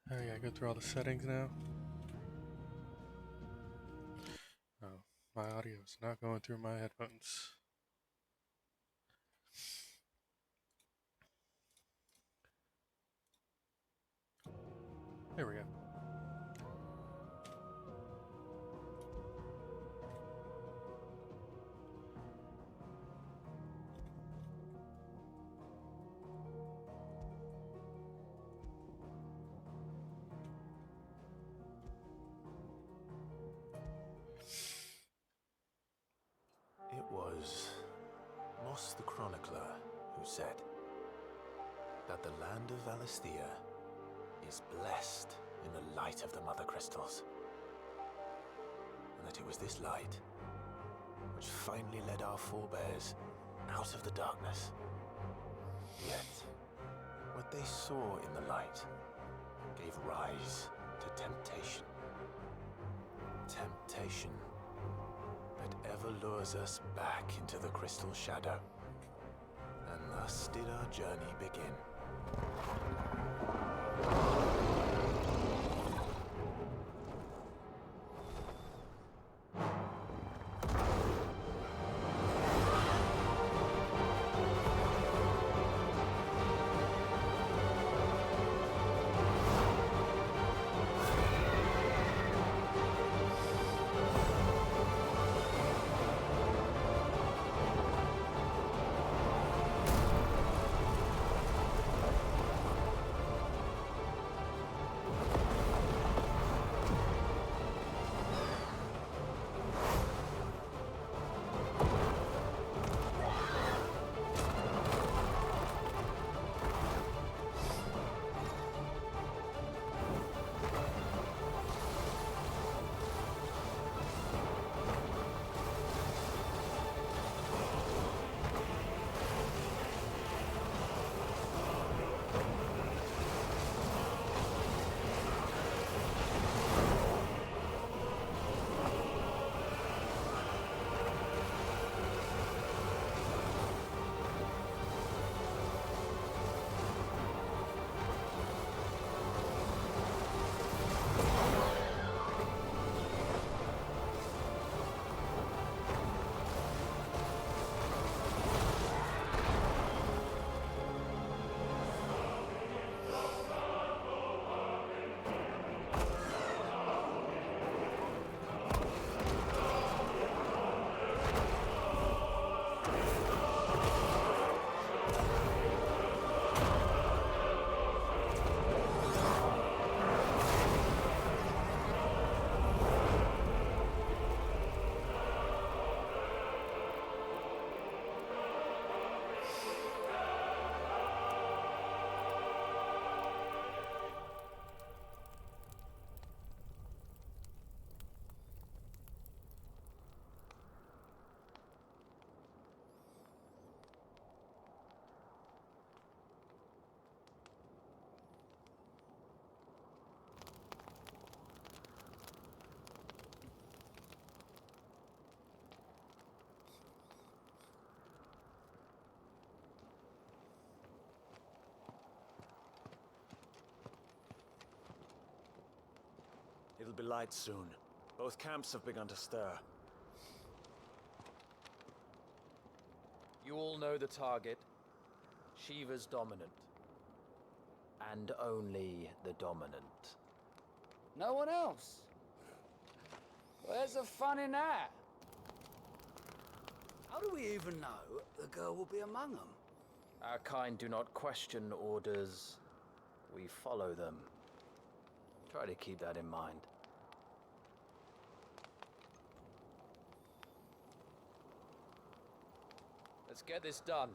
I gotta go through all the settings now. Oh, my audio is not going through my headphones. There we go. It was Moss the Chronicler who said that the land of Valisthea is blessed in the light of the Mother Crystals, and that it was this light which finally led our forebears out of the darkness. Yet, what they saw in the light gave rise to temptation. Temptation that ever lures us back into the crystal shadow. And thus did our journey begin. It'll be light soon. Both camps have begun to stir. You all know the target. Shiva's dominant. And only the dominant. No one else? Where's the fun in that? How do we even know the girl will be among them? Our kind do not question orders. We follow them. Try to keep that in mind. Let's get this done.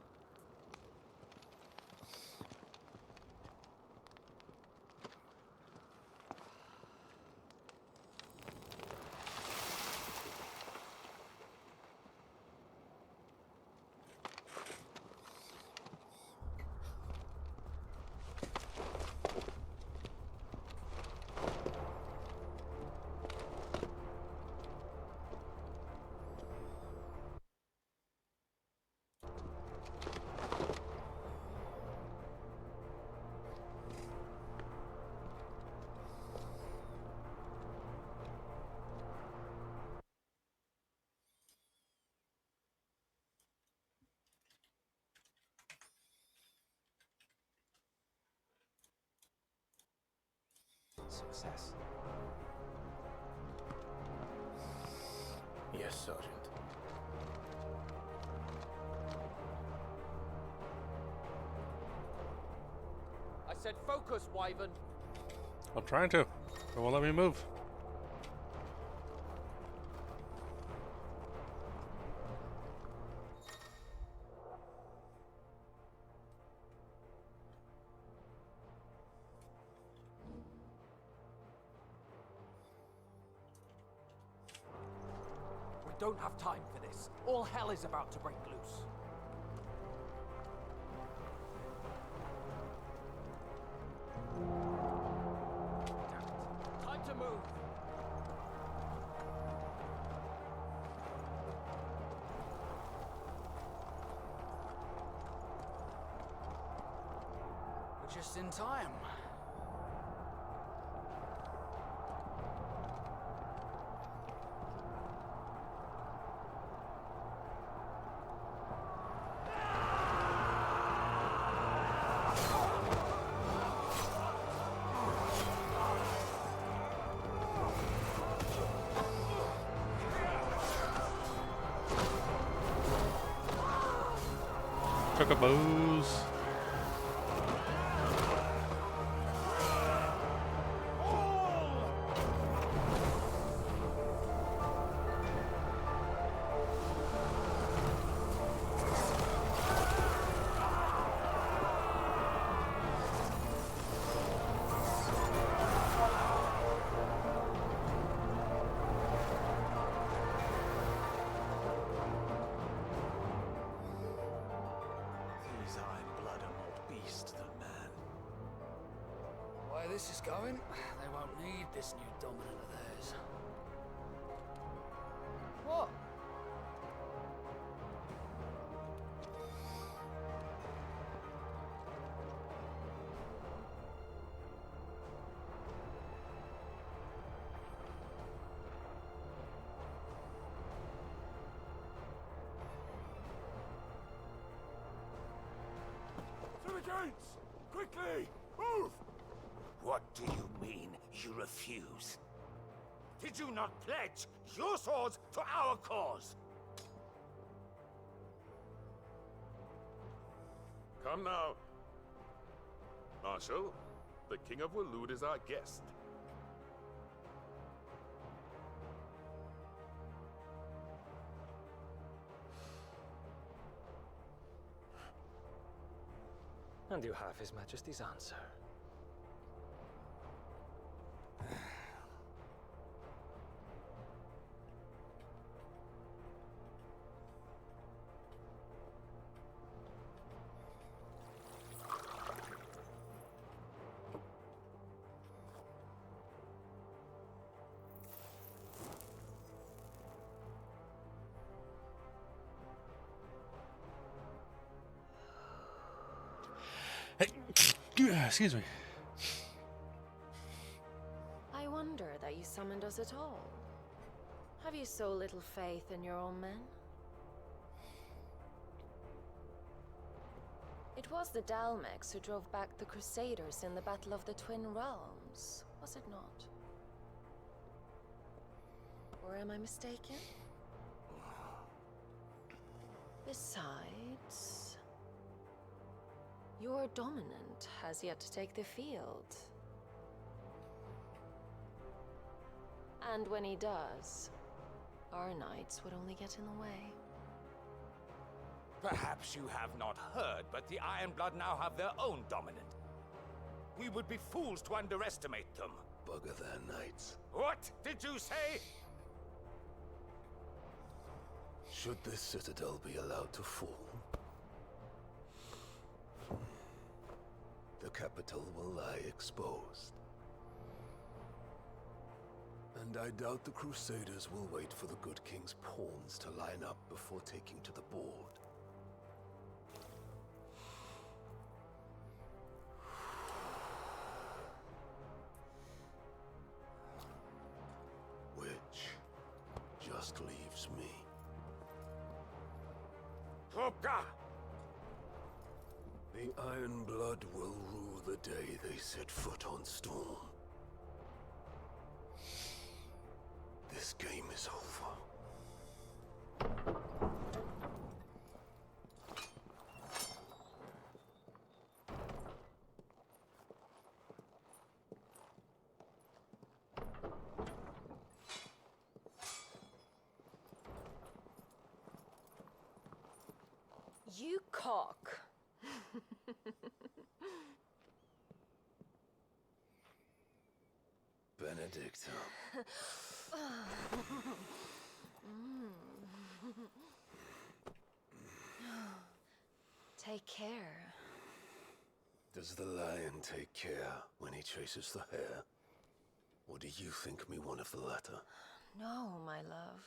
success. Yes, Sergeant. I said focus, Wyvern. I'm trying to. It won't let me move. We don't have time for this. All hell is about to break loose. Damn it. Time to move. We're just in time. Chocobos. These Iron Blood are more beast than man. The way this is going, they won't need this new dominant of theirs. What? To the gates! Quickly! Move! What do you mean, you refuse? Did you not pledge your swords to our cause? Come now. Marshal, the King of Waloed is our guest. And you have His Majesty's answer. Excuse me. I wonder that you summoned us at all. Have you so little faith in your own men? It was the Dalmex who drove back the Crusaders in the Battle of the Twin Realms, was it not? Or am I mistaken? Besides, your dominant has yet to take the field. And when he does, our knights would only get in the way. Perhaps you have not heard, but the Iron Blood now have their own dominant. We would be fools to underestimate them. Bugger their knights. What did you say? Should this citadel be allowed to fall, the capital will lie exposed. And I doubt the Crusaders will wait for the good king's pawns to line up before taking to the board. Which just leaves me. Hroka! The Iron Blood will rue the day they set foot on Storm. This game is over. You cock. Benedicta. Take care. Does the lion take care when he chases the hare? Or do you think me one of the latter? No, my love.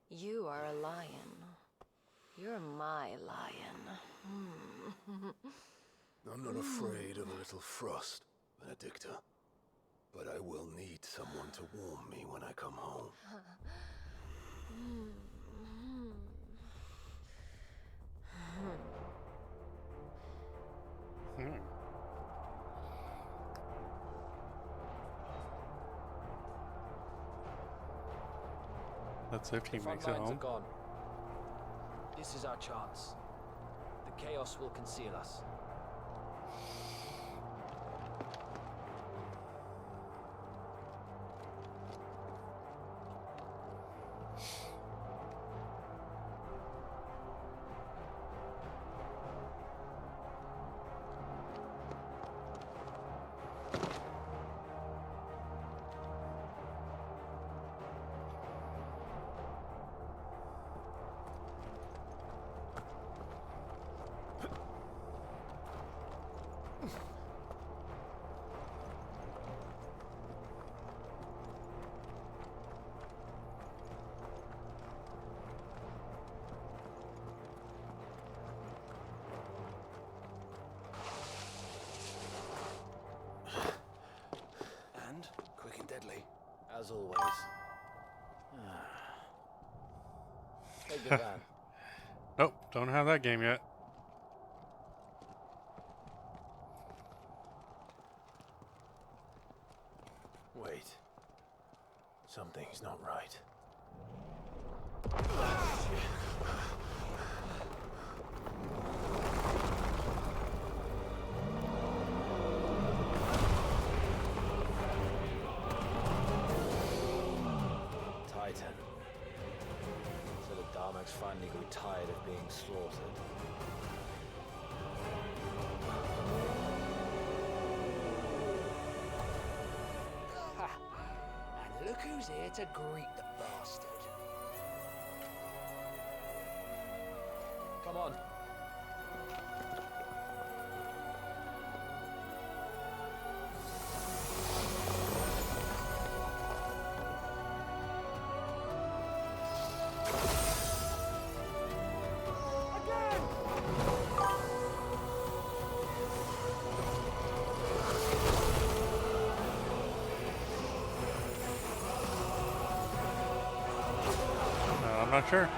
You are a lion. You're my lion. I'm not afraid of a little frost, Benedicta. But I will need someone to warm me when I come home. That's if he The front makes it lines are home. gone. This is our chance. The chaos will conceal us. And quick and deadly. As always. Take the van. Nope, don't have that game yet. Wait. Something's not right. Titan. So the Darmaks finally grew tired of being slaughtered. And look who's here to greet the bastard. Come on. I'm not sure.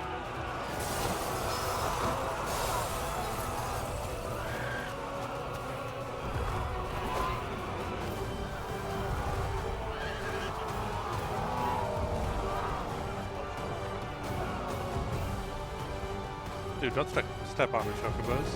Dude, don't step on the chocobos.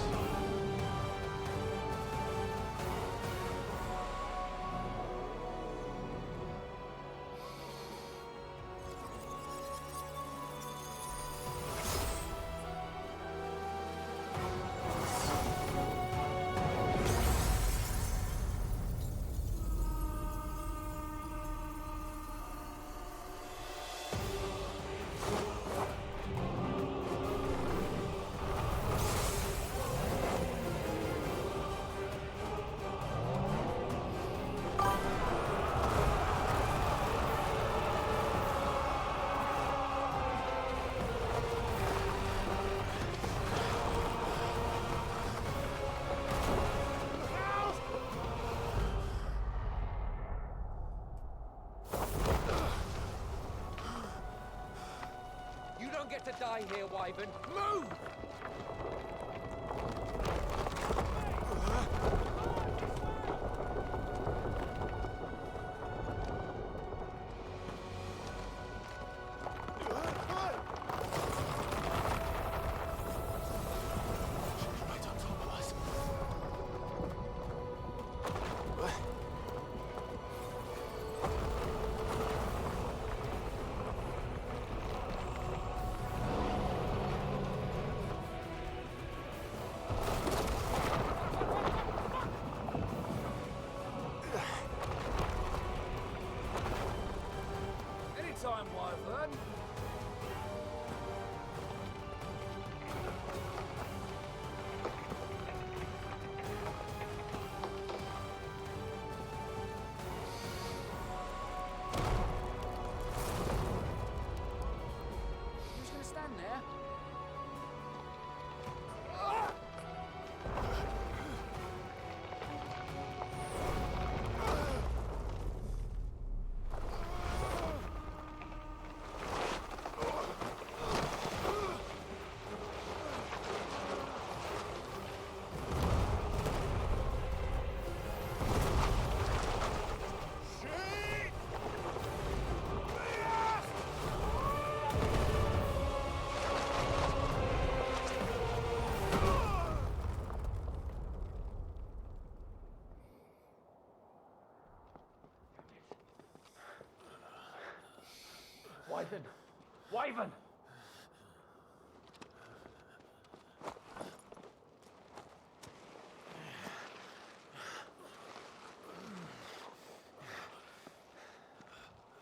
You don't get to die here, Wyvern. Move! Listen, Wyvern!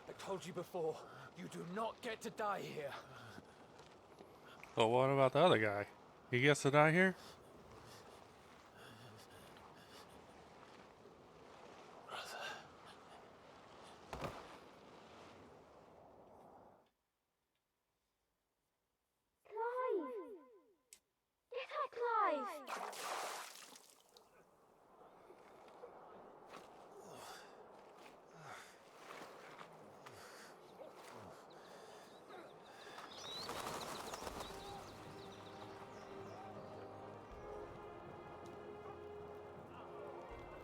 I told you before, you do not get to die here. But what about the other guy? He gets to die here? Clive! Get up, Clive!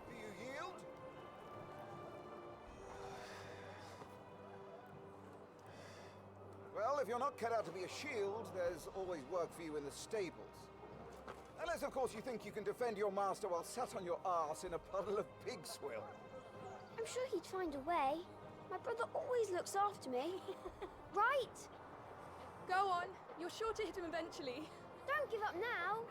Do you yield? Well, if you're not cut out to be a shield, there's always work for you in the stables. Unless, of course, you think you can defend your master while sat on your arse in a puddle of pig swill. I'm sure he'd find a way. My brother always looks after me. Right? Go on. You're sure to hit him eventually. Don't give up now.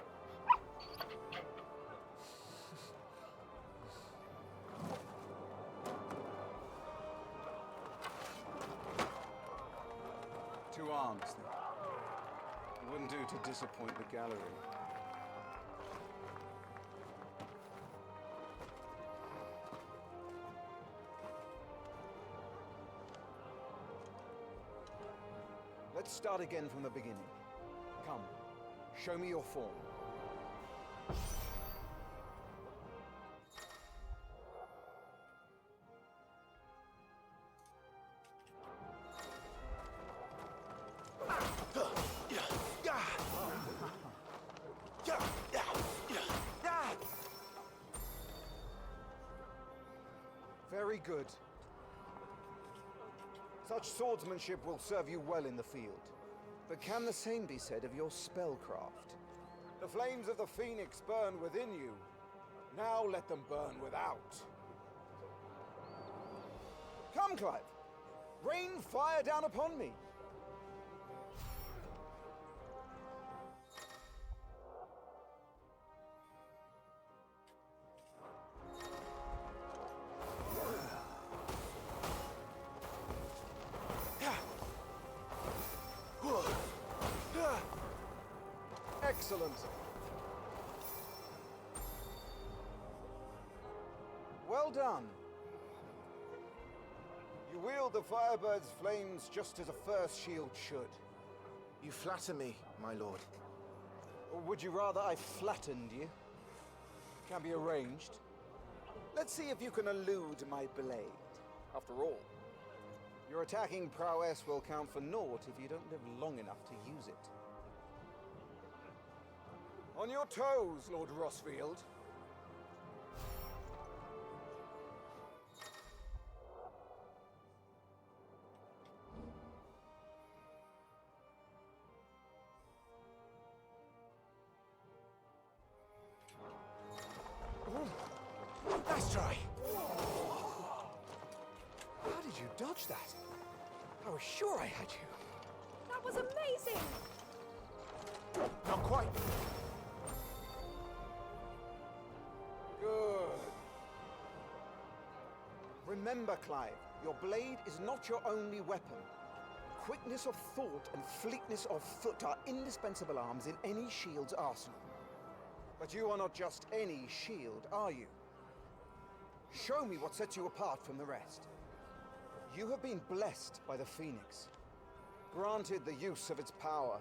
Two arms, then. It wouldn't do to disappoint the gallery. Let's start again from the beginning. Come, show me your form. Very good. Such swordsmanship will serve you well in the field. But can the same be said of your spellcraft? The flames of the Phoenix burn within you. Now let them burn without. Come, Clive. Rain fire down upon me. Excellent. Well done. You wield the Firebird's flames just as a first shield should. You flatter me, my lord. Or would you rather I flattened you? Can be arranged. Let's see if you can elude my blade. After all, your attacking prowess will count for naught if you don't live long enough to use it. On your toes, Lord Rossfield. That's dry. How did you dodge that? I was sure I had you. That was amazing! Not quite. Good. Remember, Clive, your blade is not your only weapon. Quickness of thought and fleetness of foot are indispensable arms in any shield's arsenal. But you are not just any shield, are you? Show me what sets you apart from the rest. You have been blessed by the Phoenix, granted the use of its power.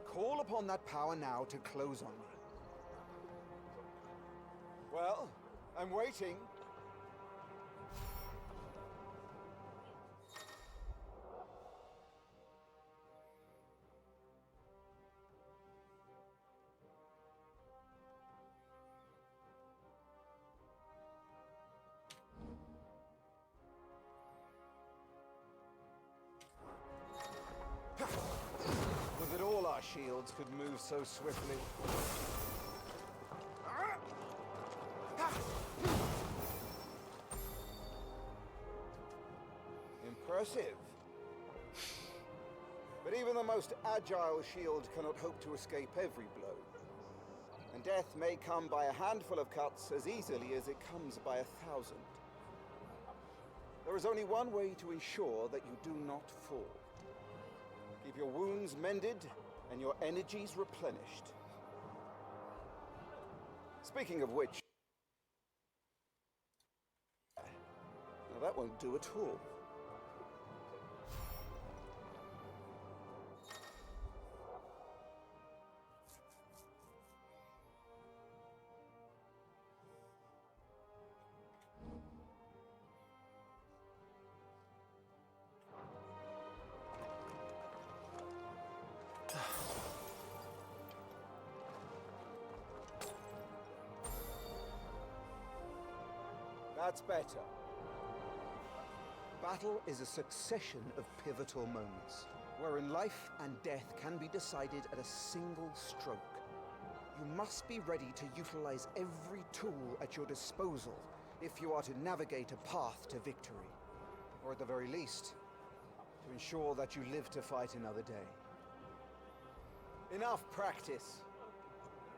Call upon that power now to close on me. Well, I'm waiting. Would that all our shields could move so swiftly. Impressive. Even the most agile shield cannot hope to escape every blow. And death may come by a handful of cuts as easily as it comes by 1,000. There is only one way to ensure that you do not fall. Keep your wounds mended and your energies replenished. Speaking of which... Now that won't do at all. That's better. Battle is a succession of pivotal moments, wherein life and death can be decided at a single stroke. You must be ready to utilize every tool at your disposal if you are to navigate a path to victory. Or at the very least, to ensure that you live to fight another day. Enough practice.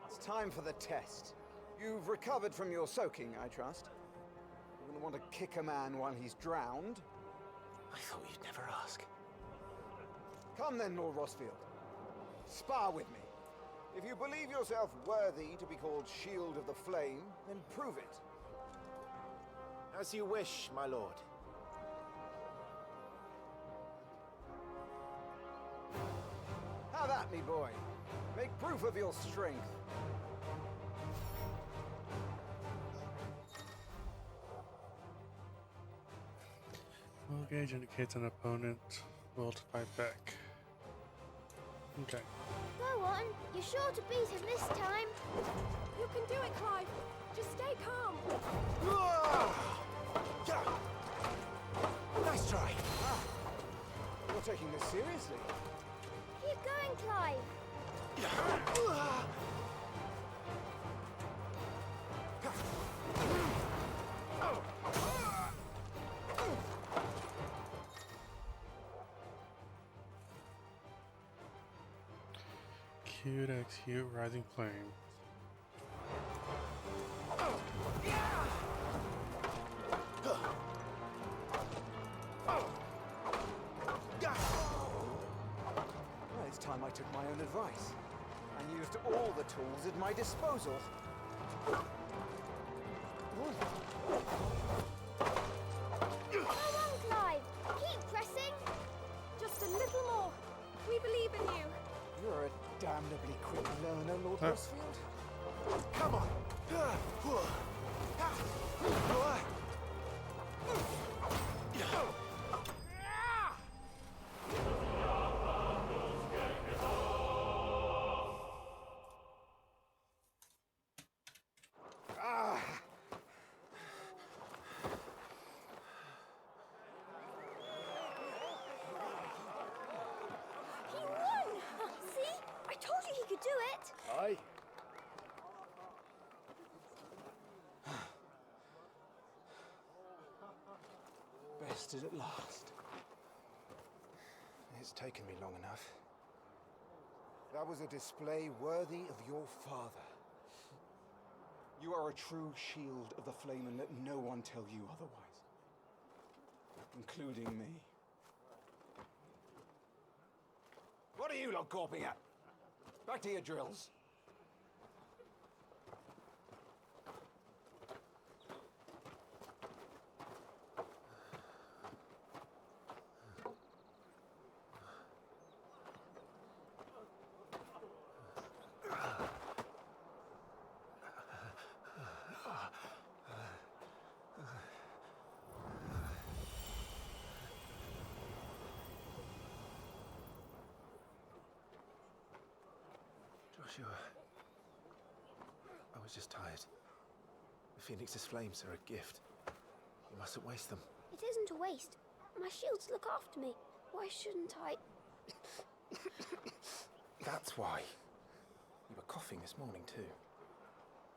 It's time for the test. You've recovered from your soaking, I trust. You wouldn't want to kick a man while he's drowned. I thought you'd never ask. Come then, Lord Rosfield. Spar with me. If you believe yourself worthy to be called Shield of the Flame, then prove it. As you wish, my lord. Have at me, boy. Make proof of your strength. Full gauge indicates an opponent will to fight back. Okay. Go on. You're sure to beat him this time. You can do it, Clive. Just stay calm. Nice try. You're taking this seriously. Keep going, Clive. Q to execute Rising Flame. Well, it's time I took my own advice and used all the tools at my disposal. Go on, Clive. Keep pressing. Just a little more. We believe in you. You're a damnably quick learner, Lord Rosfield. Come on. He won! See? I told you he could do it. Aye. Bested at last. It's taken me long enough. That was a display worthy of your father. You are a true Shield of the Flame, and let no one tell you otherwise. Including me. What are you lot gawping at? Back to your drills. Joshua, I was just tired. The Phoenix's flames are a gift. You mustn't waste them. It isn't a waste. My shields look after me. Why shouldn't I? That's why. You were coughing this morning too.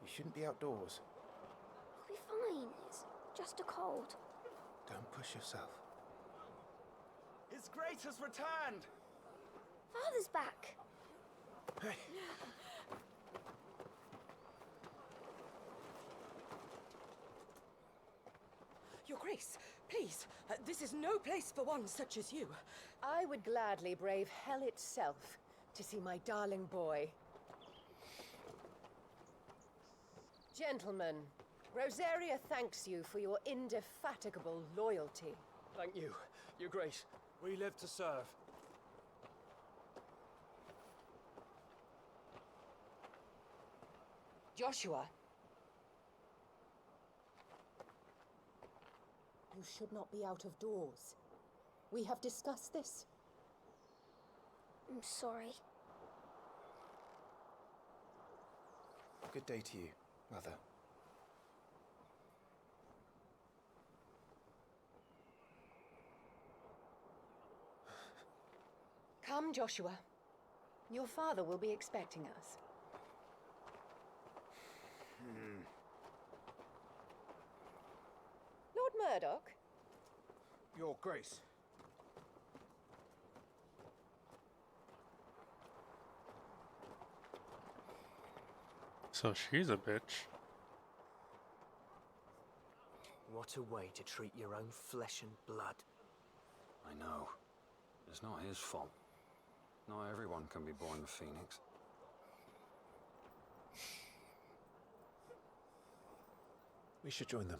You shouldn't be outdoors. I'll be fine. It's just a cold. Don't push yourself. His Grace has returned! Father's back. Hey. Your Grace, please, this is no place for one such as you. I would gladly brave hell itself to see my darling boy. Gentlemen, Rosaria thanks you for your indefatigable loyalty. Thank you, Your Grace. We live to serve. Joshua. You should not be out of doors. We have discussed this. I'm sorry. Good day to you, Mother. Come, Joshua. Your father will be expecting us. Lord Murdoch? Your Grace. So she's a bitch. What a way to treat your own flesh and blood. I know. It's not his fault. Not everyone can be born the Phoenix. We should join them.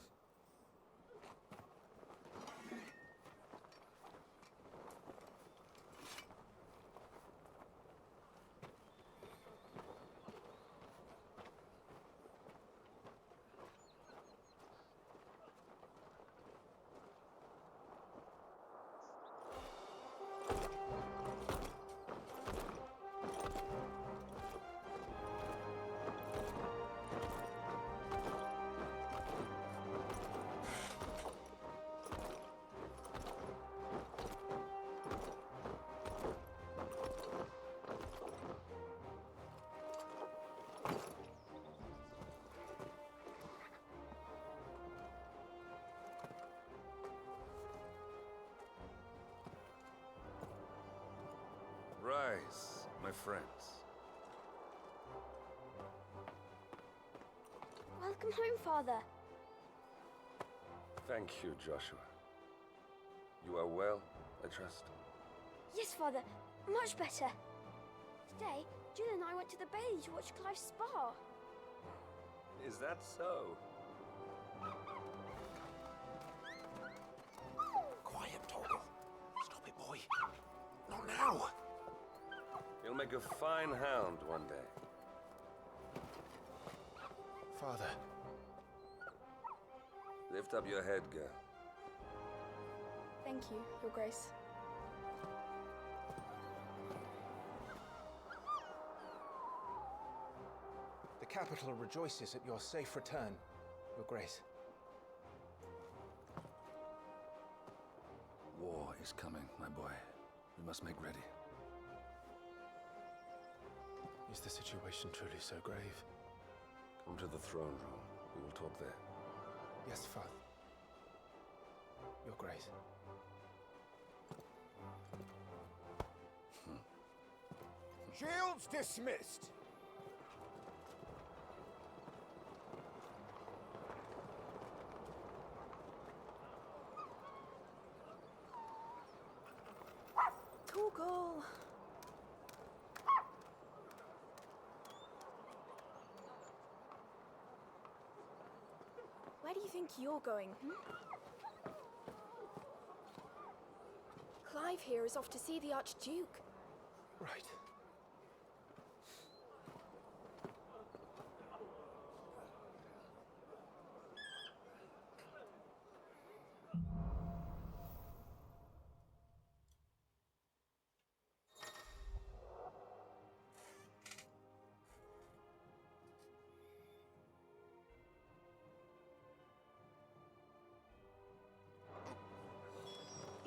Rise, my friends. Welcome home, Father. Thank you, Joshua. You are well, I trust. Yes, Father. Much better. Today, Jill and I went to the Bailey to watch Clive's spa. Is that so? Quiet, Torgal. Stop it, boy. Not now. You'll make a fine hound one day. Father. Lift up your head, girl. Thank you, Your Grace. The capital rejoices at your safe return, Your Grace. War is coming, my boy. We must make ready. Is the situation truly so grave? Come to the throne room. We will talk there. Yes, Father. Your Grace. Shields dismissed! Torgal. Where do you think you're going? Clive here is off to see the Archduke. Right.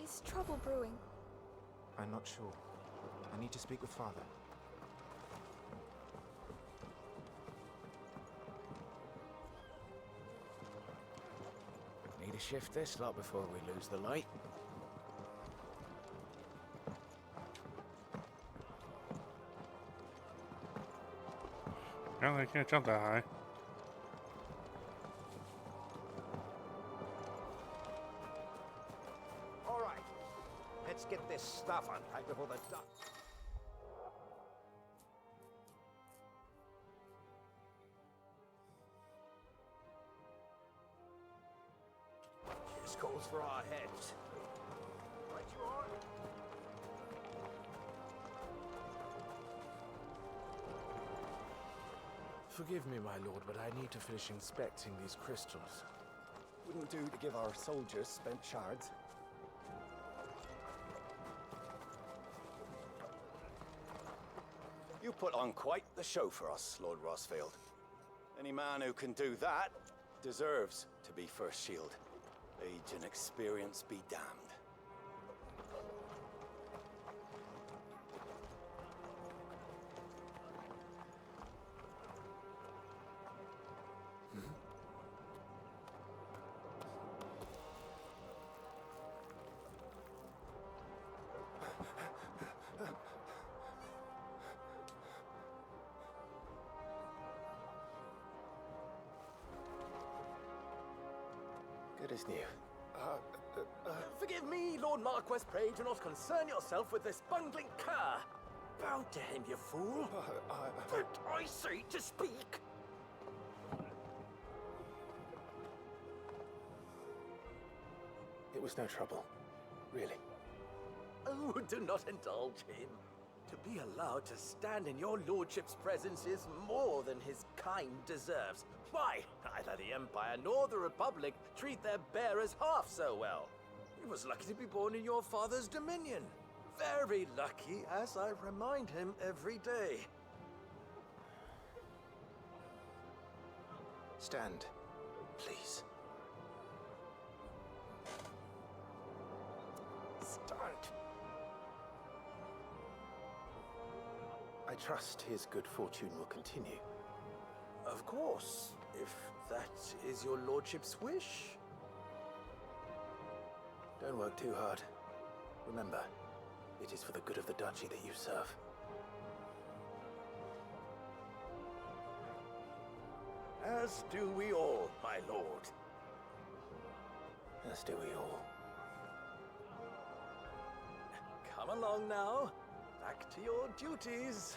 Is trouble brewing? I'm not sure. I need to speak with Father. Need to shift this lot before we lose the light. Apparently I can't jump that high. All right, let's get this stuff unpacked before the duck. This calls for our heads. Right you are. Forgive me, my lord, but I need to finish inspecting these crystals. Wouldn't do to give our soldiers spent shards. You put on quite the show for us, Lord Rossfield. Any man who can do that deserves to be First Shield. Age and experience be damned. Good as new. Forgive me, Lord Marquess, pray do not concern yourself with this bungling cur. Bow to him, you fool. But I say to speak. It was no trouble, really. Oh, do not indulge him. To be allowed to stand in your lordship's presence is more than his kind deserves. Why, neither the Empire nor the Republic treat their bearers half so well. He was lucky to be born in your father's dominion. Very lucky, as I remind him every day. Stand, please. Stand. I trust his good fortune will continue. Of course, if that is your lordship's wish. Don't work too hard. Remember, it is for the good of the duchy that you serve. As do we all, my lord. As do we all. Come along now. Back to your duties.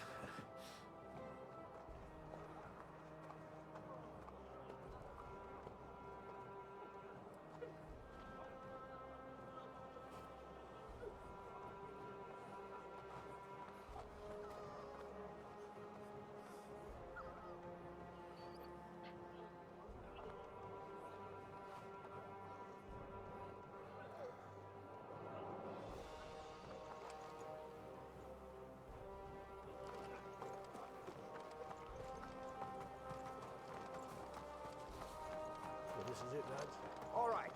This is it, lads. All right,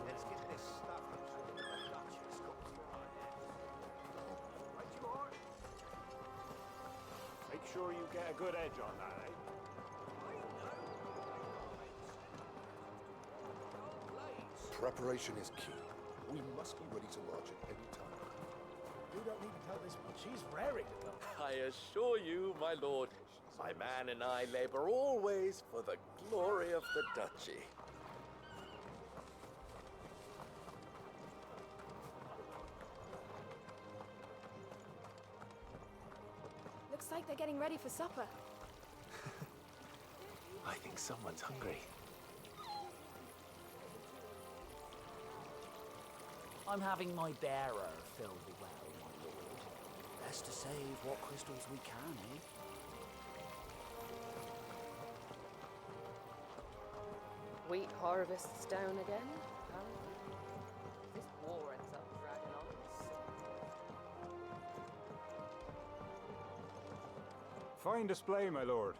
let's get this stuff before the Duchess comes for our heads. Right you are. Make sure you get a good edge on that, eh? Preparation is key. We must be ready to launch at any time. You don't need to tell this much. She's raring to go. I assure you, my lord, my man and I labor always for the glory of the duchy. Looks like they're getting ready for supper. I think someone's hungry. I'm having my bearer filled well, my lord. Best to save what crystals we can, eh? Wheat harvests down again, apparently. This war ends up dragging on. Fine display, my lord.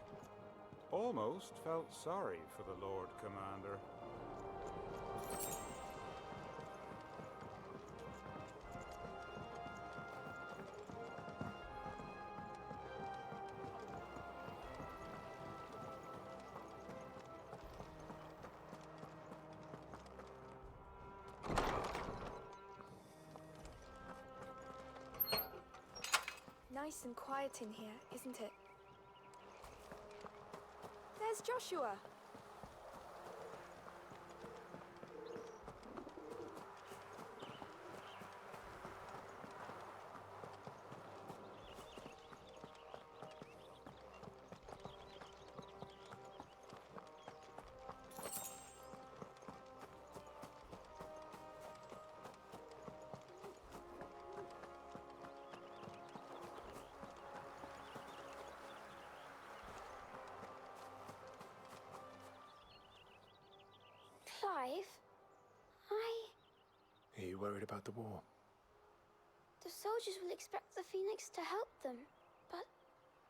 Almost felt sorry for the Lord Commander. Nice and quiet in here, isn't it? Where's Joshua? Clive, Are you worried about the war? the soldiers will expect the Phoenix to help them, but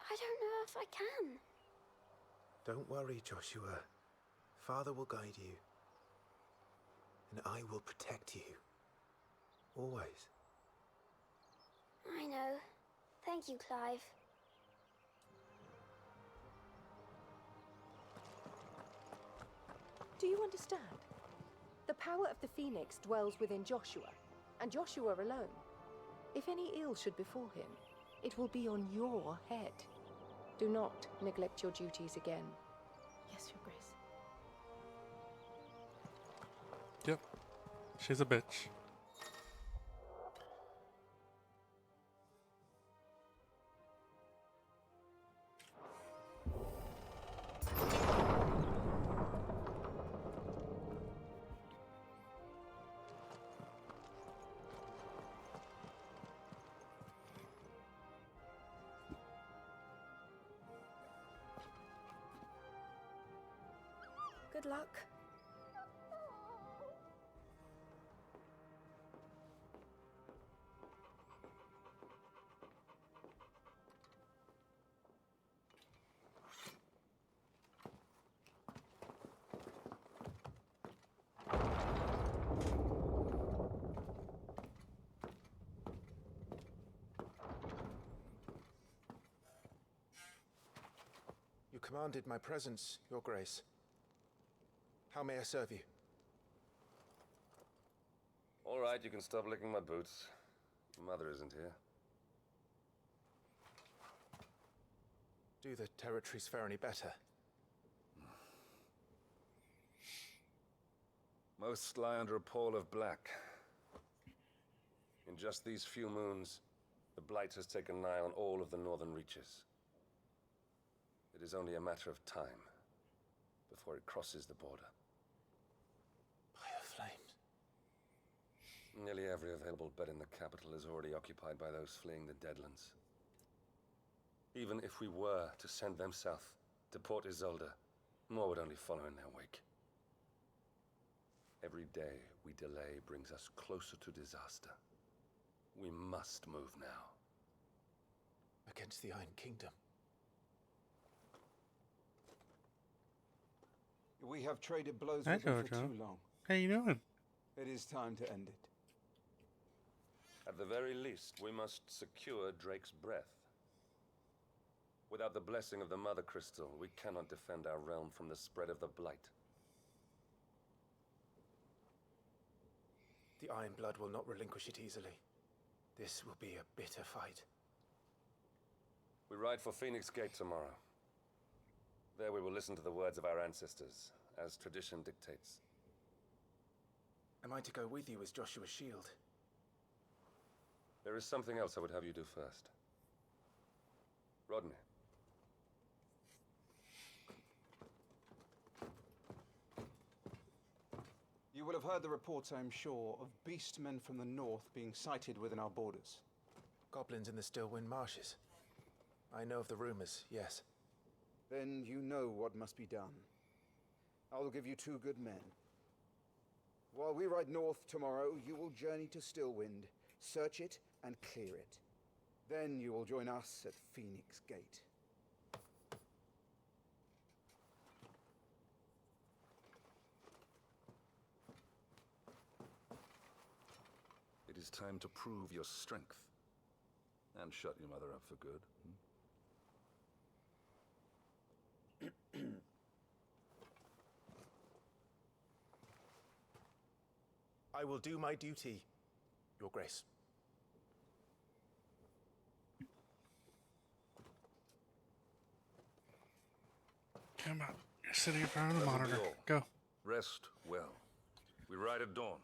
I don't know if I can. Don't worry, Joshua. Father will guide you. And I will protect you. Always. I know. Thank you, Clive. Do you understand? The power of the Phoenix dwells within Joshua, and Joshua alone. If any ill should befall him, it will be on your head. Do not neglect your duties again. Yes, Your Grace. Yep. She's a bitch. Good luck. You commanded my presence, Your Grace. How may I serve you? All right, you can stop licking my boots. Mother isn't here. Do the territories fare any better? Most lie under a pall of black. In just these few moons, the Blight has taken nigh on all of the northern reaches. It is only a matter of time before it crosses the border. Flames. Nearly every available bed in the capital is already occupied by those fleeing the Deadlands. Even if we were to send them south to Port Isolde, more would only follow in their wake. Every day we delay brings us closer to disaster. We must move now. Against the Iron Kingdom. We have traded blows Hi, with them for Jojo. too long. How you doing? It is time to end it. At the very least, we must secure Drake's breath. Without the blessing of the Mother Crystal, we cannot defend our realm from the spread of the Blight. The Iron Blood will not relinquish it easily. This will be a bitter fight. We ride for Phoenix Gate tomorrow. There we will listen to the words of our ancestors, as tradition dictates. Am I to go with you as Joshua's shield? There is something else I would have you do first. Rodney. You will have heard the reports, I am sure, of beastmen from the north being sighted within our borders. Goblins in the Stillwind Marshes. I know of the rumors, yes. Then you know what must be done. I will give you 2 good men. While we ride north tomorrow, you will journey to Stillwind, search it and clear it. Then you will join us at Phoenix Gate. It is time to prove your strength. And shut your mother up for good. I will do my duty, Your Grace. Come on. sitting in front of the That'll be monitor. all. Go. Rest well. We ride at dawn.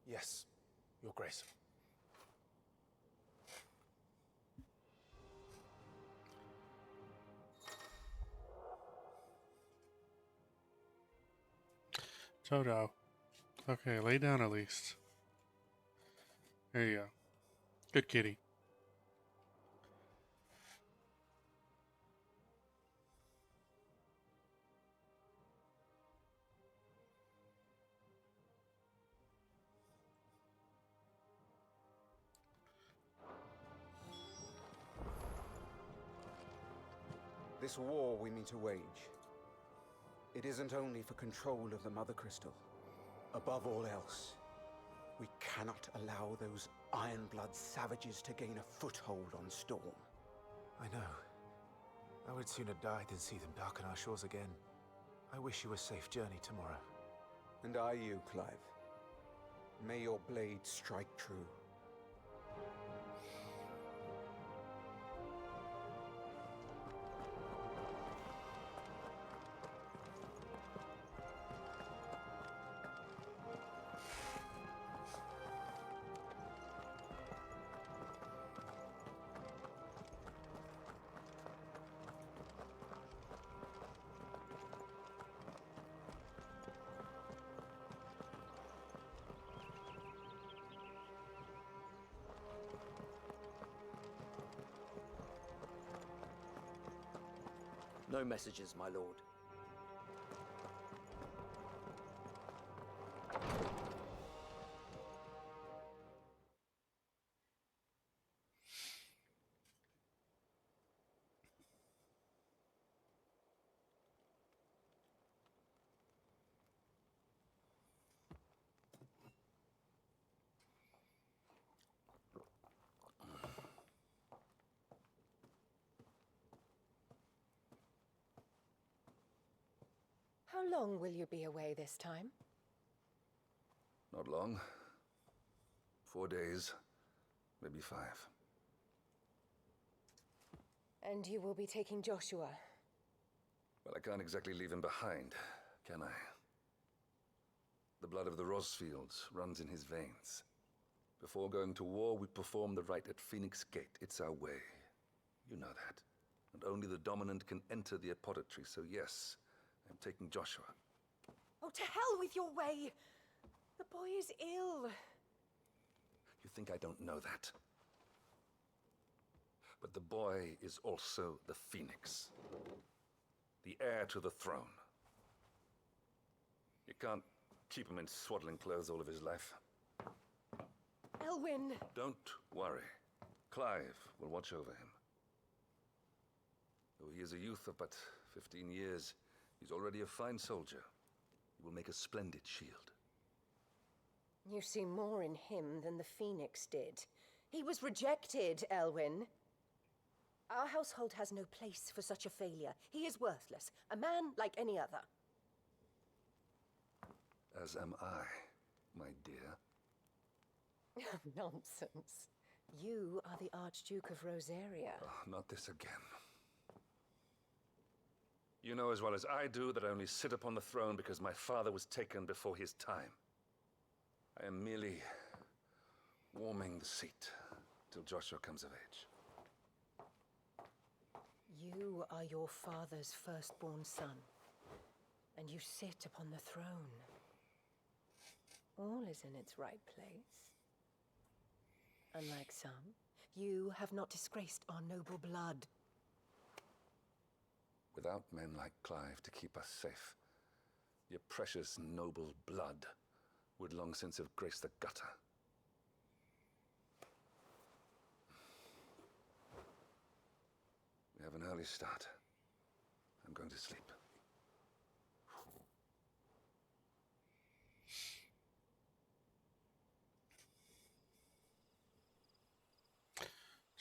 Yes, Your Grace. Toto. Okay, lay down at least. There you go. Good kitty. This war we mean to wage, it isn't only for control of the Mother Crystal. Above all else, we cannot allow those Ironblood savages to gain a foothold on Storm. I know. I would sooner die than see them darken our shores again. I wish you a safe journey tomorrow. And I you, Clive. May your blade strike true. No messages, my lord. How long will you be away this time? Not long. 4 days, maybe 5. And you will be taking Joshua? Well, I can't exactly leave him behind, can I? The blood of the Rosfields runs in his veins. Before going to war, we perform the rite at Phoenix Gate. It's our way. You know that. And only the dominant can enter the apothecary, so yes, I'm taking Joshua. Oh, to hell with your way! The boy is ill. You think I don't know that? But the boy is also the Phoenix. The heir to the throne. You can't keep him in swaddling clothes all of his life. Elwyn! Don't worry. Clive will watch over him. Though he is a youth of but 15 years, he's already a fine soldier. He will make a splendid shield. You see more in him than the Phoenix did. He was rejected, Elwyn. Our household has no place for such a failure. He is worthless, a man like any other. As am I, my dear. Nonsense. You are the Archduke of Rosaria. Oh, not this again. You know as well as I do that I only sit upon the throne because my father was taken before his time. I am merely warming the seat till Joshua comes of age. You are your father's firstborn son, and you sit upon the throne. All is in its right place. Unlike some, you have not disgraced our noble blood. Without men like Clive to keep us safe, your precious noble blood would long since have graced the gutter. We have an early start. I'm going to sleep.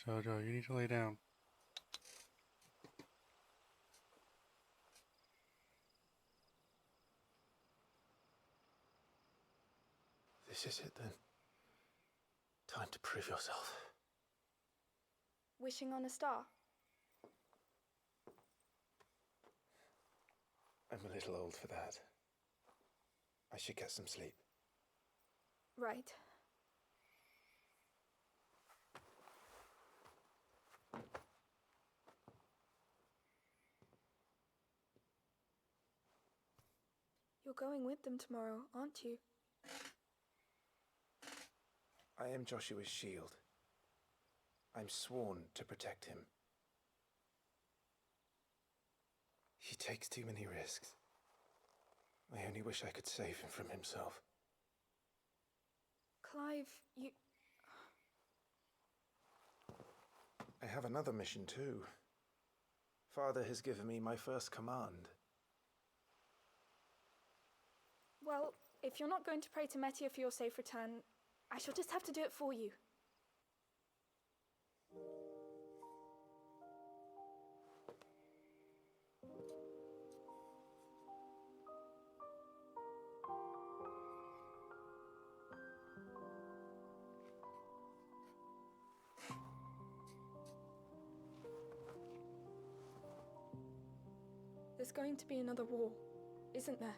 Jojo, you need to lay down. This is it then. Time to prove yourself. Wishing on a star? I'm a little old for that. I should get some sleep. Right. You're going with them tomorrow, aren't you? I am Joshua's shield. I'm sworn to protect him. He takes too many risks. I only wish I could save him from himself. Clive, you... I have another mission too. Father has given me my first command. Well, if you're not going to pray to Metia for your safe return, I shall just have to do it for you. There's going to be another war, isn't there?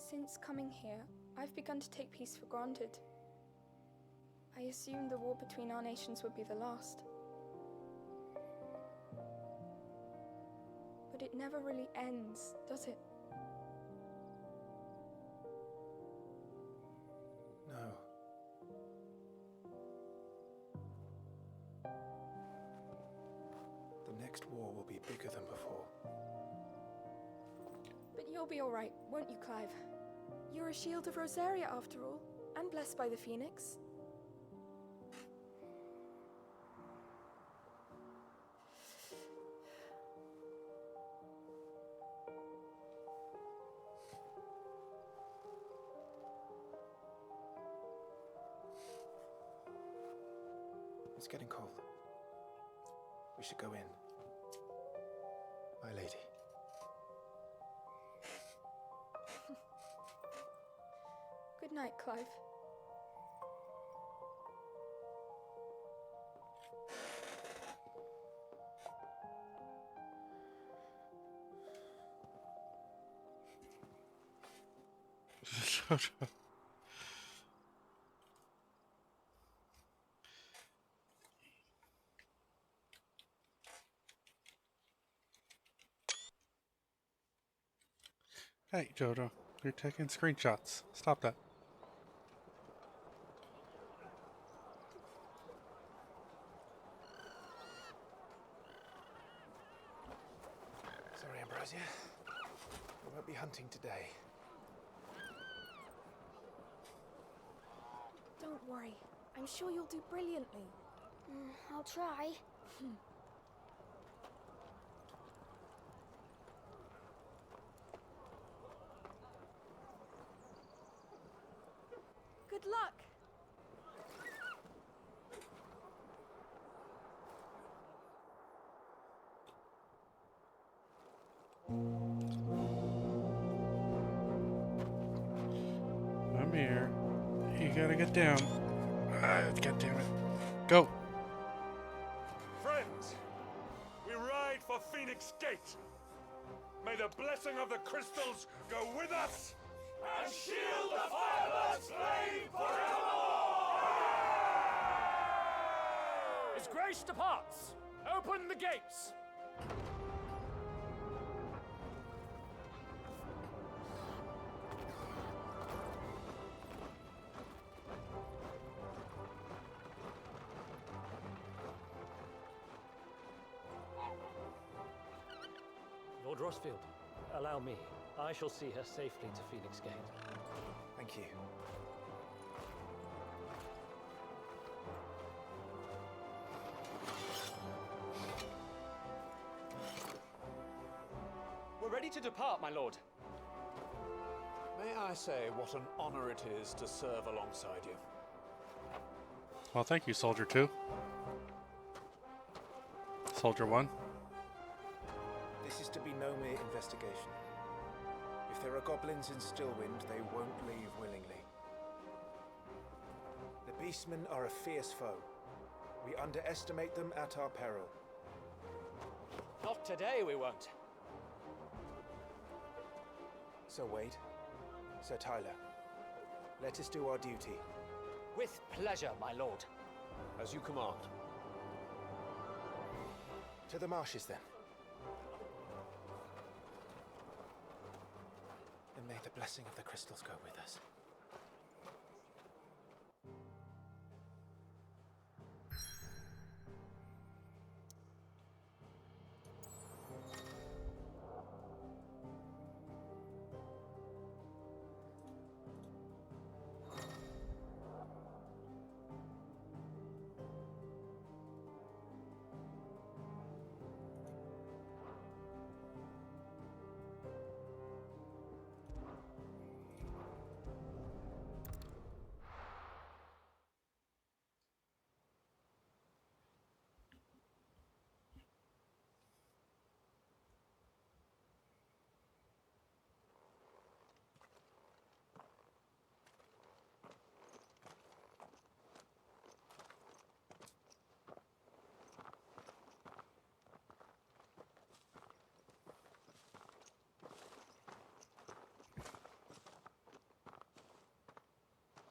Since coming here, I've begun to take peace for granted. I assumed the war between our nations would be the last. But it never really ends, does it? No. The next war will be bigger than before. But you'll be all right, won't you, Clive? You're a shield of Rosaria, after all, and blessed by the Phoenix. It's getting cold. We should go in. My lady. Good night, Clive. Hey, Jodo, you're taking screenshots. Stop that. Sorry, Ambrosia. We won't be hunting today. Don't worry. I'm sure you'll do brilliantly. I'll try. Good luck! I'm here. You gotta get down. God damn it. Go! Friends, we ride for Phoenix Gate. May the blessing of the crystals go with us and shield the Firebird's flame forevermore! His grace departs! Open the gates! Lord Rosfield, allow me. I shall see her safely to Phoenix Gate. Thank you. We're ready to depart, my lord. May I say what an honor it is to serve alongside you? Well, thank you, Soldier 2. Soldier 1. This is to be no mere investigation. If there are goblins in Stillwind, they won't leave willingly. The Beastmen are a fierce foe. We underestimate them at our peril. Not today, we won't. Sir Wade, Sir Tyler, let us do our duty. With pleasure, my lord. As you command. To the marshes, then. And may the blessing of the crystals go with us.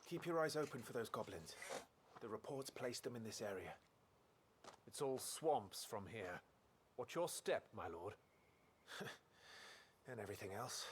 Keep your eyes open for those goblins. The reports placed them in this area. It's all swamps from here. Watch your step, my lord. And everything else.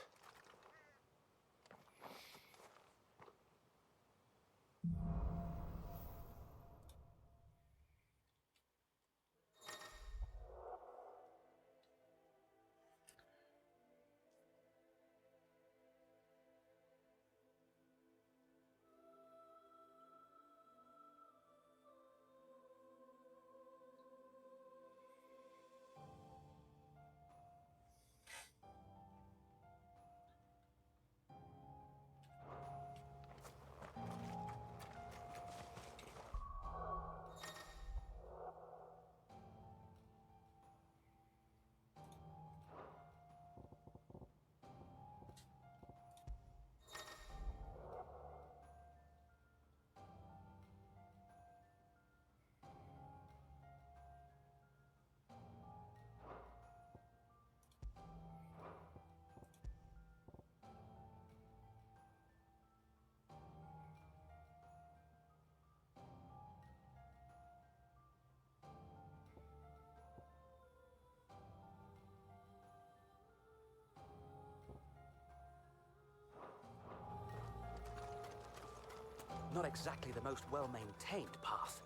Not exactly the most well-maintained path.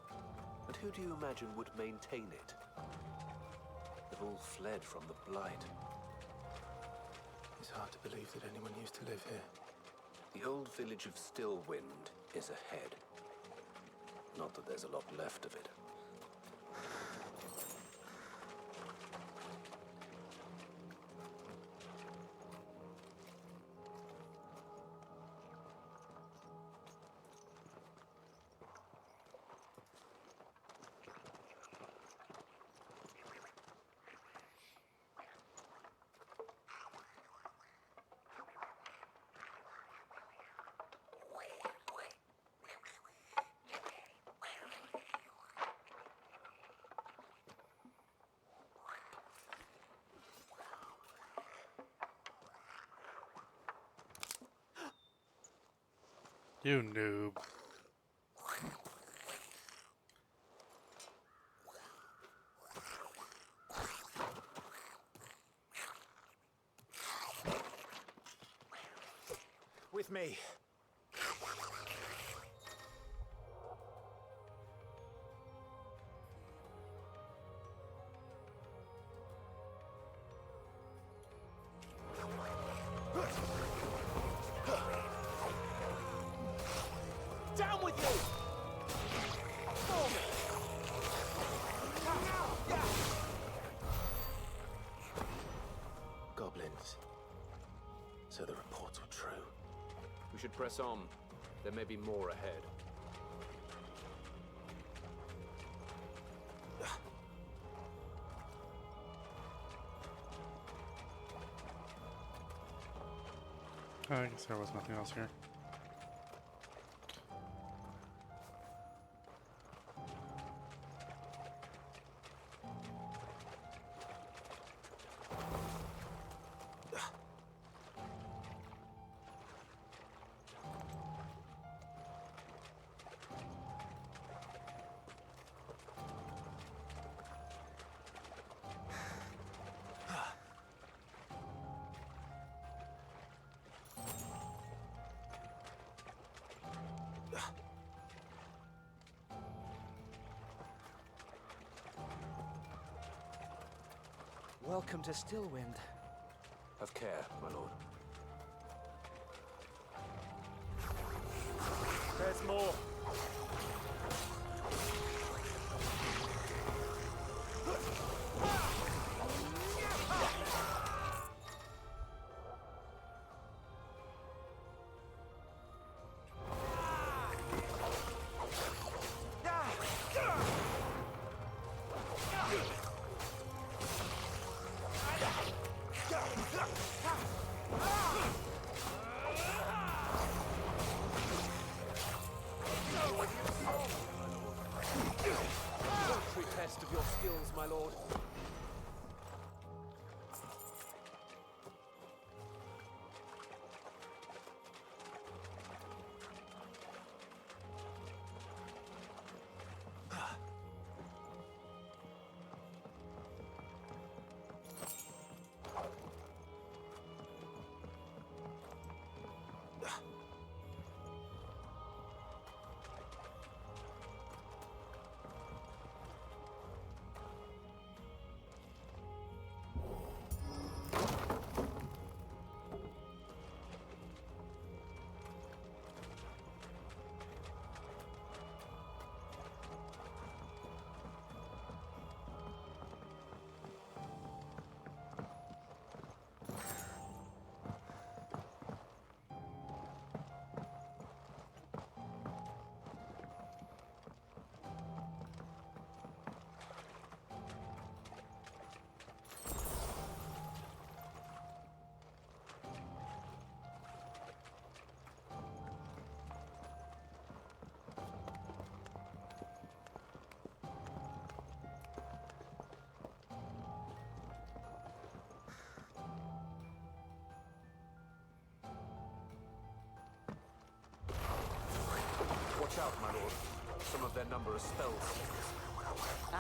And who do you imagine would maintain it? They've all fled from the Blight. It's hard to believe that anyone used to live here. The old village of Stillwind is ahead. Not that there's a lot left of it. You noob. With me. Down with you! Goblins. So the reports were true. We should press on. There may be more ahead. I guess there was nothing else here. Welcome to Stillwind. Have care, my lord. There's more. True test of your skills, my lord. Watch out, my lord. Some of their number are spellslingers.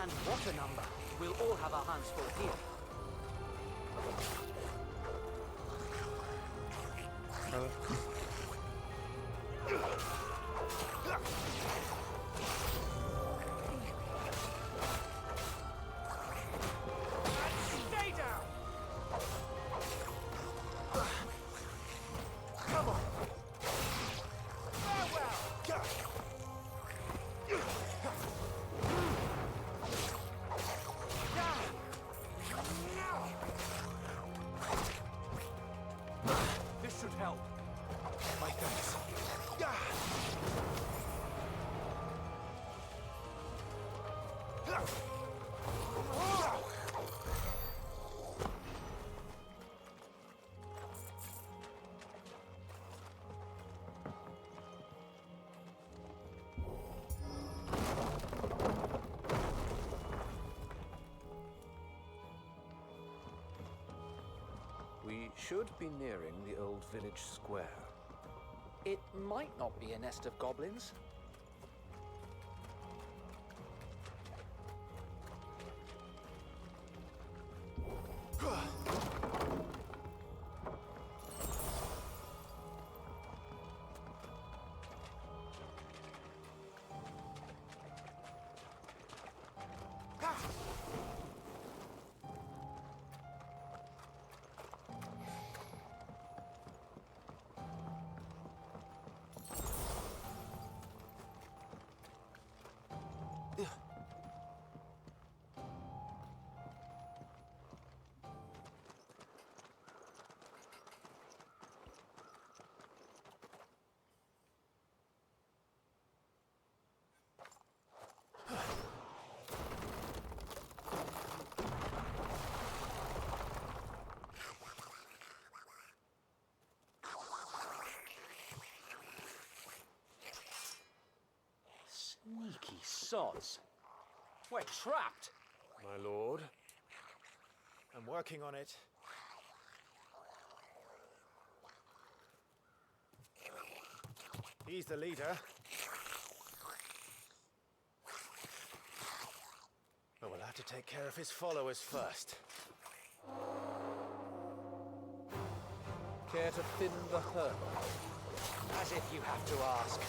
And what a number! We'll all have our hands full here. Stay down! Come on! Farewell! This should help. My thanks. We should be nearing the old village square. It might not be a nest of goblins. Sneaky sods. We're trapped. My lord. I'm working on it. He's the leader. But we'll have to take care of his followers first. Care to thin the herd? As if you have to ask.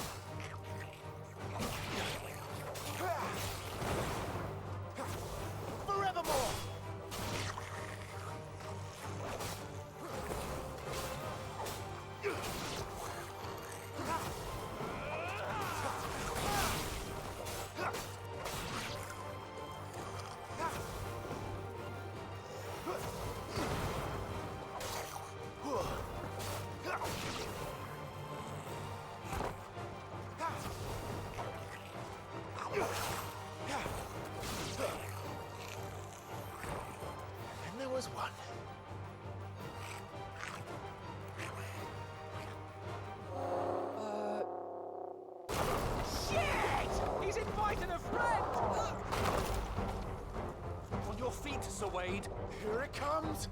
Forevermore! On your feet, Sir Wade. Here it comes!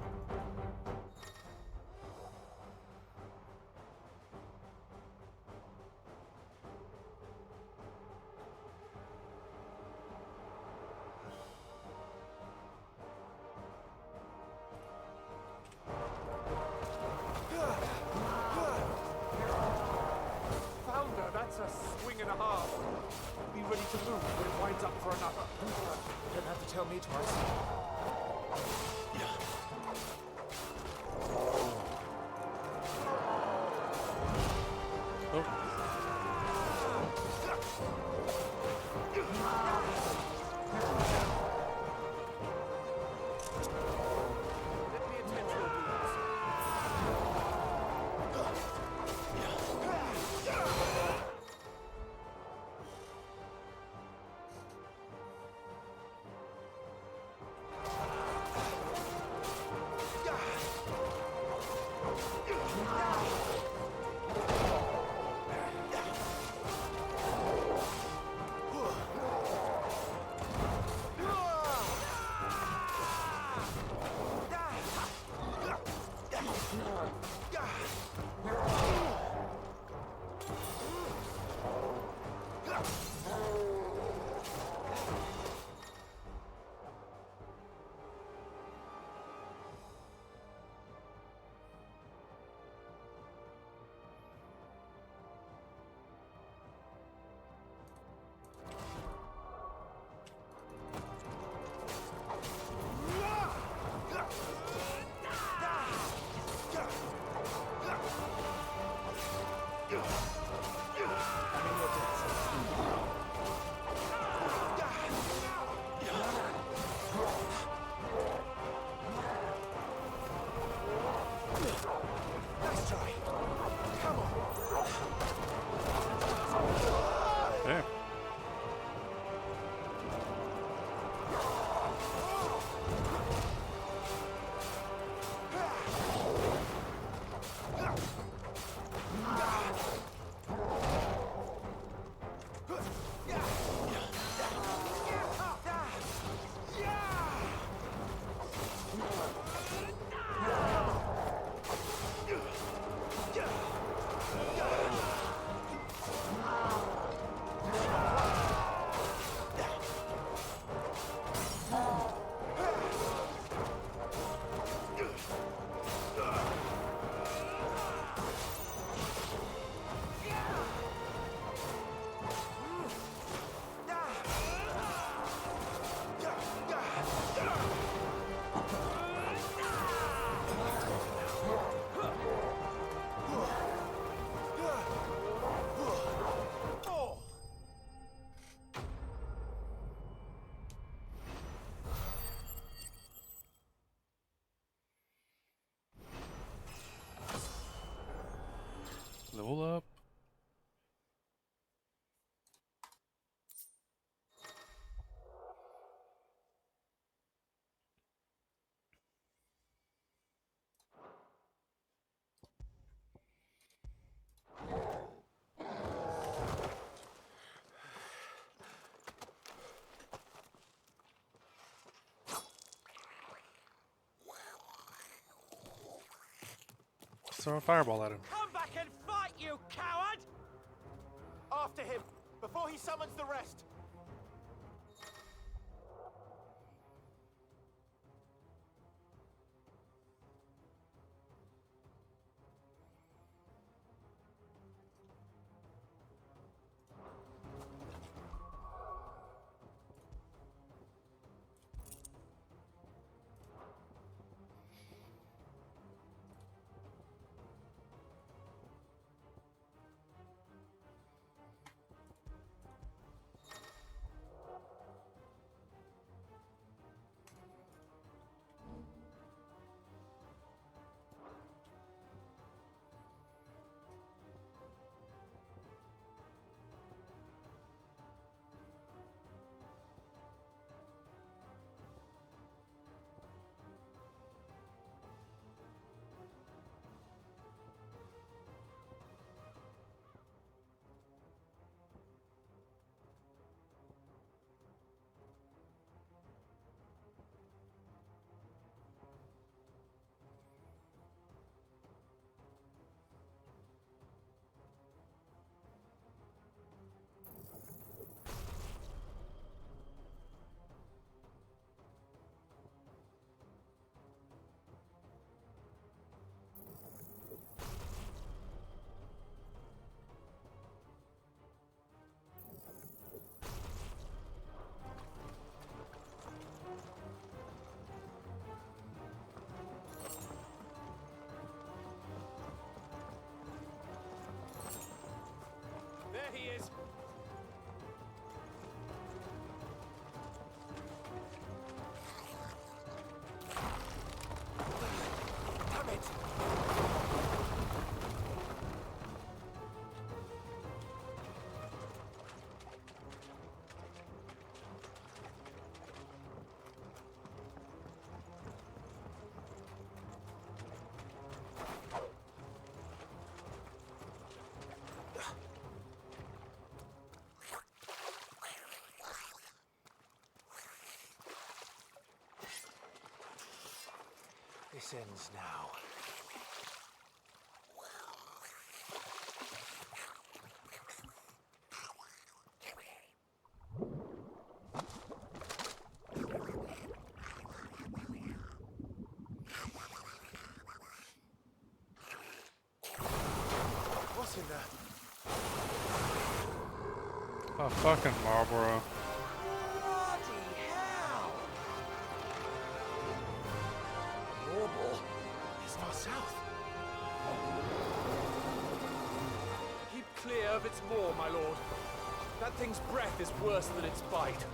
Founder, that's a swing and a half. Be ready to move when it winds up for another. You don't have to tell me twice. Level up. Throw a fireball at him. Come back and fight, you coward! After him, before he summons the rest. Damn it! This ends now. What's in there? Oh, fucking Marlboro. Warble? It's far south. Keep clear of its maw, my lord. That thing's breath is worse than its bite.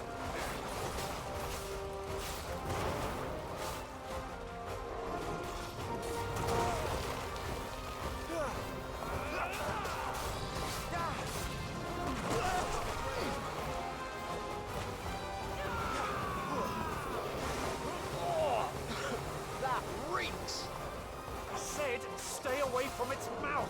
Stay away from its mouth!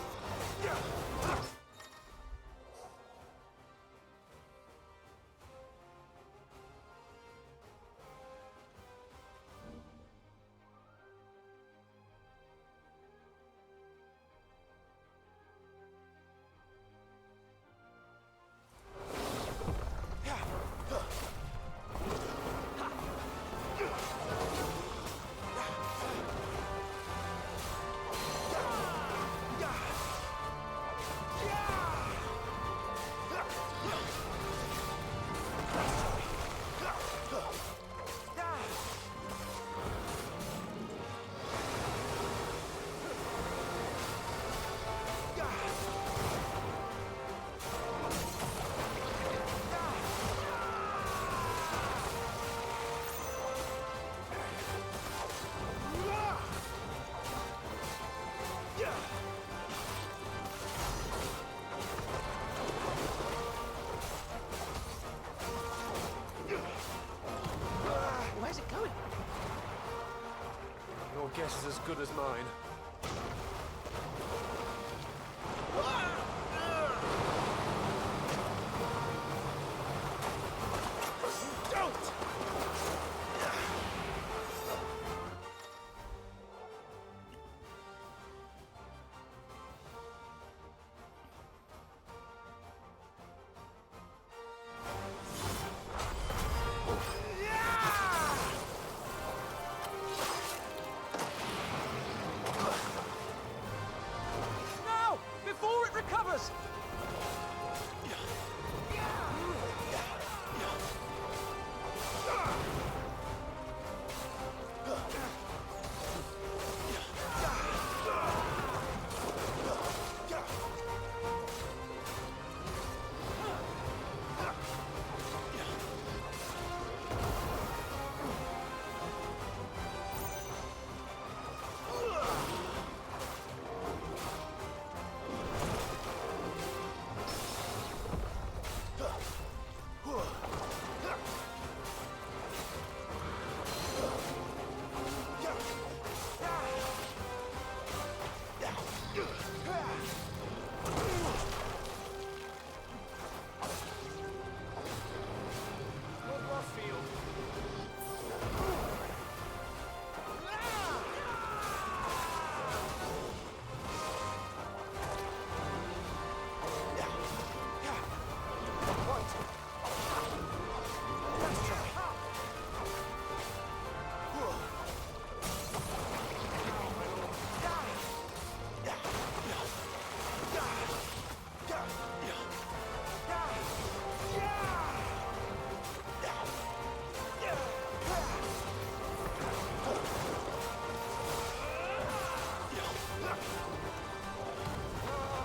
Where's it going? Your guess is as good as mine. Don't! No! Before it recovers!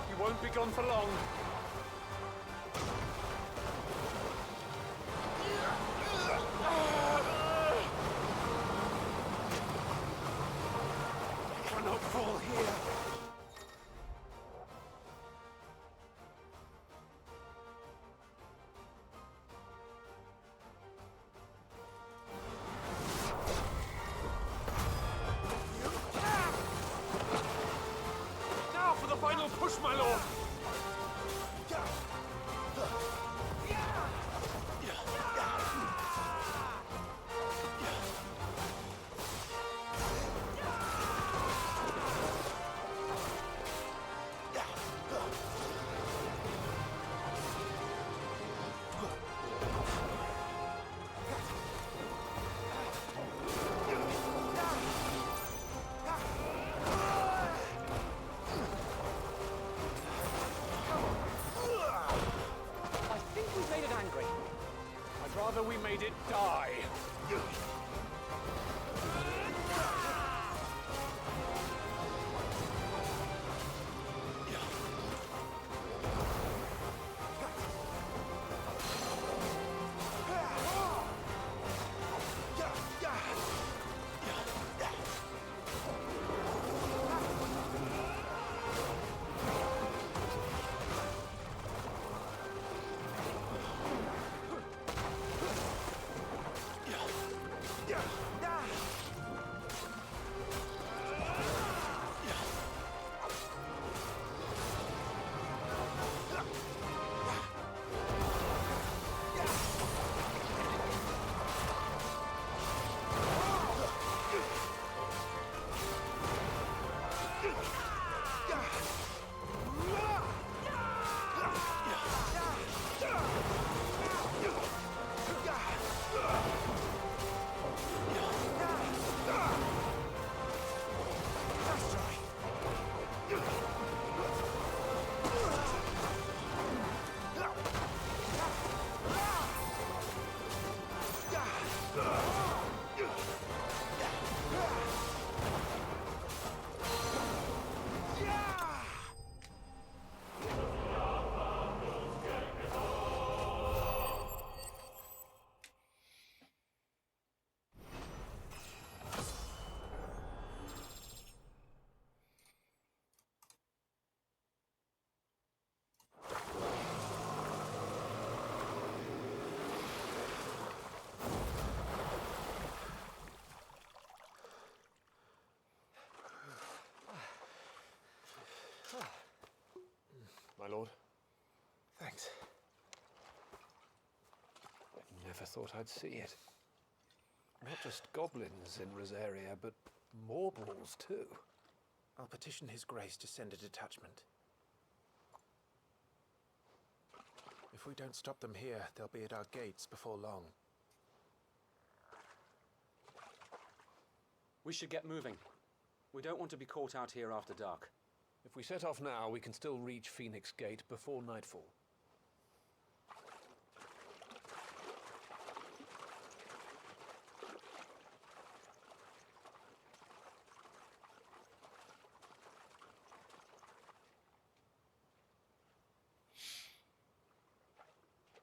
You won't be gone for long. I cannot not fall here! Now for the final push, my lord! Rather we made it die. My lord. Thanks. I never thought I'd see it. Not just goblins in Rosaria, but mortals too. I'll petition His Grace to send a detachment. If we don't stop them here, they'll be at our gates before long. We should get moving. We don't want to be caught out here after dark. If we set off now, we can still reach Phoenix Gate before nightfall.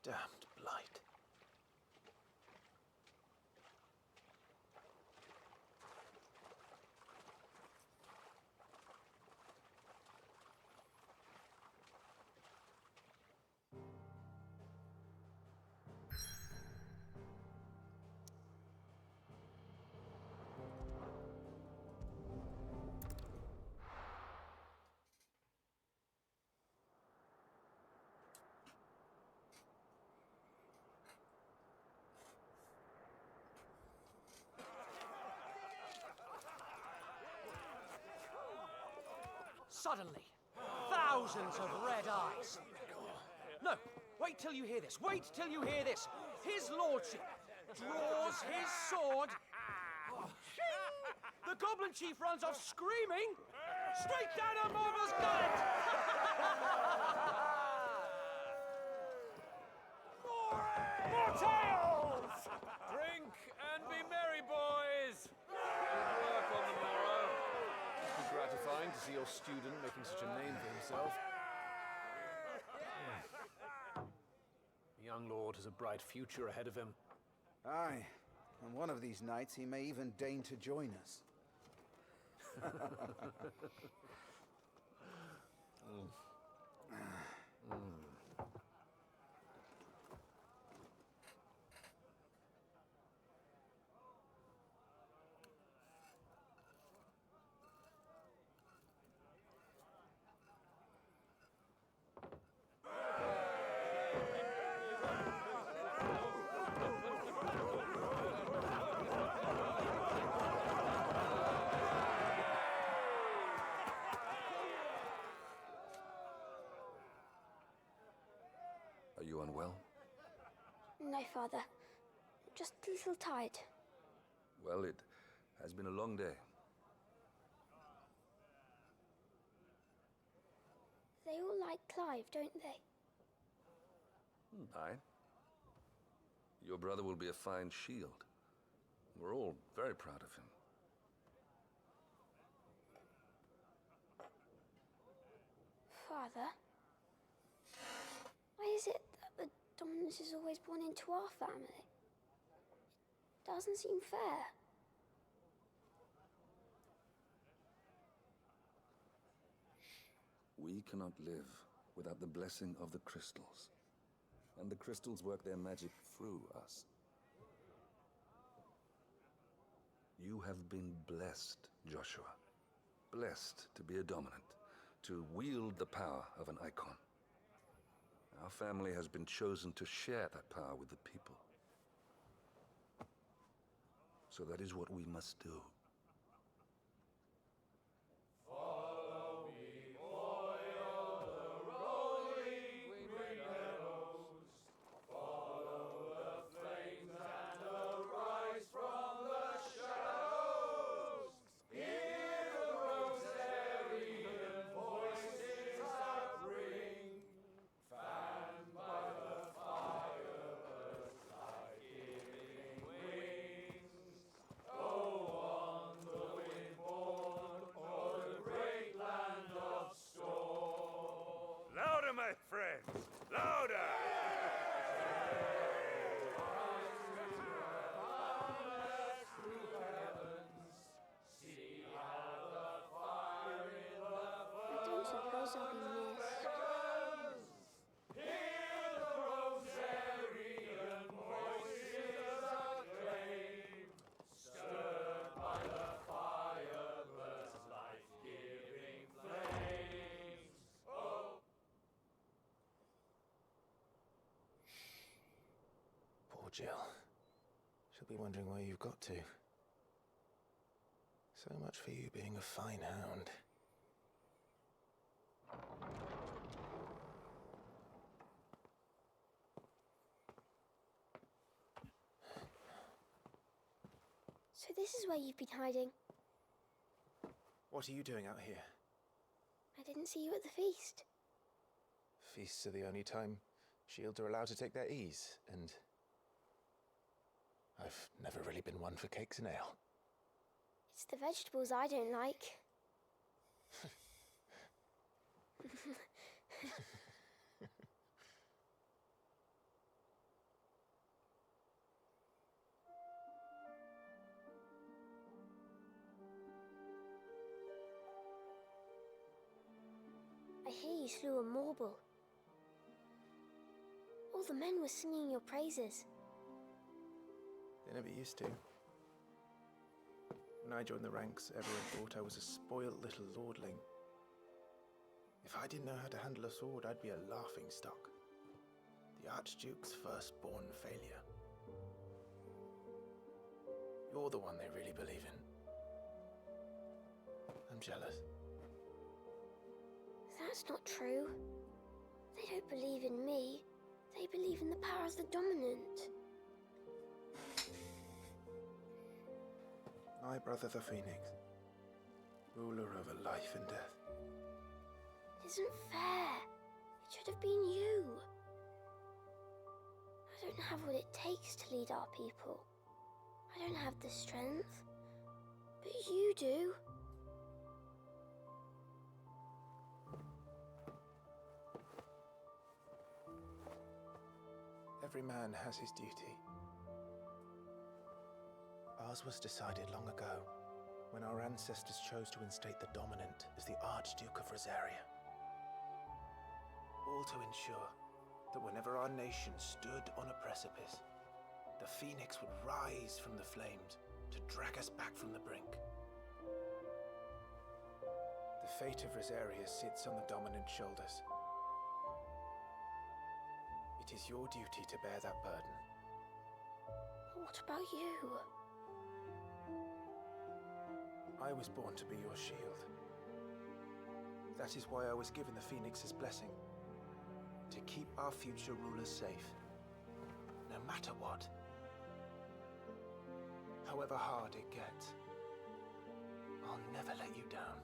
Damned blight. Suddenly, thousands of red eyes. No, wait till you hear this. Wait till you hear this. His lordship draws his sword. The goblin chief runs off screaming straight down a mobber's gullet. More tales! Drink and be merry, boys! Good work on the morrow. It'd be gratifying to see your student making such a name for himself. The young lord has a bright future ahead of him. Aye, and one of these nights he may even deign to join us. Are you unwell? No, Father. Just a little tired. Well, it has been a long day. They all like Clive, don't they? Aye. Your brother will be a fine shield. We're all very proud of him. Father? Why is it that the dominance is always born into our family? It doesn't seem fair. We cannot live without the blessing of the crystals. And the crystals work their magic through us. You have been blessed, Joshua. Blessed to be a dominant, to wield the power of an icon. Our family has been chosen to share that power with the people. So that is what we must do. Louder, my friends! Louder! I don't suppose I'll be missed. Poor Jill. She'll be wondering where you've got to. So much for you being a fine hound. So this is where you've been hiding. What are you doing out here? I didn't see you at the feast. Feasts are the only time shields are allowed to take their ease, and I've never really been one for cakes and ale. It's the vegetables I don't like. I hear you slew a Morble. All the men were singing your praises. They never used to. When I joined the ranks, everyone thought I was a spoilt little lordling. If I didn't know how to handle a sword, I'd be a laughing stock. The Archduke's firstborn failure. You're the one they really believe in. I'm jealous. That's not true. They don't believe in me. They believe in the power of the dominant. My brother the Phoenix, ruler over life and death. It isn't fair. It should have been you. I don't have what it takes to lead our people. I don't have the strength. But you do. Every man has his duty. Ours was decided long ago. when our ancestors chose to instate the dominant as the Archduke of Rosaria. All to ensure that whenever our nation stood on a precipice, the Phoenix would rise from the flames to drag us back from the brink. The fate of Rosaria sits on the dominant's shoulders. It is your duty to bear that burden. What about you? I was born to be your shield. That is why I was given the Phoenix's blessing. To keep our future rulers safe. No matter what. However hard it gets. I'll never let you down.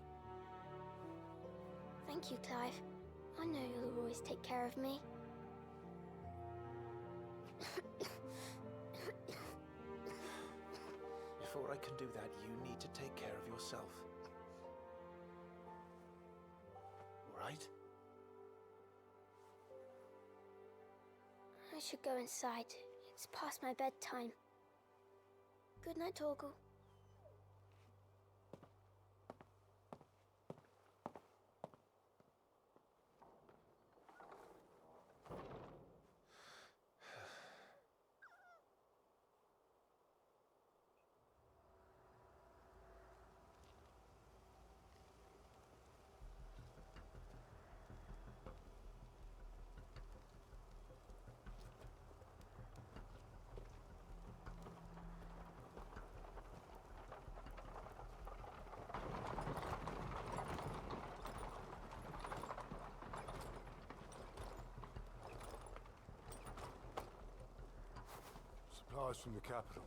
Thank you, Clive. I know you'll always take care of me. Before I can do that, you need to take care of yourself. Right? I should go inside. It's past my bedtime. Good night, Torgal. Supplies from the capital.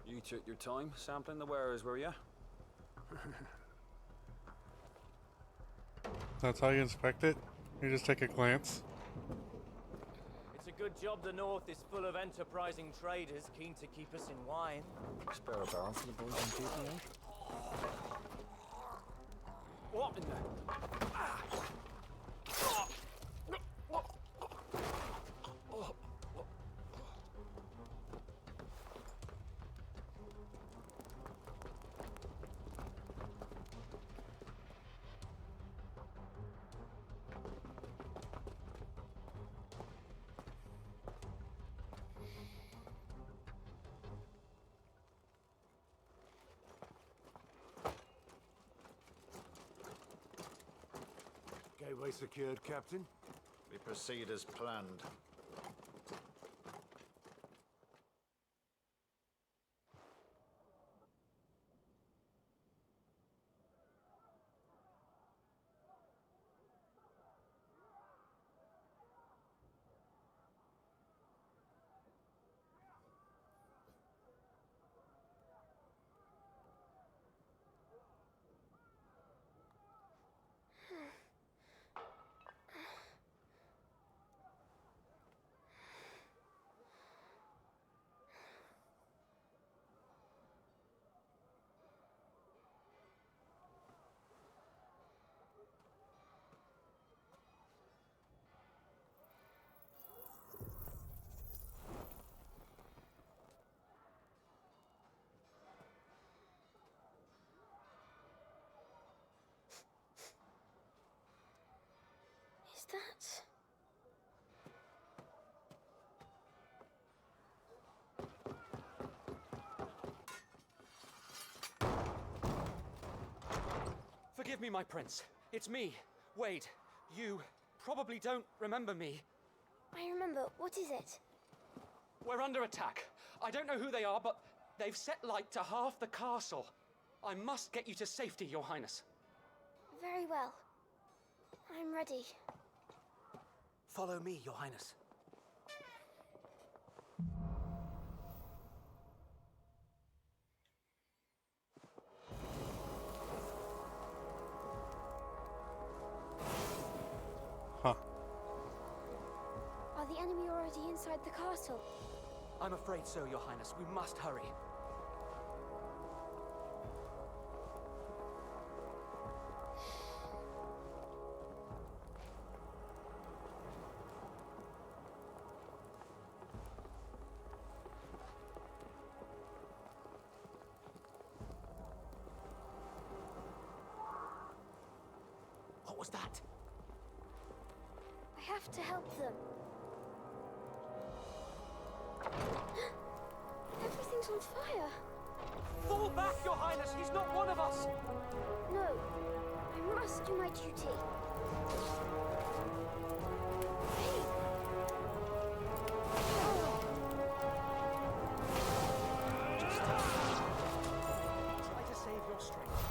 You took your time sampling the wares, were you? That's how you inspect it? You just take a glance? It's a good job the North is full of enterprising traders keen to keep us in wine. Spare a barrel for the boys and people, eh? What in the... Gateway secured, Captain. We proceed as planned. Is that... Forgive me, my prince. It's me, Wade. You probably don't remember me. I remember. What is it? We're under attack. I don't know who they are, but they've set light to half the castle. I must get you to safety, Your Highness. Very well. I'm ready. Follow me, Your Highness. Huh. Are the enemy already inside the castle? I'm afraid so, Your Highness. We must hurry. was that? I have to help them. Everything's on fire. Fall back, Your Highness! He's not one of us! No, I must do my duty. Hey! Try to save your strength.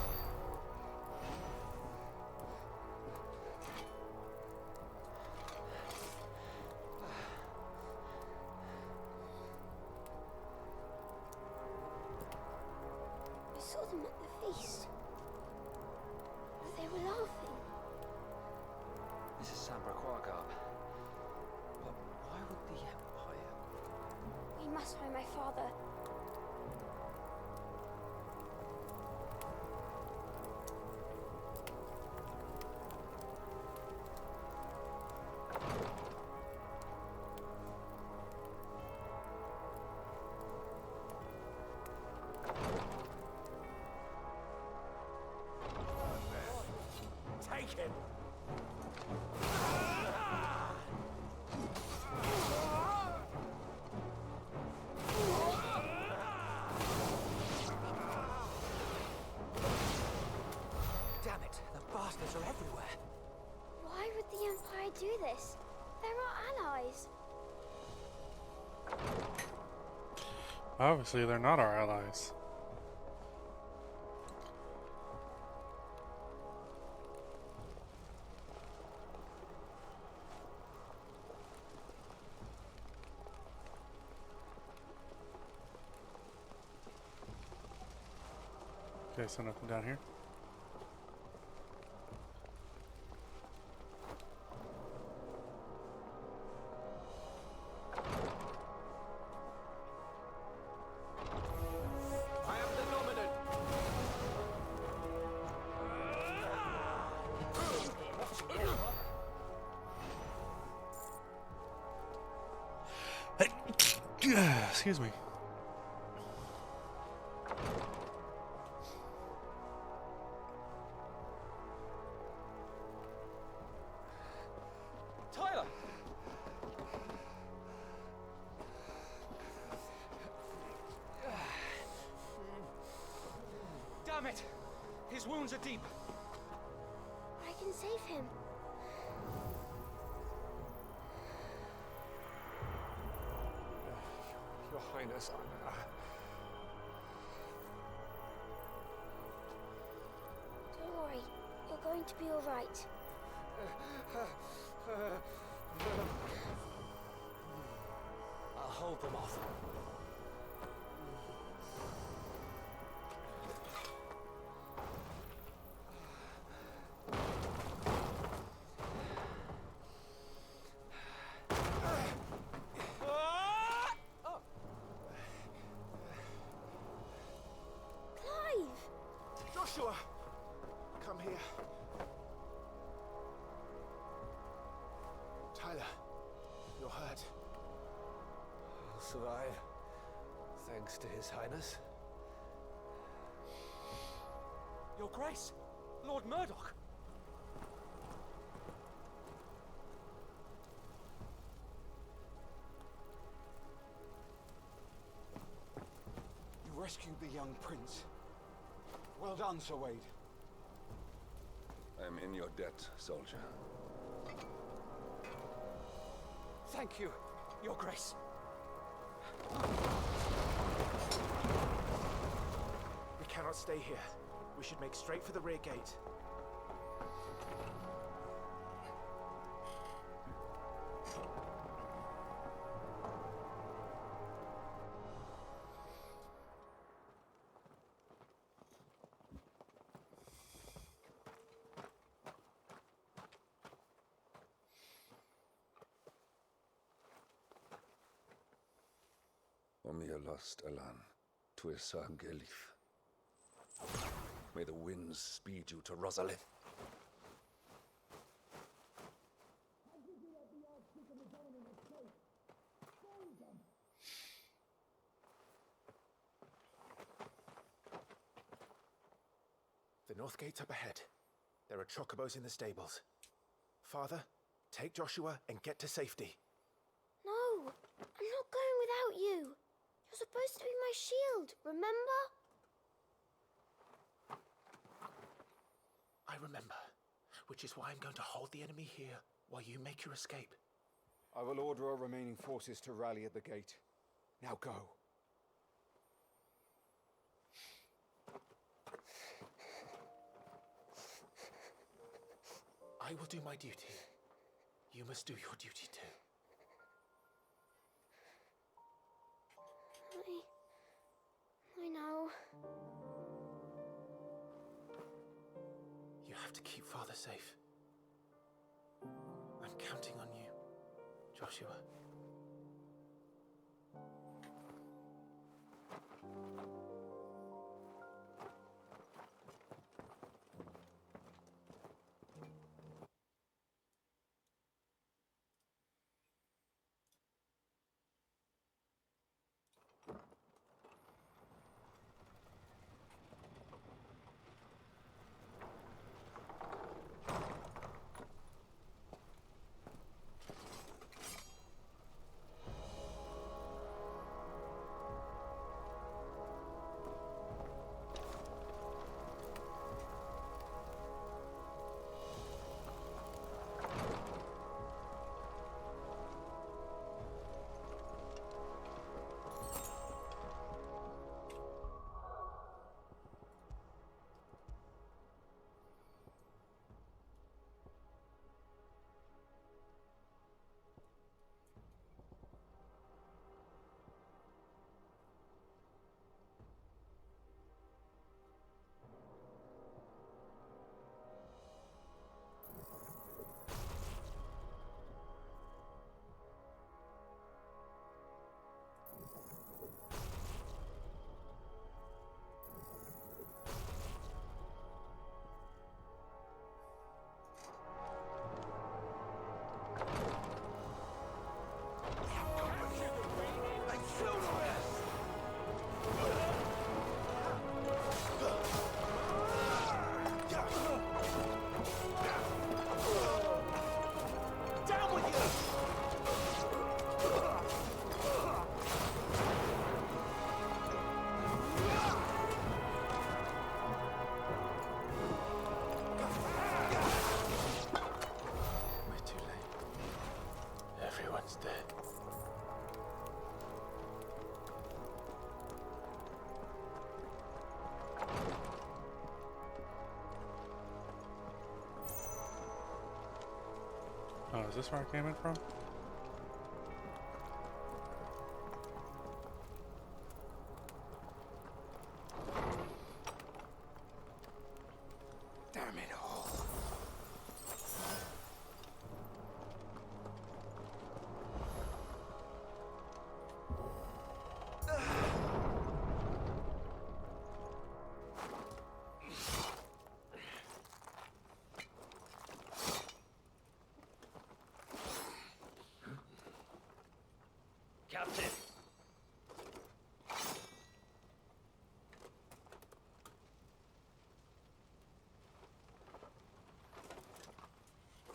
I saw them at the feast. They were laughing. This is Sambra Quarkar. But why would the Empire... We must find my father. Take him! Damn it, the bastards are everywhere. Why would the Empire do this? They're our allies. Obviously, they're not our allies. Okay, so nothing down here. I am the dominant. Excuse me. Tyler! Damn it! His wounds are deep. I can save him. Your Highness, Don't worry. You're going to be all right. I'll hold them off. Clive! Joshua! Come here. Tyler, you're hurt. I'll survive, thanks to His Highness. Your Grace, Lord Murdoch. You rescued the young prince. Well done, Sir Wade. I'm in your debt, soldier. Thank you, Your Grace. We cannot stay here. We should make straight for the rear gate. Omir lost Alan, Tuisa Gelif. May the winds speed you to Rosalith. The north gate's up ahead. There are chocobos in the stables. Father, take Joshua and get to safety. No, I'm not going without you. You're supposed to be my shield, remember? I remember, which is why I'm going to hold the enemy here while you make your escape. I will order our remaining forces to rally at the gate. Now go. I will do my duty. You must do your duty too. I know. You have to keep Father safe. I'm counting on you, Joshua. Oh, is this where I came in from? Damn it all. Captain!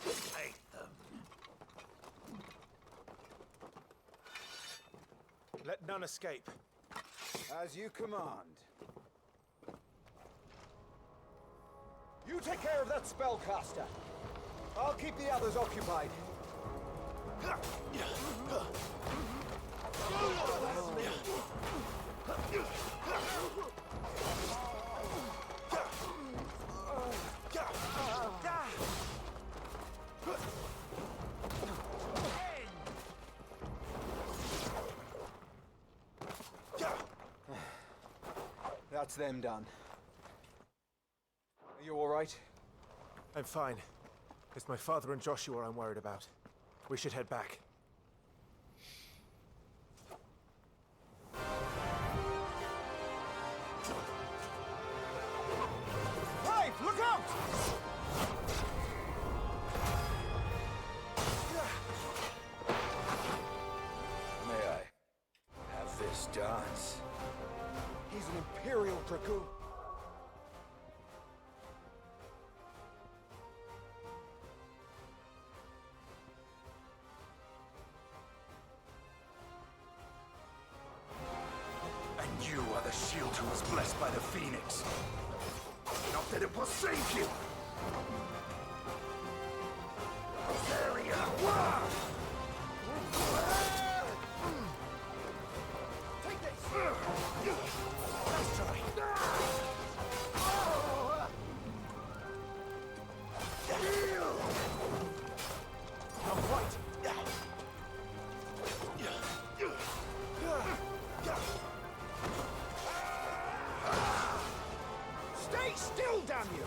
Take them. Let none escape. As you command. You take care of that spellcaster. I'll keep the others occupied. That's them done. Are you all right? I'm fine. It's my father and Joshua I'm worried about. We should head back. Hey, look out! May I have this dance? He's an Imperial Dragoon. shield who was blessed by the Phoenix. Not that it will save you. There you are! Take this! Let's try. Not quite. Stay still, damn you!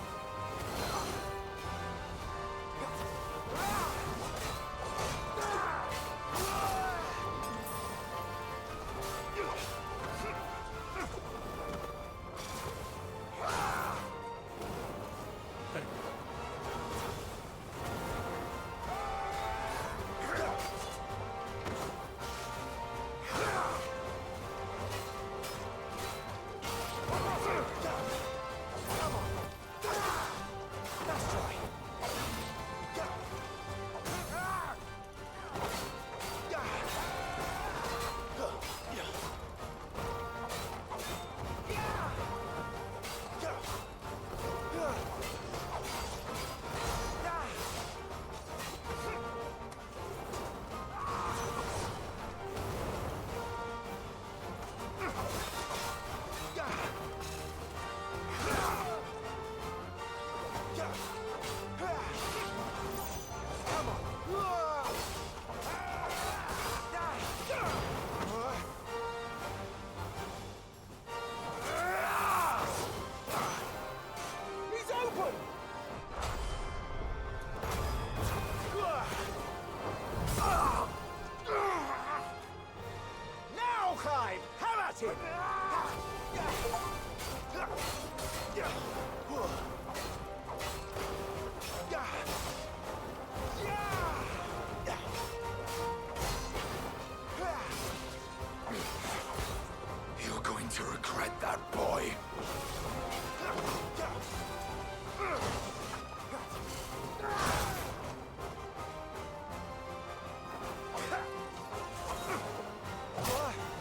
You're going to regret that, boy.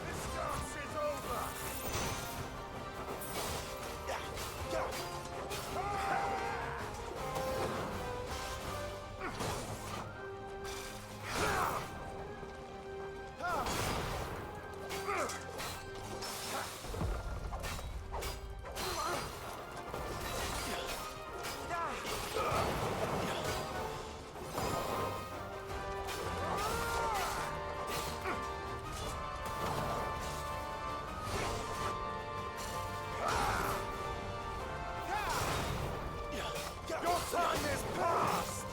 This dance is over. Your time is past!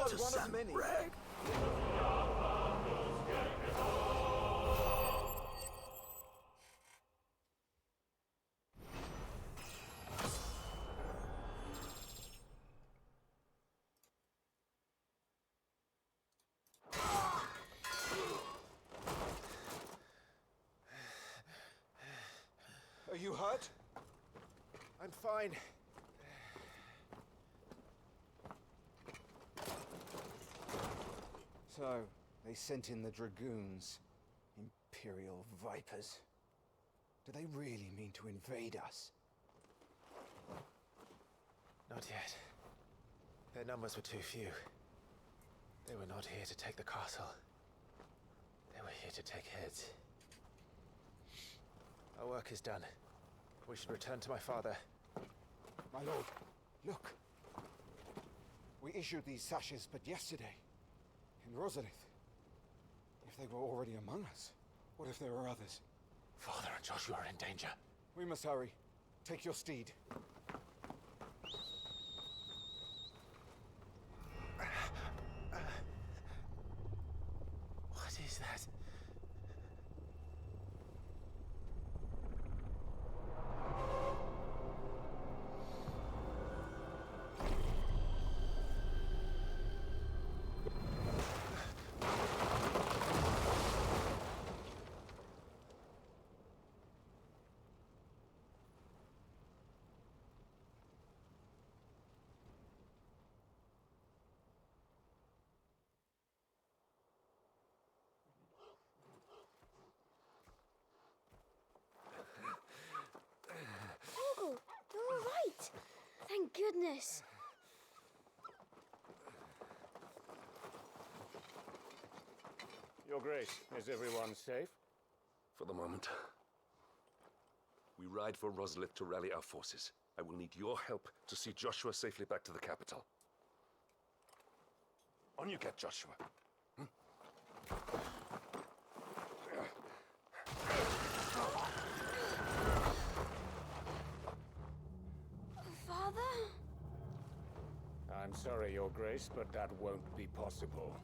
To one of many. Are you hurt? I'm fine. So, they sent in the Dragoons. Imperial Vipers. Do they really mean to invade us? Not yet. Their numbers were too few. They were not here to take the castle. They were here to take heads. Our work is done. We should return to my father. My lord, look. We issued these sashes but yesterday, in Rosalith. If they were already among us, what if there are others? Father and Joshua are in danger. We must hurry. Take your steed. What is that? Uncle, you're all right. Thank goodness. Your Grace, is everyone safe? For the moment. We ride for Rosalith to rally our forces. I will need your help to see Joshua safely back to the capital. On you get, Joshua. Father? I'm sorry, Your Grace, but that won't be possible.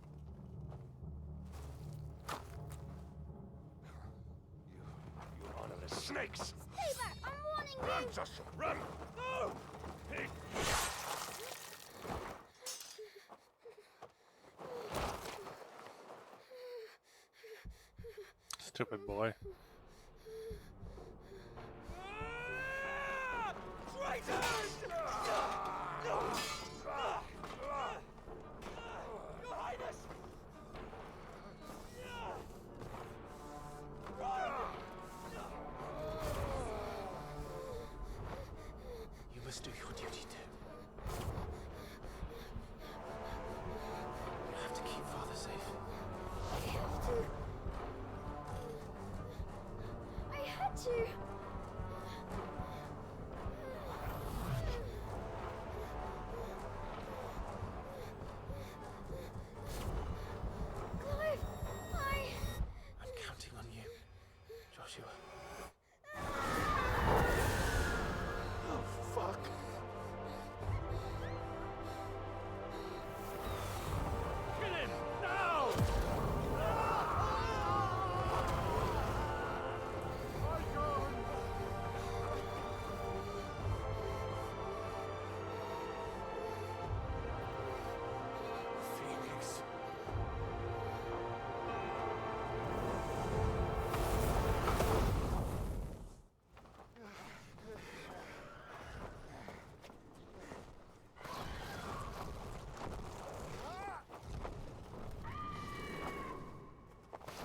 You honorless snakes! Stay back! I'm warning you! Run, Joshua, run! No! Stupid boy. Traitors! Your Highness! You must do your duty too. You have to keep Father safe. I have to. I had to. Clive, I'm counting on you, Joshua. Oh, fuck. Kill him! Now! Phoenix.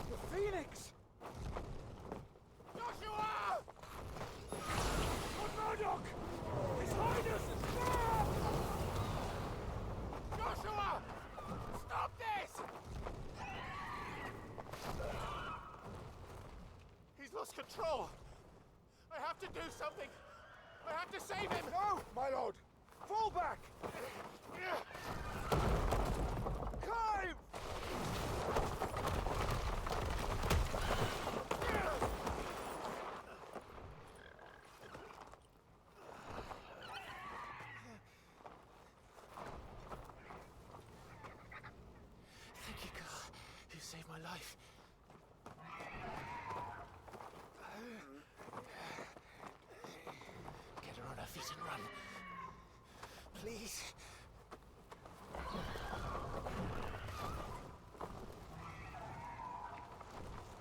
The Phoenix! Joshua! Lord Murdoch! His Highness! Joshua! Stop this! He's lost control! I have to do something! I have to save him! No, my lord! Fall back! Clive! Thank you, girl. You saved my life. Get her on her feet and run. Please.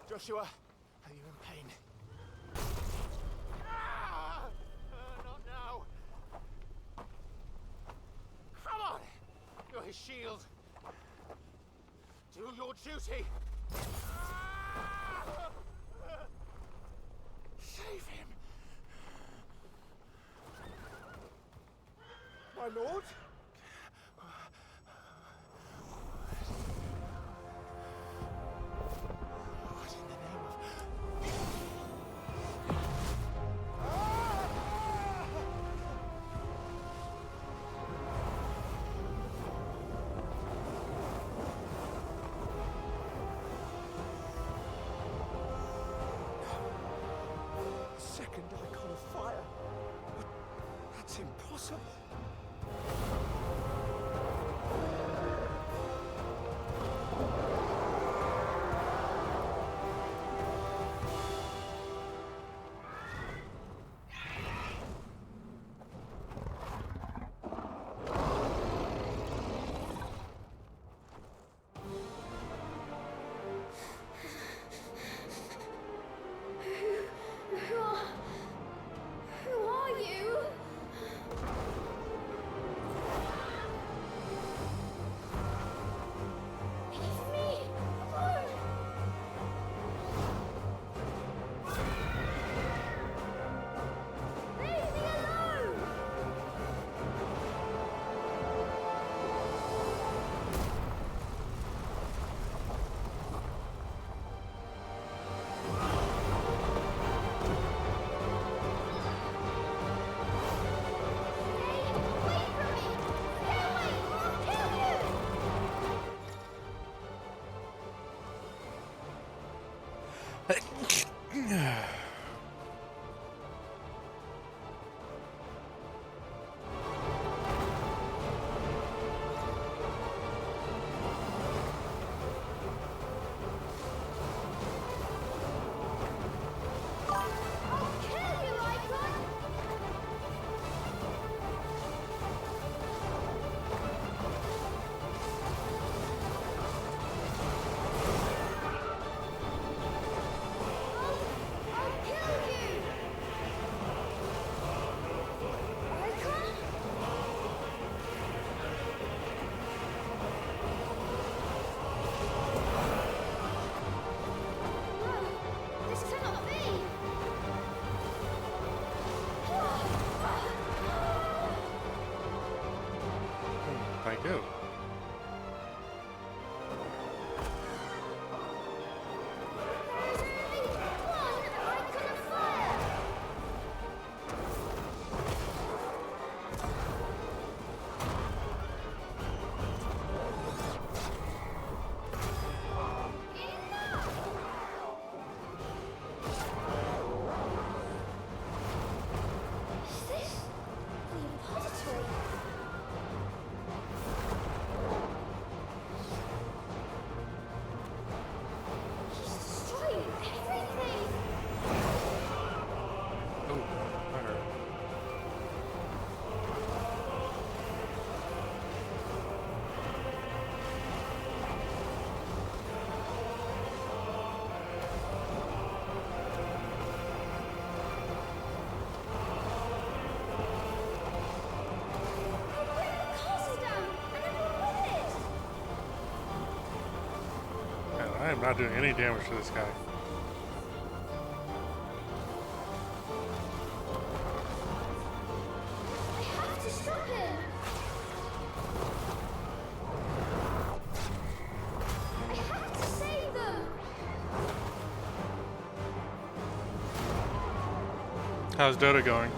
Joshua, are you in pain? Not now! Come on! You're his shield! Do your duty! Save him! My lord? What in the name of... second icon of fire. But that's impossible. Who are you? Leave me alone. Leave me alone. This cannot be. Thank you. Is this the repository? He's destroying everything. Oh, that hurt. Man, I am not doing any damage to this guy. I have to stop him. I have to save them. How's Dota going?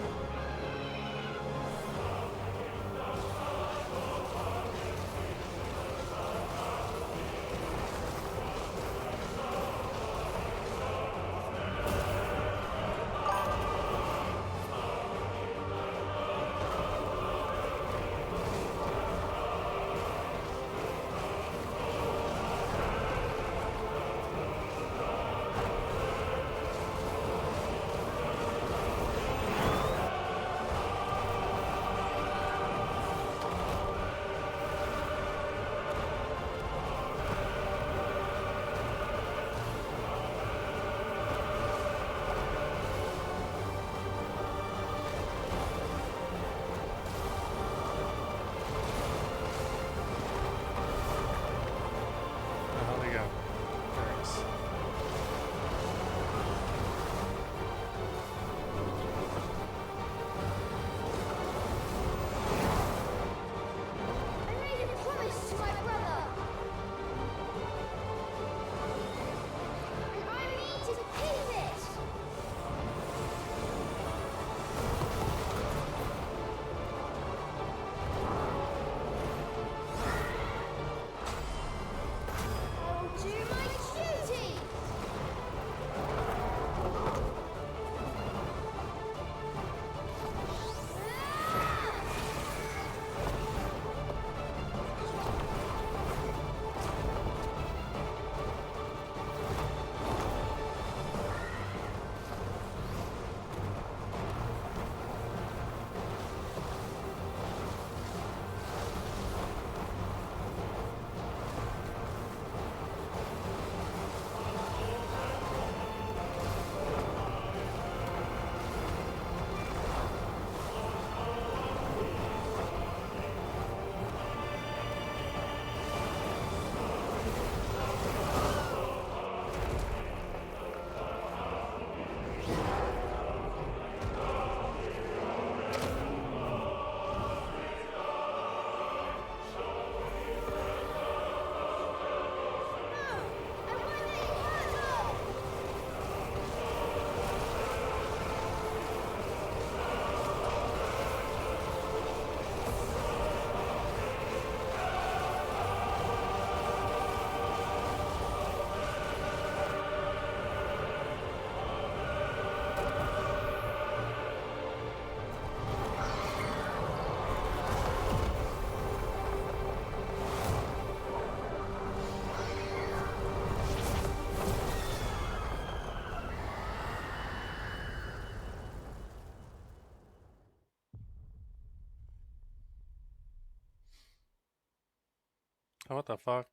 What the fuck?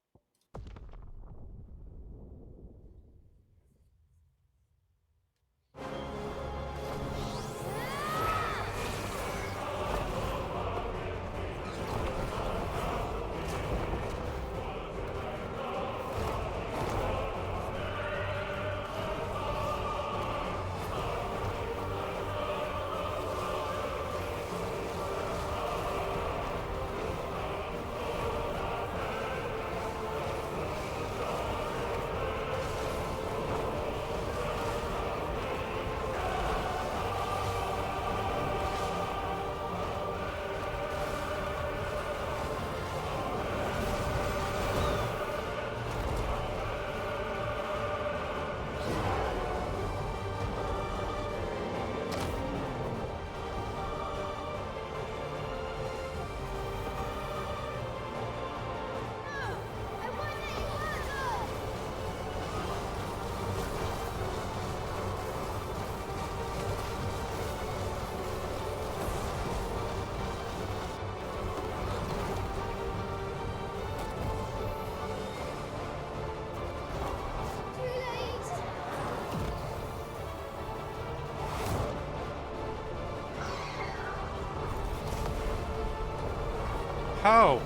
How?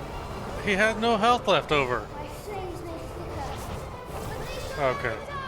He had no health left over. My flames may flicker, but they shall Okay. not die.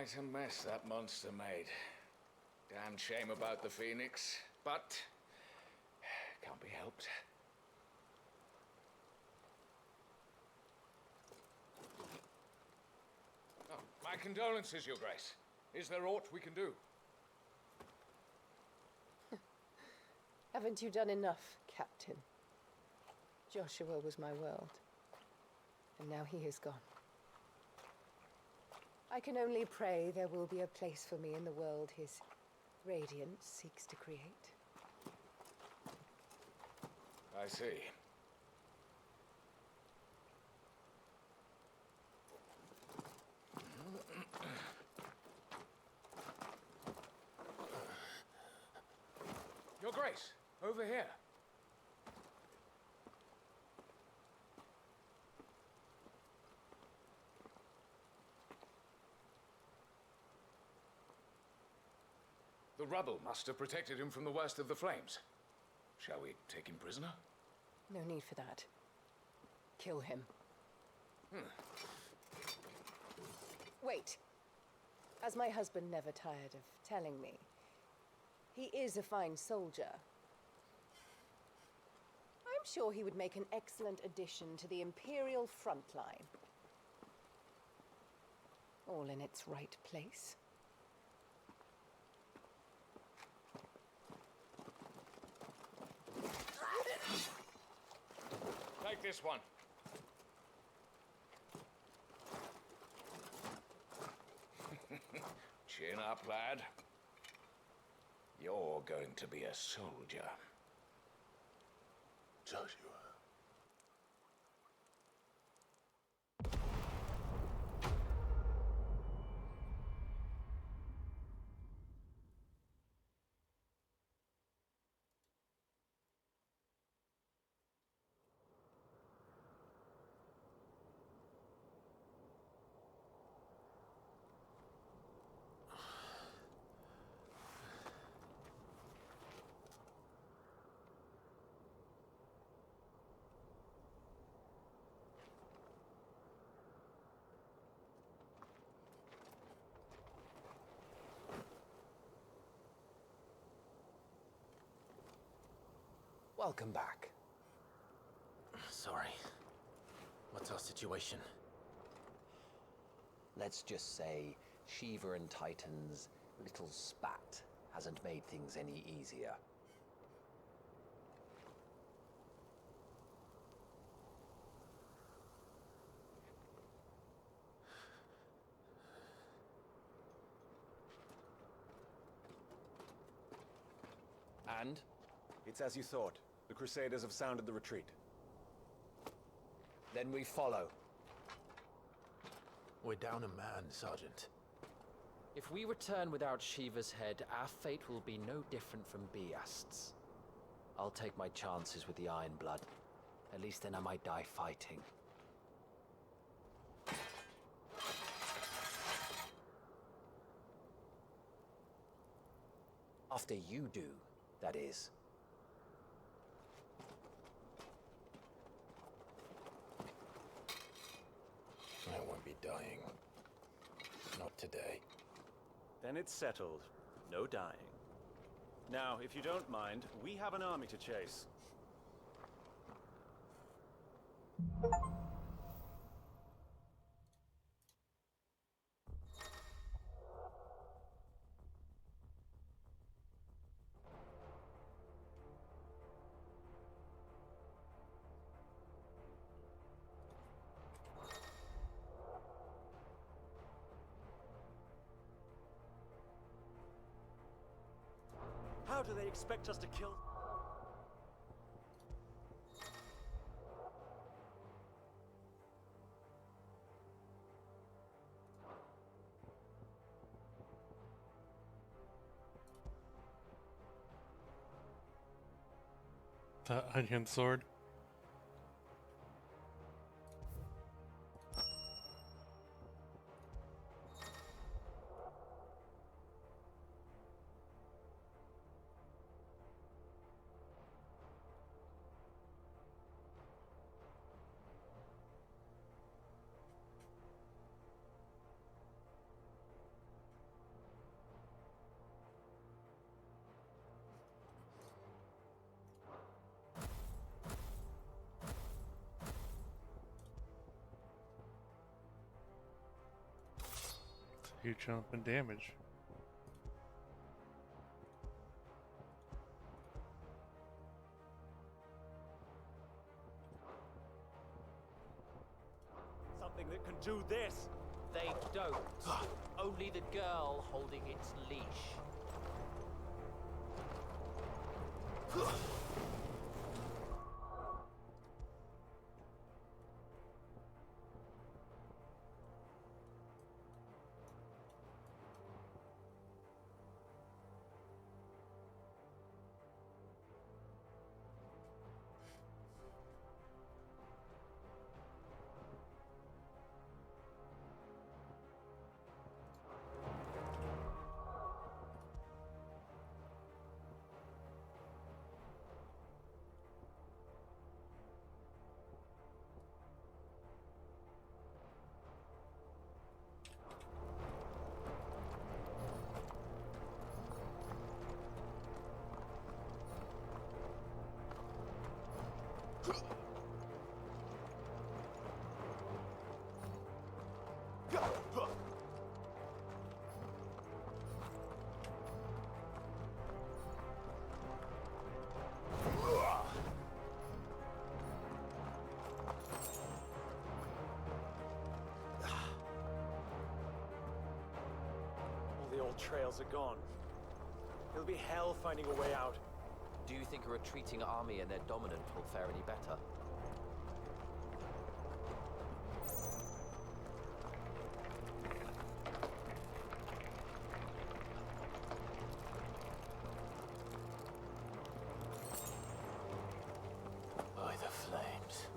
Quite a mess that monster made. Damn shame about the Phoenix, but can't be helped. Oh, my condolences, Your Grace. Is there aught we can do? Haven't you done enough, Captain? Joshua was my world, and now he is gone. I can only pray there will be a place for me in the world his radiance seeks to create. I see. Your Grace, over here. The rubble must have protected him from the worst of the flames. Shall we take him prisoner? No need for that. Kill him. Wait. As my husband never tired of telling me, he is a fine soldier. I'm sure he would make an excellent addition to the Imperial front line. All in its right place. Take this one. Chin up, lad. You're going to be a soldier. Joshua. Welcome back. Sorry. What's our situation? Let's just say Shiva and Titan's little spat hasn't made things any easier. And? It's as you thought. The Crusaders have sounded the retreat. Then we follow. We're down a man, Sergeant. If we return without Shiva's head, our fate will be no different from Biast's. I'll take my chances with the Iron Blood. At least then I might die fighting. After you do, that is. I won't be dying. Not today. Then it's settled. No dying. Now, if you don't mind, we have an army to chase. How do they expect us to kill? The onion sword. huge jump in damage. Something that can do this. They don't. Only the girl holding its leash. All the old trails are gone. It'll be hell finding a way out. Do you think a retreating army and their dominant will fare any better? By the flames.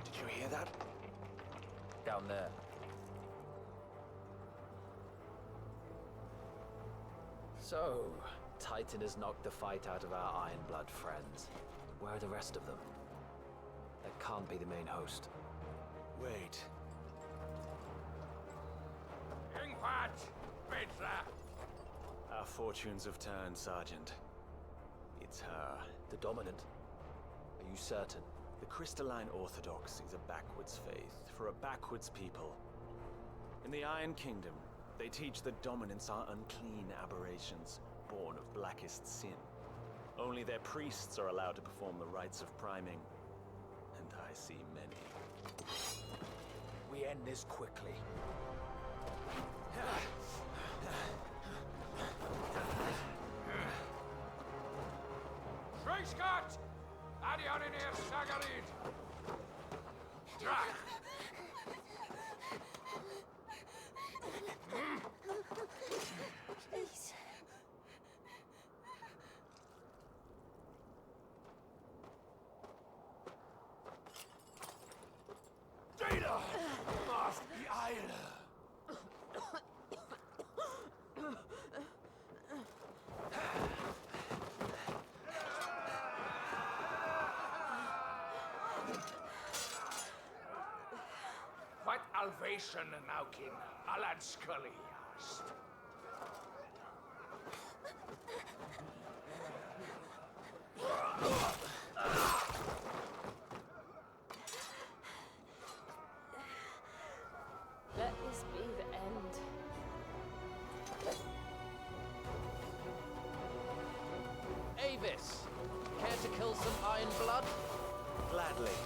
Did you hear that? Down there. So, Titan has knocked the fight out of our Ironblood friends. Where are the rest of them? That can't be the main host. Wait. Ingwat! Petra! Our fortunes have turned, Sergeant. It's her. The dominant? Are you certain? The Crystalline Orthodox is a backwards faith for a backwards people. In the Iron Kingdom, they teach that dominants are unclean aberrations, born of blackest sin. Only their priests are allowed to perform the rites of priming, and I see many. We end this quickly. Schreiskart! Adion in air Sagarid! Drach! Please. Data! Must be Isle! What Alvation now kin Alad Scully asked. Let this be the end. Avis! Care to kill some Ironblood? Gladly.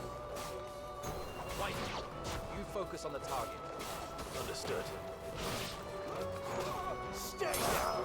Right. You focus on the target. Understood. Stay down!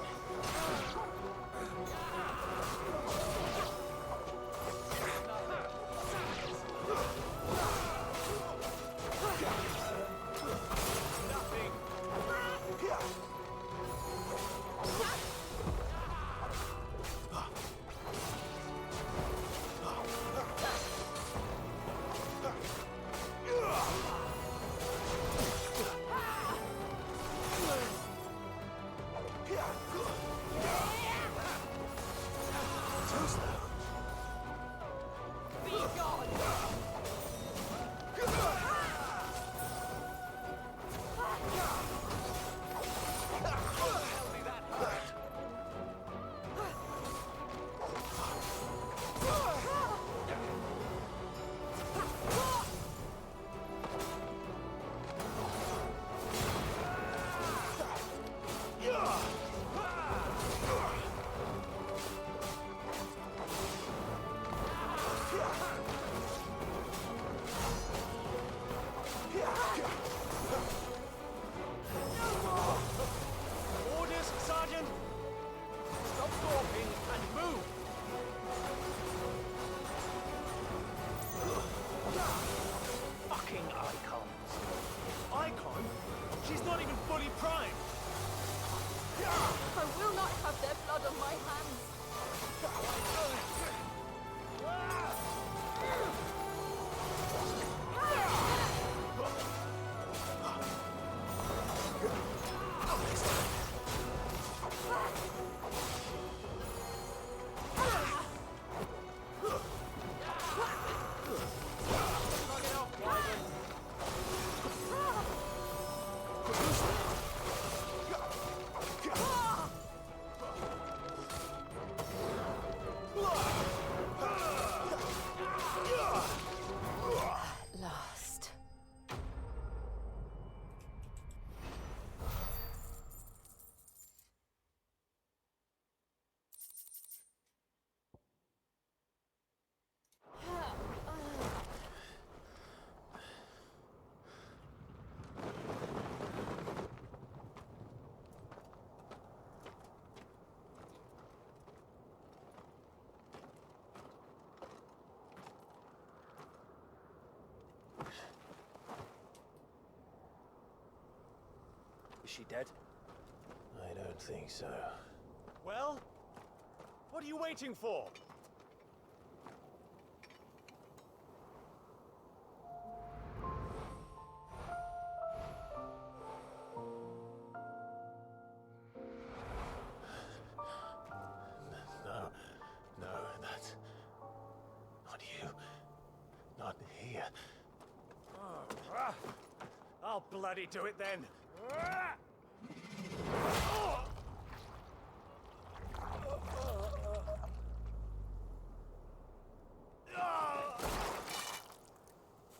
she dead? I don't think so. Well, what are you waiting for? No, that's not you. Not here. I'll bloody do it then.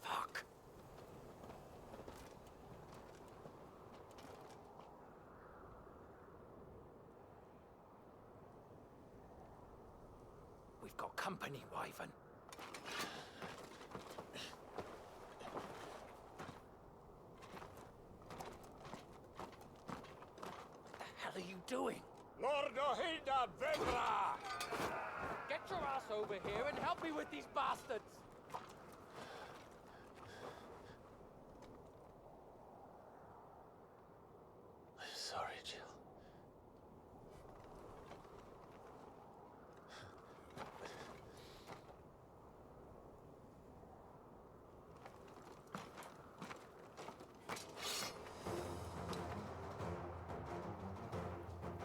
Fuck. We've got company, Wyvern. What the hell are you doing? Lord Ohilda Vendra! Get your ass over here and help me with these bastards! Sorry, Jill.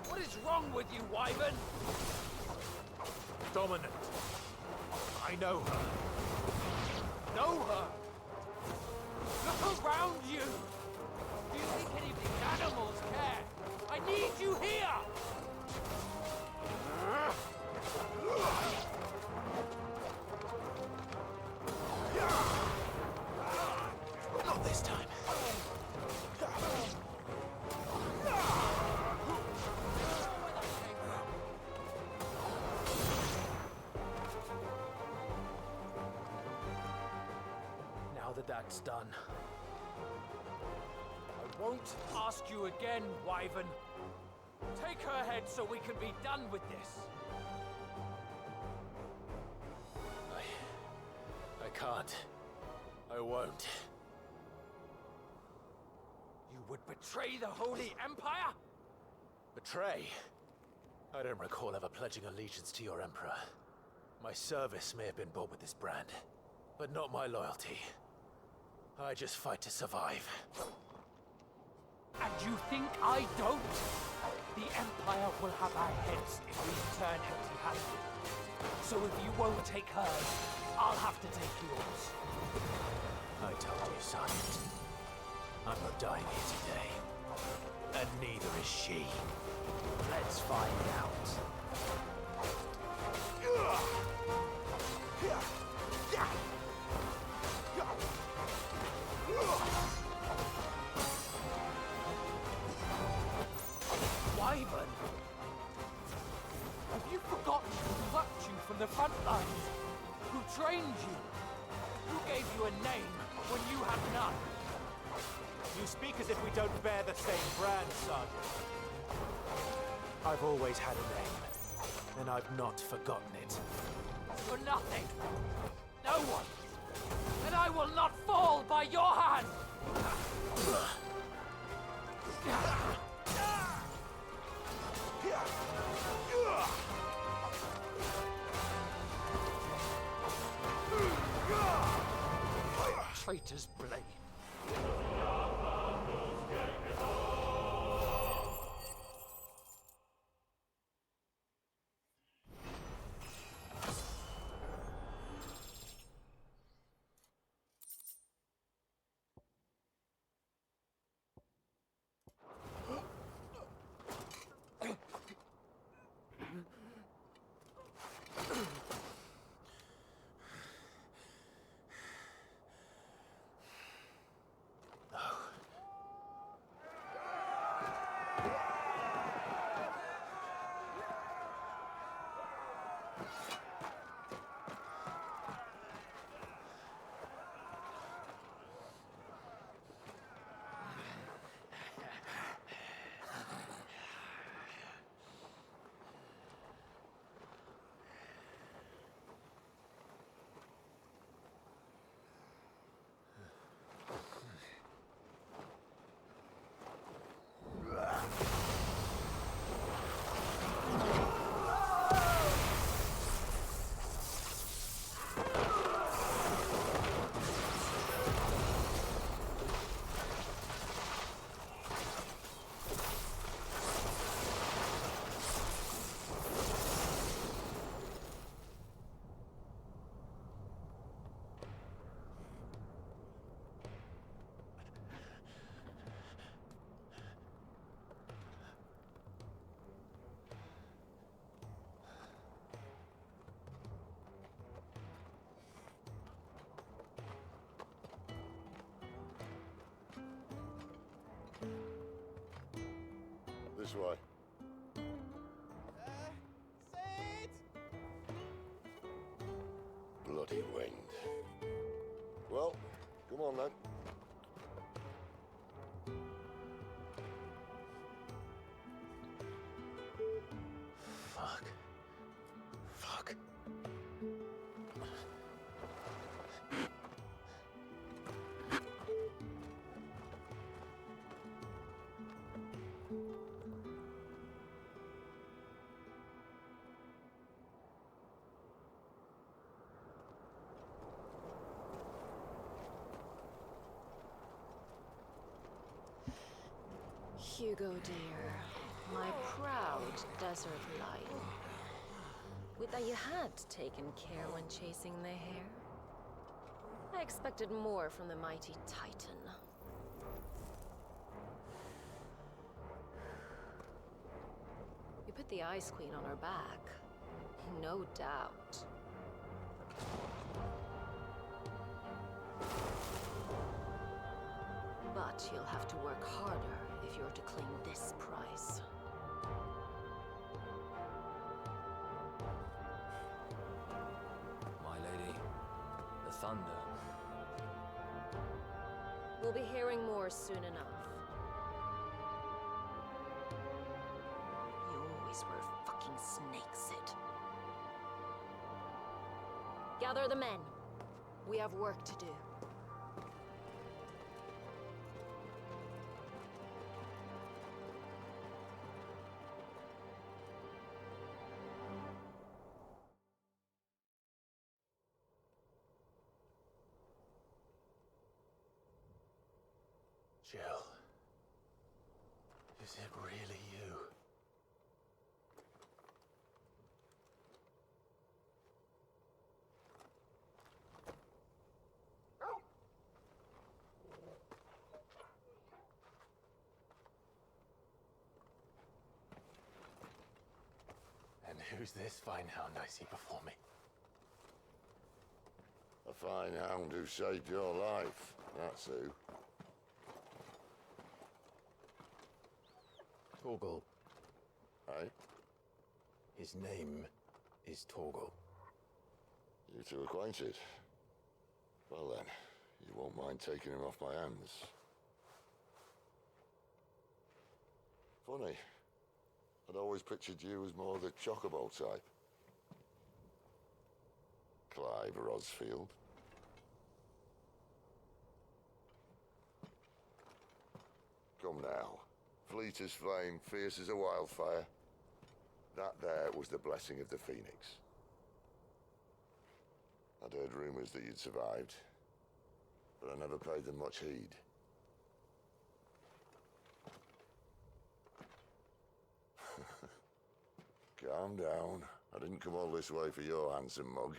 What is wrong with you, Wyvern? Dominant. I know her. Know her? Look around you! Do you think any of these animals care? I need you here! Not this time. Now that that's done, I won't ask you again, Wyvern. Take her head so we can be done with this. I can't. I won't. You would betray the Holy Empire? Betray? I don't recall ever pledging allegiance to your Emperor. My service may have been bought with this brand, but not my loyalty. I just fight to survive. And you think I don't? The Empire will have our heads if we return empty-handed. So if you won't take hers, I'll have to take yours. I told you, Sergeant. I'm not dying here today. And neither is she. Let's find out. Wyvern! Have you forgotten who plucked you from the front lines? Who trained you? Who gave you a name when you had none? You speak as if we don't bear the same brand, Sergeant. I've always had a name, and I've not forgotten it. For nothing. No one. And I will not fall by your hand. Traitor's blade. This way. Bloody wind. Well, come on then. Fuck. Fuck. Hugo, dear, my proud desert lion. Would that you had taken care when chasing the hare. I expected more from the mighty Titan. You put the Ice Queen on her back, no doubt. But you'll have to work harder if you're to claim this prize. My lady, the thunder. We'll be hearing more soon enough. You always were a fucking snake, Sid. Gather the men. We have work to do. Jill. Is it really you? And who's this fine hound I see before me? A fine hound who saved your life, that's who. Torgal. Aye? His name is Torgal. You two acquainted? Well then, you won't mind taking him off my hands. Funny. I'd always pictured you as more the Chocobo type. Clive Rosfield. Come now. Fleet as flame, fierce as a wildfire. That there was the blessing of the Phoenix. I'd heard rumors that you'd survived, but I never paid them much heed. Calm down. I didn't come all this way for your handsome mug.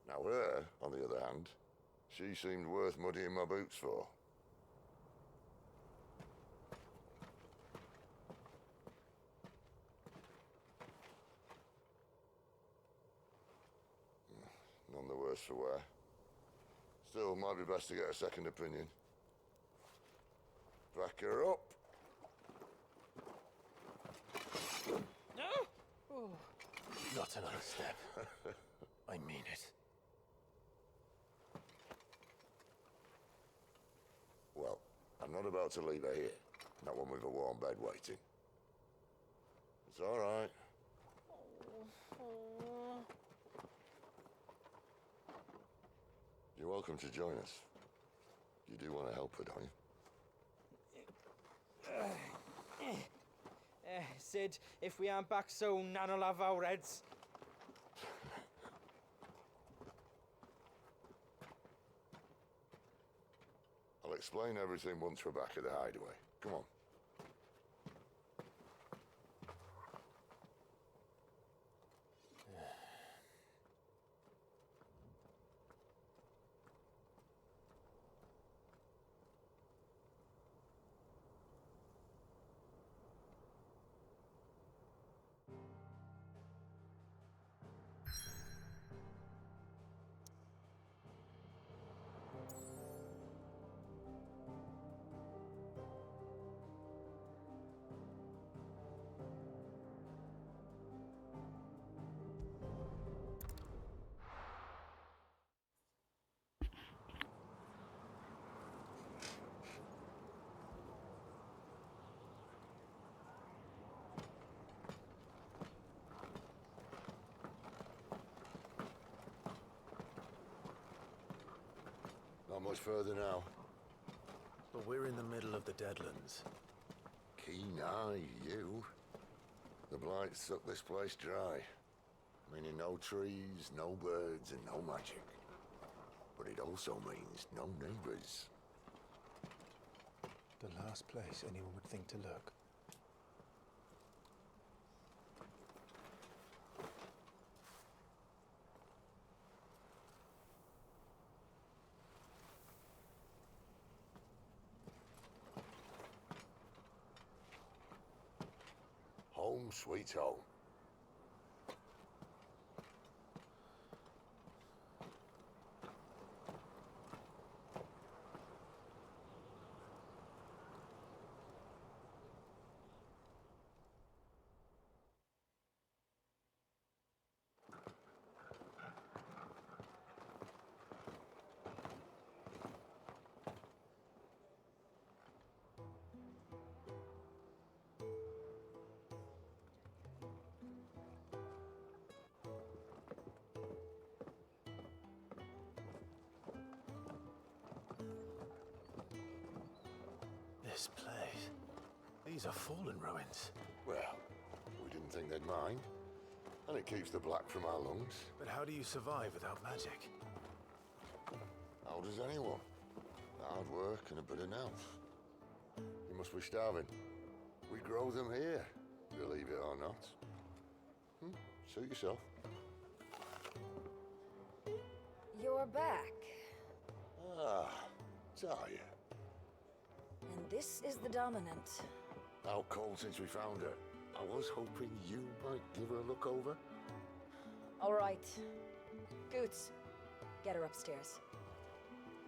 Now her, on the other hand, she seemed worth muddying my boots for. None the worse for wear. Still, might be best to get a second opinion. Back her up. Oh. Not another step. I mean it. Well, I'm not about to leave her here. Not one with a warm bed waiting. It's all right. You're welcome to join us. You do want to help her, don't you? Sid, if we aren't back soon, Nan'll have our heads. I'll explain everything once we're back at the hideaway. Come on. Not much further now. But we're in the middle of the Deadlands. Keen eye, you. The blight sucked this place dry. Meaning no trees, no birds, and no magic. But it also means no neighbors. The last place anyone would think to look. Home sweet home. This place. These are fallen ruins. Well, we didn't think they'd mind. And it keeps the black from our lungs. But how do you survive without magic? How does anyone? Hard work and a bit of nous. You must be starving. We grow them here, believe it or not. Suit yourself. You're back. Ah, Talia. And this is the Dominant. Out cold since we found her. I was hoping you might give her a look over. All right. Goots, get her upstairs.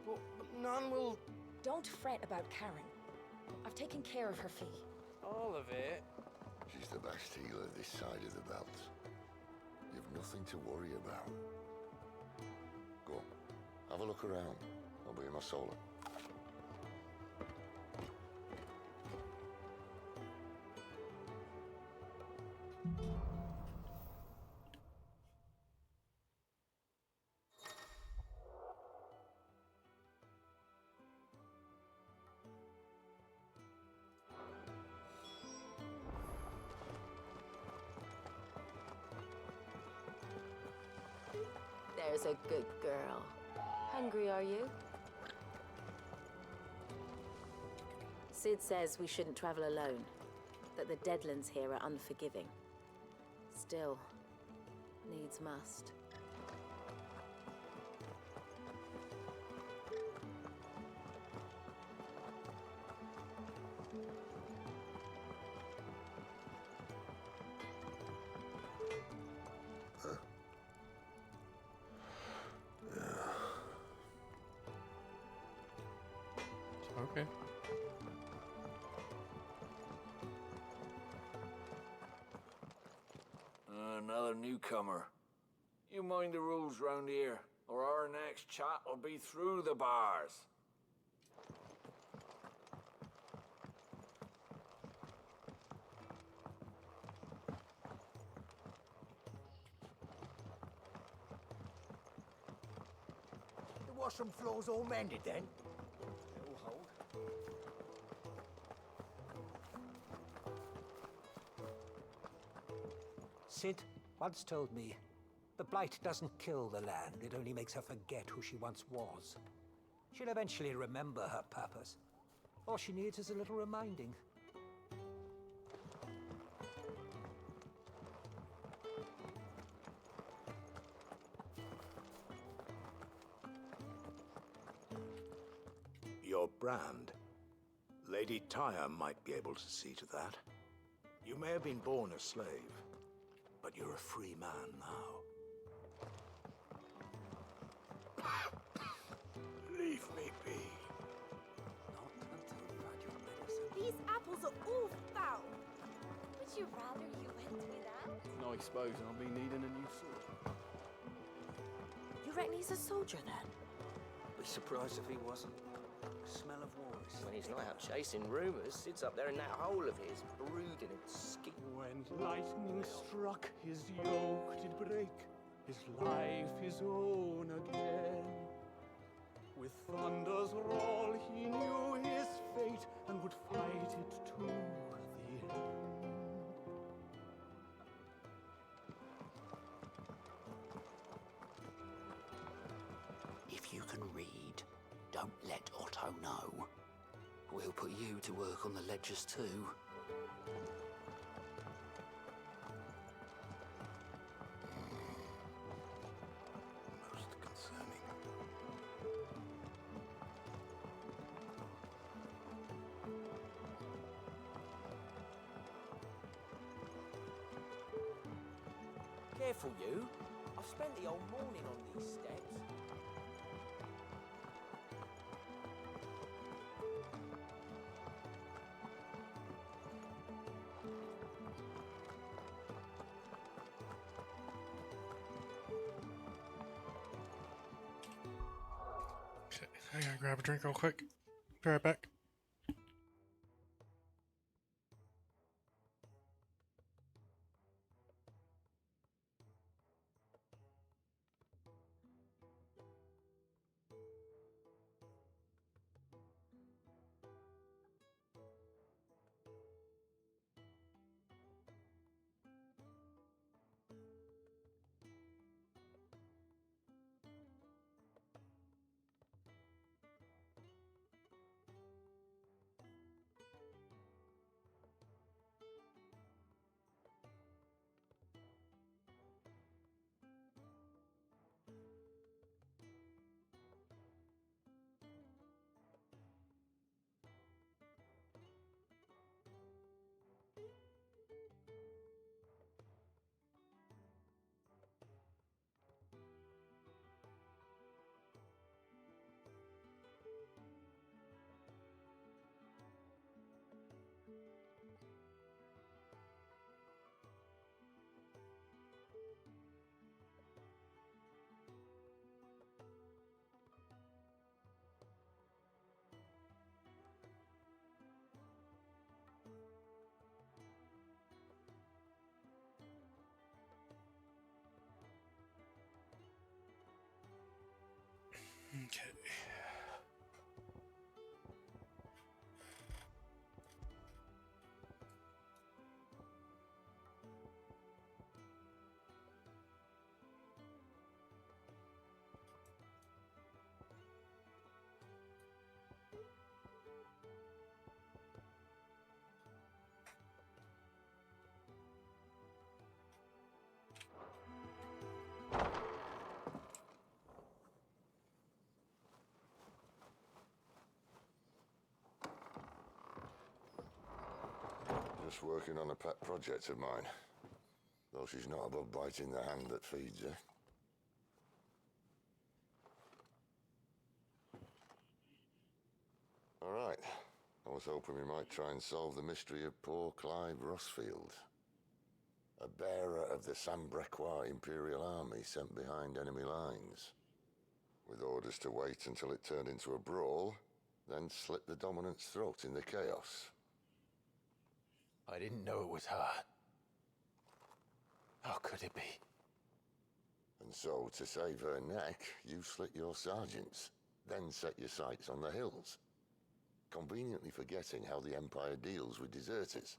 Well, none will... Don't fret about Karen. I've taken care of her fee. All of it? She's the best healer this side of the belt. You've nothing to worry about. Go on, have a look around. I'll be in my solar. There's a good girl. Hungry, are you? Sid says we shouldn't travel alone, that the Deadlands here are unforgiving. Still, needs must. Okay. Another newcomer. You mind the rules round here, or our next chat will be through the bars. The washroom floor's all mended then? It'll hold. Sid once told me, the blight doesn't kill the land, it only makes her forget who she once was. She'll eventually remember her purpose. All she needs is a little reminding. Your brand. Lady Tyre might be able to see to that. You may have been born a slave, but you're a free man now. Leave me be. These apples are all foul. Would you rather you went without? I suppose I'll be needing a new sword. You reckon he's a soldier then? Be surprised if he wasn't. Smell of war. When he's not out chasing rumours, Sid's up there in that hole of his, brooding and scheming. When lightning struck, his yoke did break, his life his own again. With thunder If you can read, don't let Otto know. We'll put you to work on the ledgers too. Most concerning. Careful, you. I've spent the whole morning on these steps. Okay, I gotta grab a drink real quick. Be right back. Okay. Just working on a pet project of mine. Though she's not above biting the hand that feeds her. All right. I was hoping we might try and solve the mystery of poor Clive Rosfield. A bearer of the Sambrequa Imperial Army sent behind enemy lines. With orders to wait until it turned into a brawl, then slit the Dominant's throat in the chaos. I didn't know it was her. How could it be? And so, to save her neck, you slit your sergeants, then set your sights on the hills. Conveniently forgetting how the Empire deals with deserters.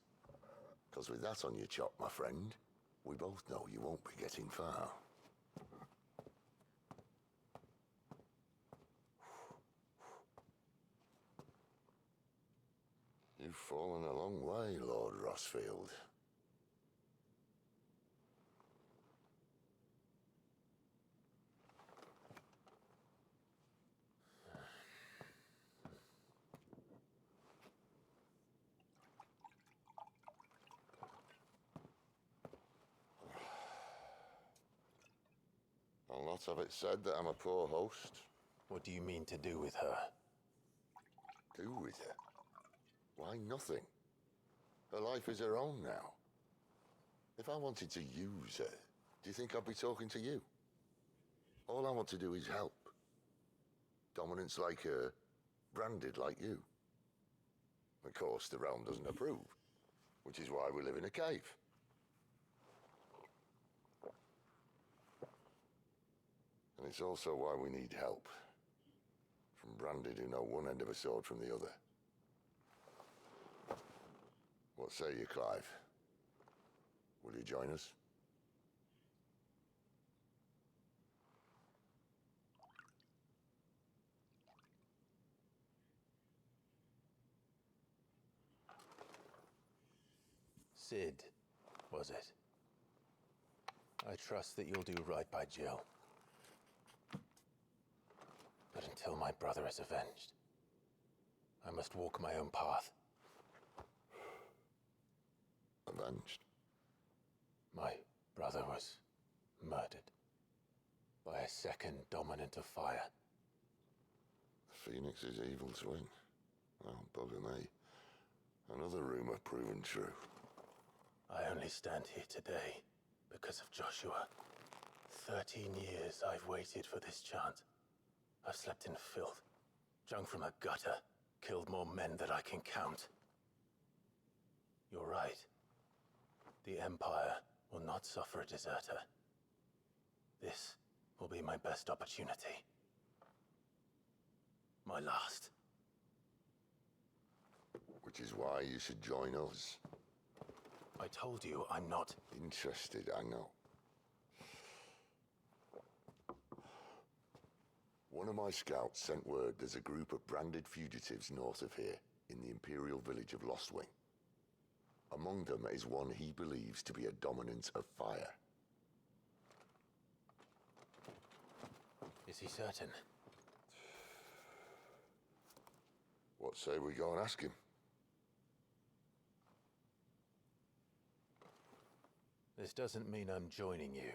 Because with that on your chop, my friend, we both know you won't be getting far. You've fallen a long way, Lord Rosfield. I'll not have it said that I'm a poor host. What do you mean to do with her? Do with her? Why, nothing. Her life is her own now. If I wanted to use her, do you think I'd be talking to you? All I want to do is help. Dominants like her, branded like you. Of course, the realm doesn't approve, which is why we live in a cave. And it's also why we need help. From branded who know one end of a sword from the other. What say you, Clive? Will you join us? Cid, was it? I trust that you'll do right by Jill. But until my brother is avenged, I must walk my own path. Avenged? My brother was murdered by a second dominant of fire. The Phoenix's evil twin. Oh, bugger me. Another rumor proven true. I only stand here today because of Joshua. 13 years I've waited for this chance. I've slept in filth, drunk from a gutter, killed more men than I can count. You're right. The Empire will not suffer a deserter. This will be my best opportunity. My last. Which is why you should join us. I told you I'm not interested, I know. One of my scouts sent word there's a group of branded fugitives north of here, in the Imperial village of Lostwing. Among them is one he believes to be a dominant of fire. Is he certain? What say we go and ask him? This doesn't mean I'm joining you.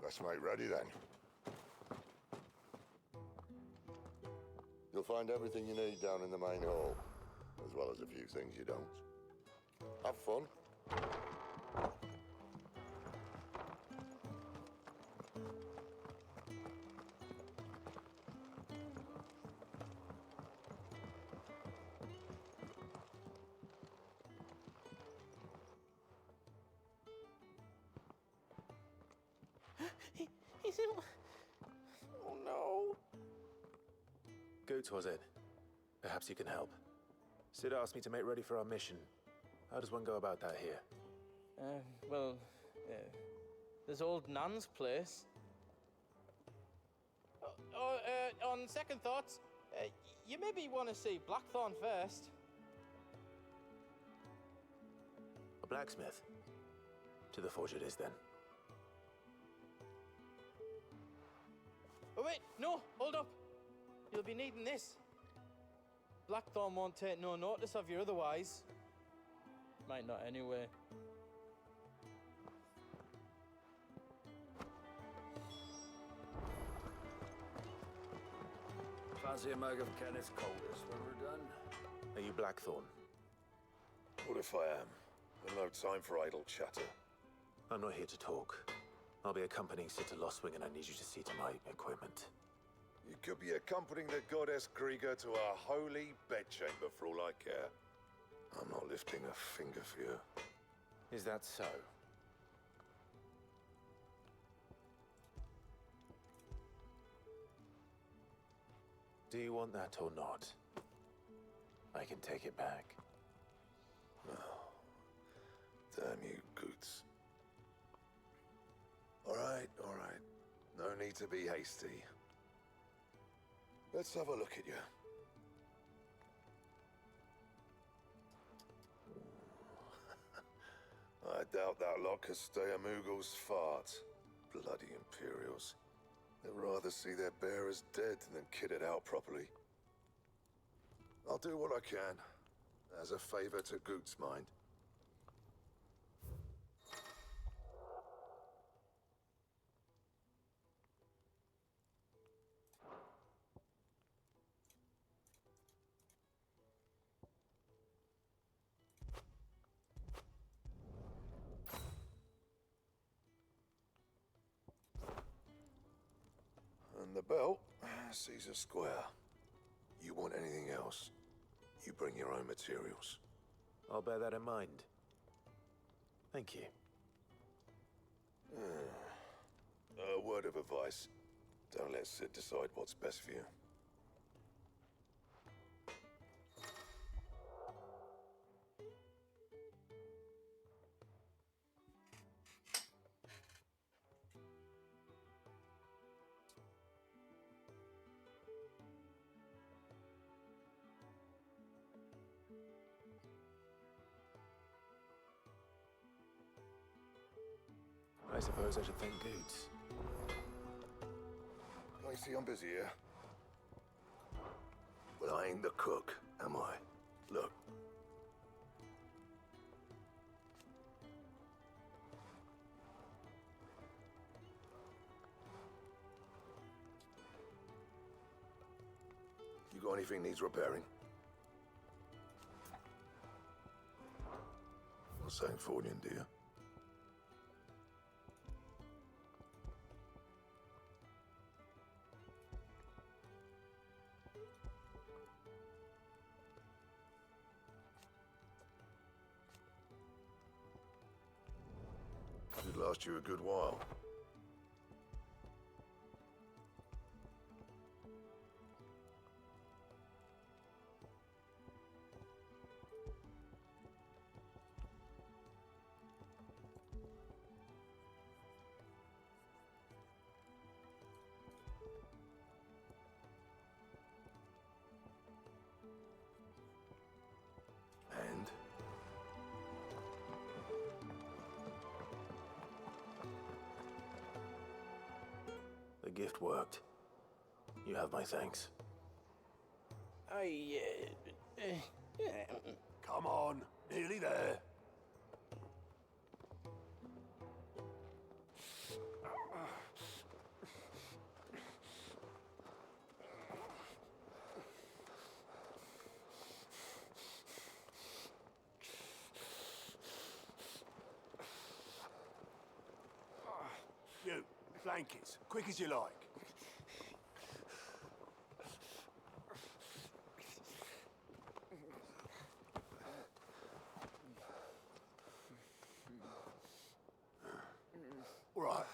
Let's make ready then. You'll find everything you need down in the main hall, as well as a few things you don't. Have fun. He's in... Oh no. Goots, was it? Perhaps you can help. Cid asked me to make ready for our mission. How does one go about that here? Well, there's old Nan's place. On second thoughts, you maybe want to see Blackthorn first. A blacksmith? To the forge it is, then. Oh wait, no, hold up. You'll be needing this. Blackthorn won't take no notice of you otherwise. Might not anyway. Fancy a mug of Kenneth Coldest when we're done? Are you Blackthorn? What if I am? I've no time for idle chatter. I'm not here to talk. I'll be accompanying Cid to Lostwing, and I need you to see to my equipment. You could be accompanying the goddess Kriega to our holy bedchamber for all I care. I'm not lifting a finger for you. Is that so? Do you want that or not? I can take it back. Oh, damn you, Goots. All right. No need to be hasty. Let's have a look at you. I doubt that lot could stay a Moogle's fart. Bloody Imperials. They'd rather see their bearers dead than kitted out properly. I'll do what I can, as a favor to Goot's mind. And the belt sees a square. You want anything else, you bring your own materials. I'll bear that in mind. Thank you. A word of advice. Don't let Cid decide what's best for you. suppose I should thank Goots. I see I'm busy here. But I ain't the cook, am I? Look. You got anything needs repairing? Not saying Fordian, do you? Should last you a good while. And? The gift worked. You have my thanks. Come on, nearly there. You, blankets, quick as you like. All right,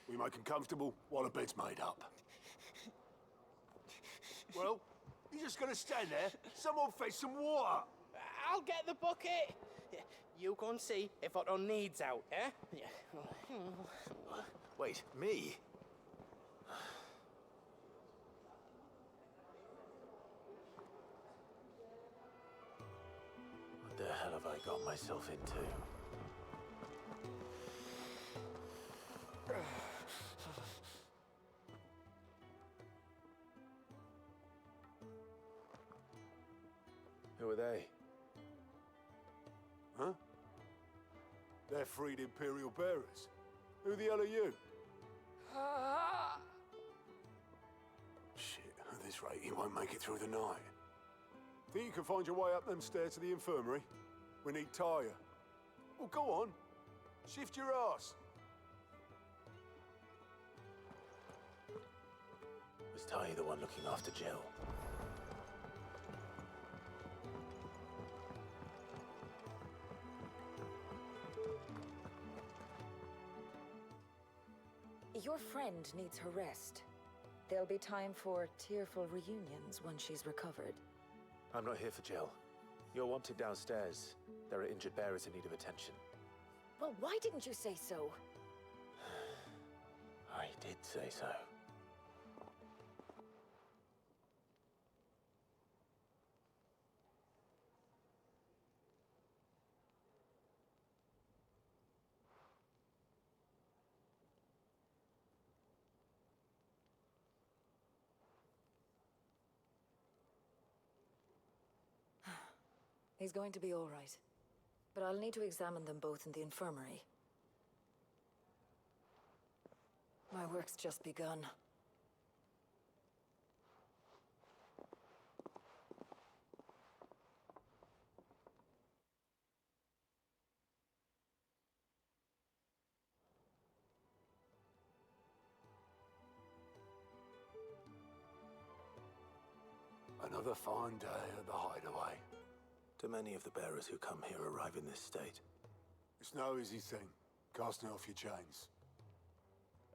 we make 'em comfortable while the bed's made up. Well, you're just gonna stand there? Someone fetch some water. I'll get the bucket. You go and see if Otto needs out, eh? Wait, me? What the hell have I got myself into? Who are they? Huh? They're freed Imperial bearers. Who the hell are you? Shit, at this rate, he won't make it through the night. Think you can find your way up them stairs to the infirmary? We need Tyre. Well, go on. Shift your ass. Was Ty the one looking after Jill? Your friend needs her rest. There'll be time for tearful reunions once she's recovered. I'm not here for Jill. You're wanted downstairs. There are injured bearers in need of attention. Well, why didn't you say so? I did say so. He's going to be all right. But I'll need to examine them both in the infirmary. My work's just begun. Another fine day at the Hideaway. Do many of the bearers who come here arrive in this state? It's no easy thing, casting off your chains.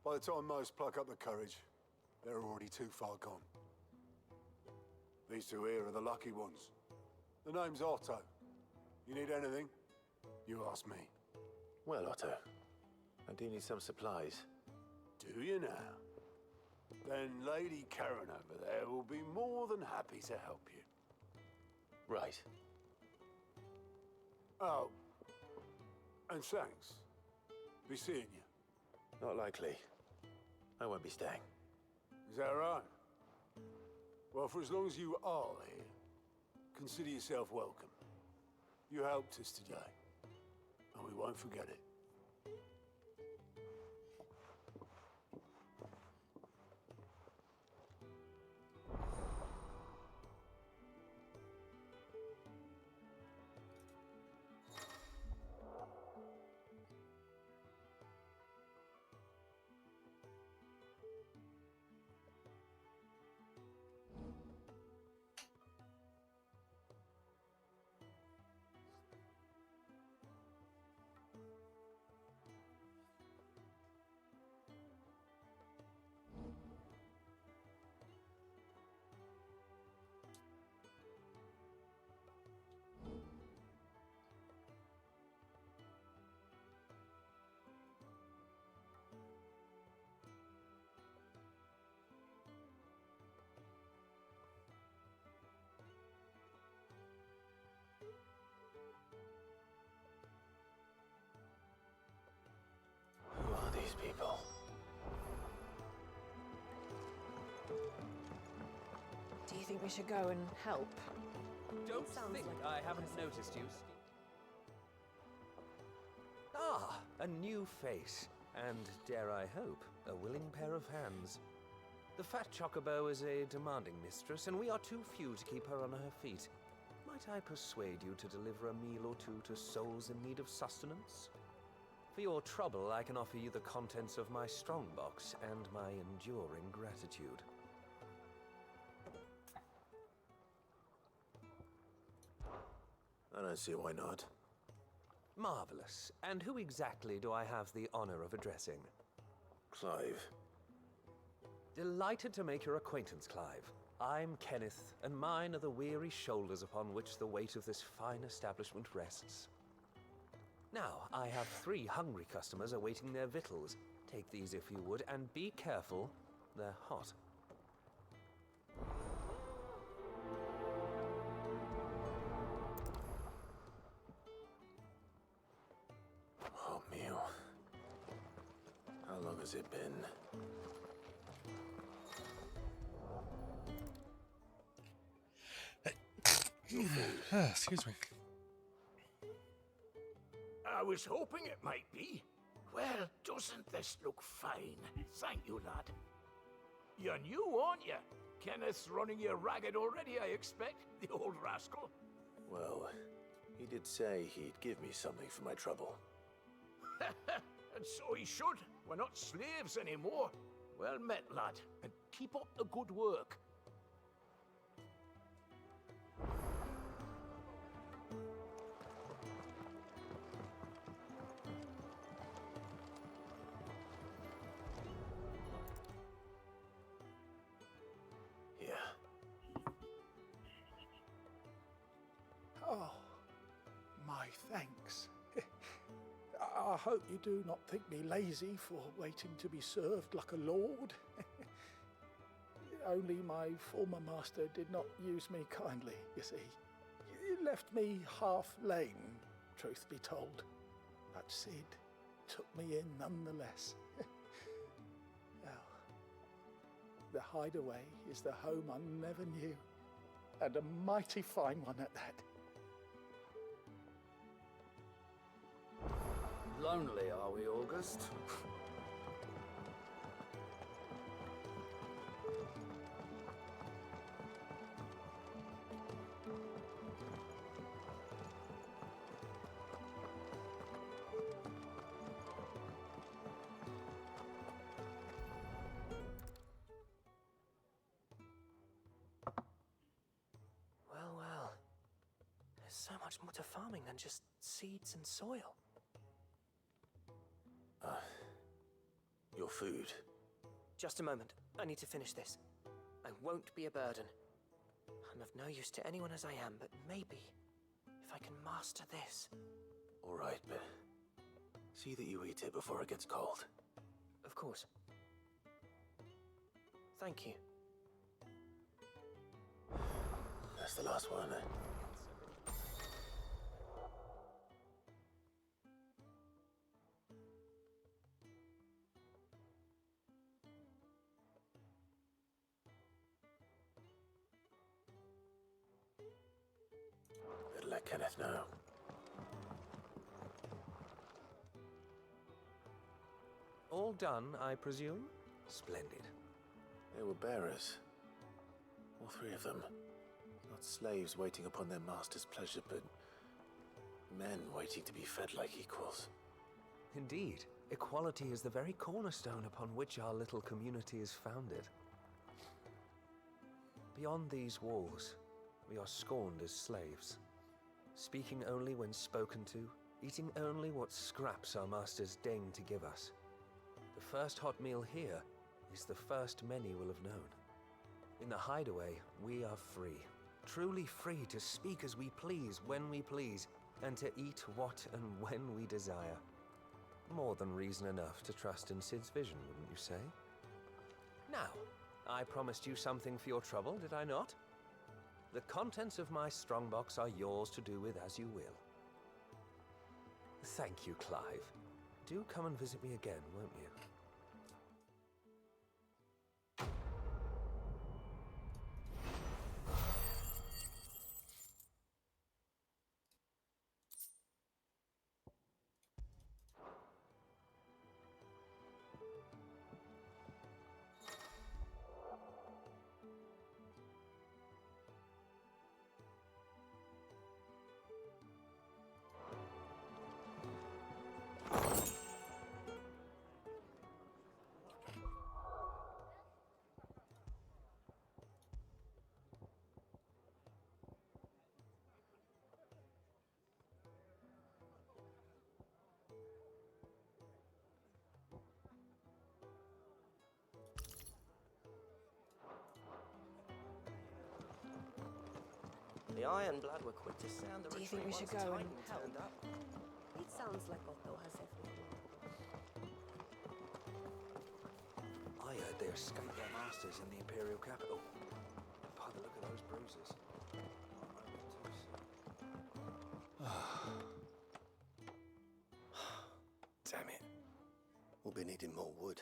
By the time most pluck up the courage, they're already too far gone. These two here are the lucky ones. The name's Otto. You need anything? You ask me. Well, Otto, I do need some supplies. Do you now? Then Lady Karen over there will be more than happy to help you. Right. Oh, and thanks. Be seeing you. Not likely. I won't be staying. Is that right? Well, for as long as you are here, consider yourself welcome. You helped us today, and we won't forget it. Who are these people? Do you think we should go and help? Don't think I haven't noticed you. Ah, a new face. And, dare I hope, a willing pair of hands. The fat chocobo is a demanding mistress, and we are too few to keep her on her feet. Might I persuade you to deliver a meal or two to souls in need of sustenance? For your trouble, I can offer you the contents of my strongbox and my enduring gratitude. I don't see why not. Marvelous. And who exactly do I have the honor of addressing? Clive. Delighted to make your acquaintance, Clive. I'm Kenneth, and mine are the weary shoulders upon which the weight of this fine establishment rests. Now, I have 3 hungry customers awaiting their victuals. Take these if you would, and be careful, they're hot. Oh, meal. How long has it been? Excuse me. I was hoping it might be. Well, doesn't this look fine? Thank you, lad. You're new, aren't you? Kenneth's running you ragged already, I expect, the old rascal. Well, he did say he'd give me something for my trouble. And so he should. We're not slaves anymore. Well met, lad, and keep up the good work. Oh, my thanks. I hope you do not think me lazy for waiting to be served like a lord. Only my former master did not use me kindly, you see. He left me half lame, truth be told. But Sid took me in nonetheless. Well, the hideaway is the home I never knew, and a mighty fine one at that. Lonely, are we, August? Well. There's so much more to farming than just seeds and soil. Your food. Just a moment. I need to finish this. I won't be a burden. I'm of no use to anyone as I am, but maybe if I can master this. All right, but see that you eat it before it gets cold. Of course. Thank you. That's the last one, eh? Kenneth know? All done, I presume? Splendid. They were bearers. All three of them. Not slaves waiting upon their master's pleasure, but men waiting to be fed like equals. Indeed, equality is the very cornerstone upon which our little community is founded. Beyond these walls, we are scorned as slaves, speaking only when spoken to, eating only what scraps our masters deign to give us. The first hot meal here is the first many will have known. In the hideaway, we are free, truly free to speak as we please, when we please, and to eat what and when we desire. More than reason enough to trust in Cid's vision, wouldn't you say? Now, I promised you something for your trouble, did I not? The contents of my strongbox are yours to do with as you will. Thank you, Clive. Do come and visit me again, won't you? The Iron Blood were quick to sound the Do you retreat think we should once go and Titan help? turned up. It sounds like Otho has everything. I heard they escaped their masters in the Imperial capital. By the look of those bruises. Damn it. We'll be needing more wood.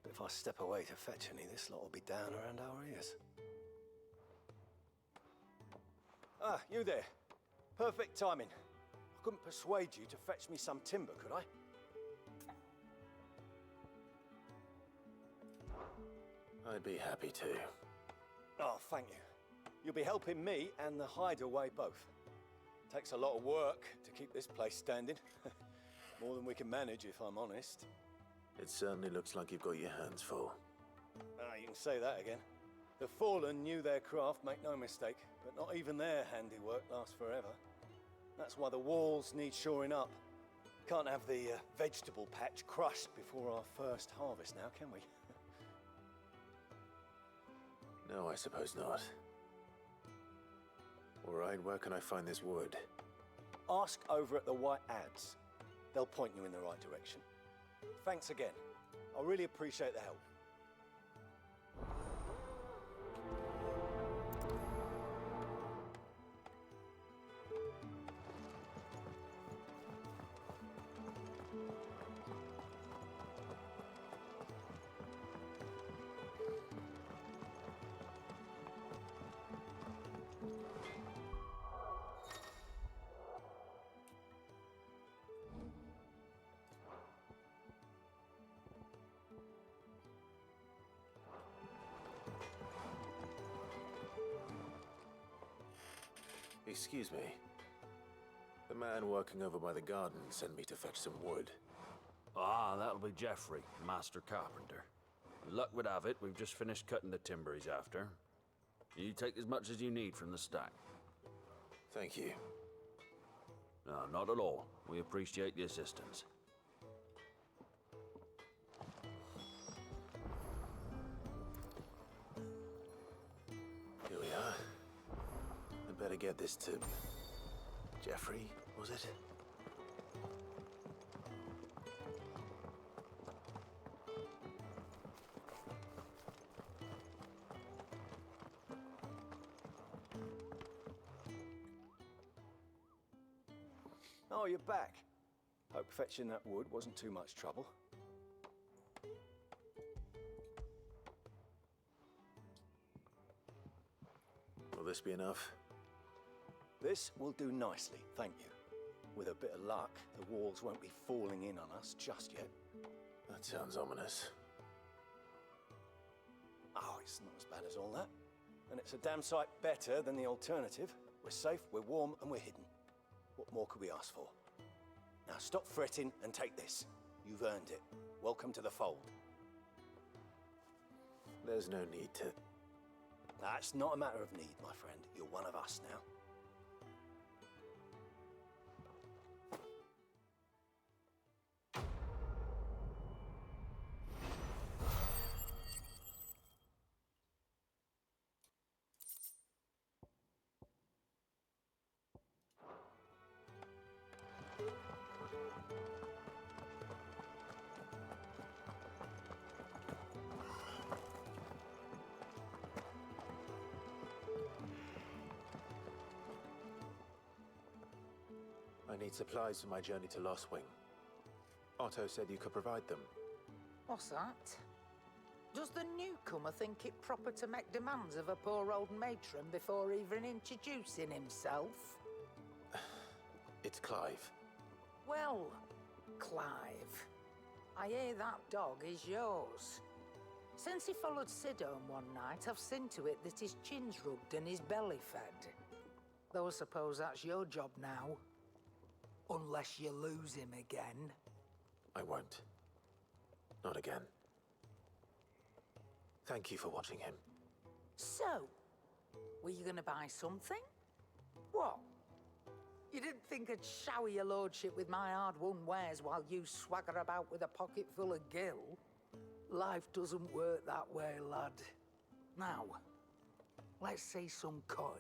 But if I step away to fetch any, this lot will be down around our ears. Ah, you there. Perfect timing. I couldn't persuade you to fetch me some timber, could I? I'd be happy to. Oh, thank you. You'll be helping me and the hideaway both. Takes a lot of work to keep this place standing. More than we can manage, if I'm honest. It certainly looks like you've got your hands full. Ah, you can say that again. The Fallen knew their craft, make no mistake, but not even their handiwork lasts forever. That's why the walls need shoring up. Can't have the vegetable patch crushed before our first harvest now, can we? No, I suppose not. All right, where can I find this wood? Ask over at the White Adze. They'll point you in the right direction. Thanks again. I really appreciate the help. Excuse me. The man working over by the garden sent me to fetch some wood. Ah, that'll be Geoffrey, Master Carpenter. Luck would have it, we've just finished cutting the timber he's after. You take as much as you need from the stack. Thank you. No, not at all. We appreciate the assistance. Here we are. I better get this to Geoffrey, was it? Oh, you're back. Hope fetching that wood wasn't too much trouble. Will this be enough? This will do nicely, thank you. With a bit of luck, the walls won't be falling in on us just yet. That sounds ominous. Oh, it's not as bad as all that. And it's a damn sight better than the alternative. We're safe, we're warm, and we're hidden. What more could we ask for? Now stop fretting and take this. You've earned it. Welcome to the fold. There's no need to... That's not a matter of need, my friend. You're one of us now. I need supplies for my journey to Lost Wing. Otto said you could provide them. What's that? Does the newcomer think it proper to make demands of a poor old matron before even introducing himself? It's Clive. Well, Clive, I hear that dog is yours. Since he followed Sid home one night, I've seen to it that his chin's rubbed and his belly fed. Though I suppose that's your job now. Unless you lose him again. I won't. Not again. Thank you for watching him. So, were you gonna buy something? What? You didn't think I'd shower your lordship with my hard-won wares while you swagger about with a pocket full of gil? Life doesn't work that way, lad. Now, let's see some coin.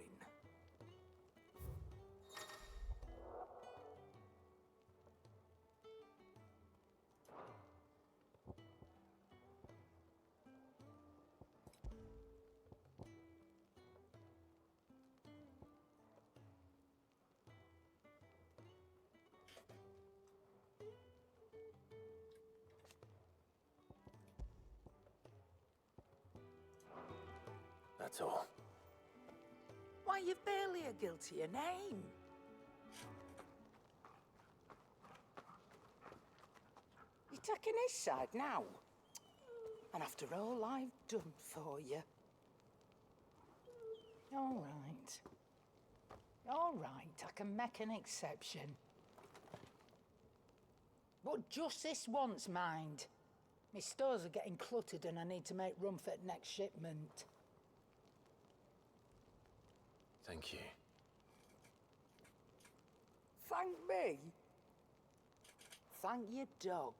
That's all. Why, you've barely a guiltier name. You're taking his side now? And after all I've done for you. All right. All right, I can make an exception. But just this once, mind. My stores are getting cluttered and I need to make room for the next shipment. Thank you. Thank me? Thank your dog.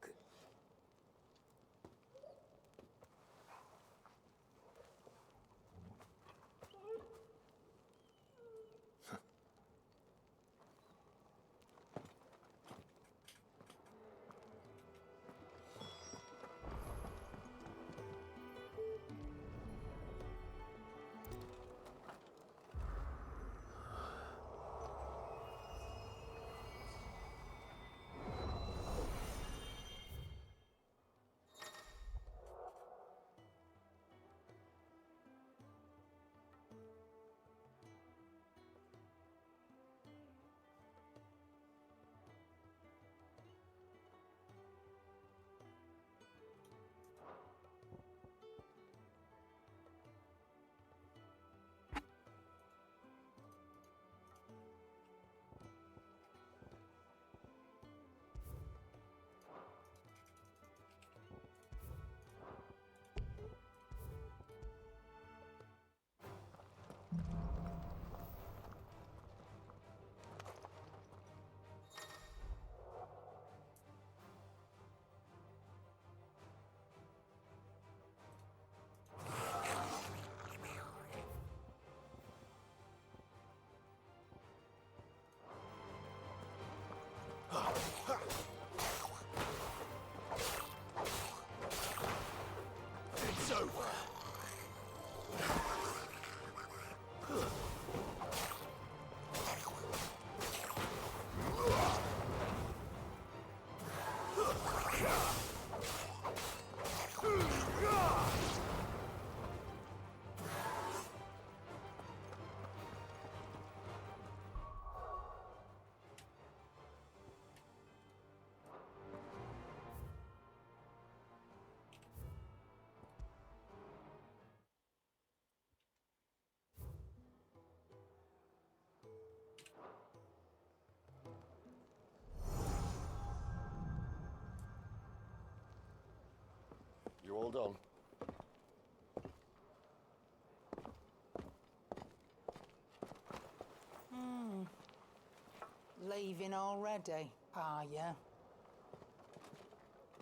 leaving already, are you?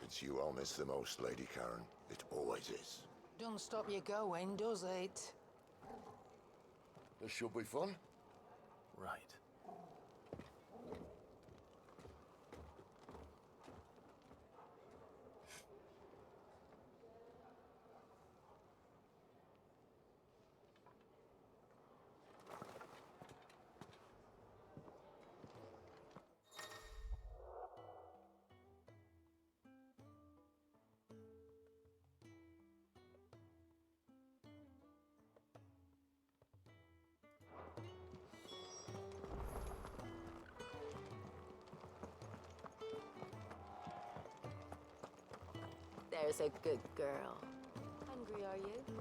It's you I'll miss the most, Lady Karen. It always is. Don't stop you going, does it? This should be fun. Right. There's a good girl. Hungry, are you?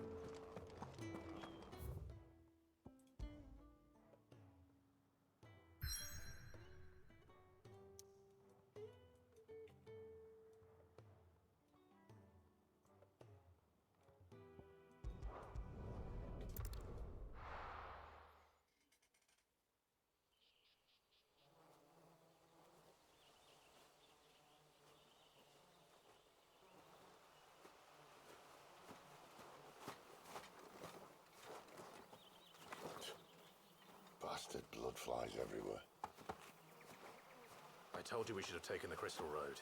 Bastard blood flies everywhere. I told you we should have taken the Crystal Road.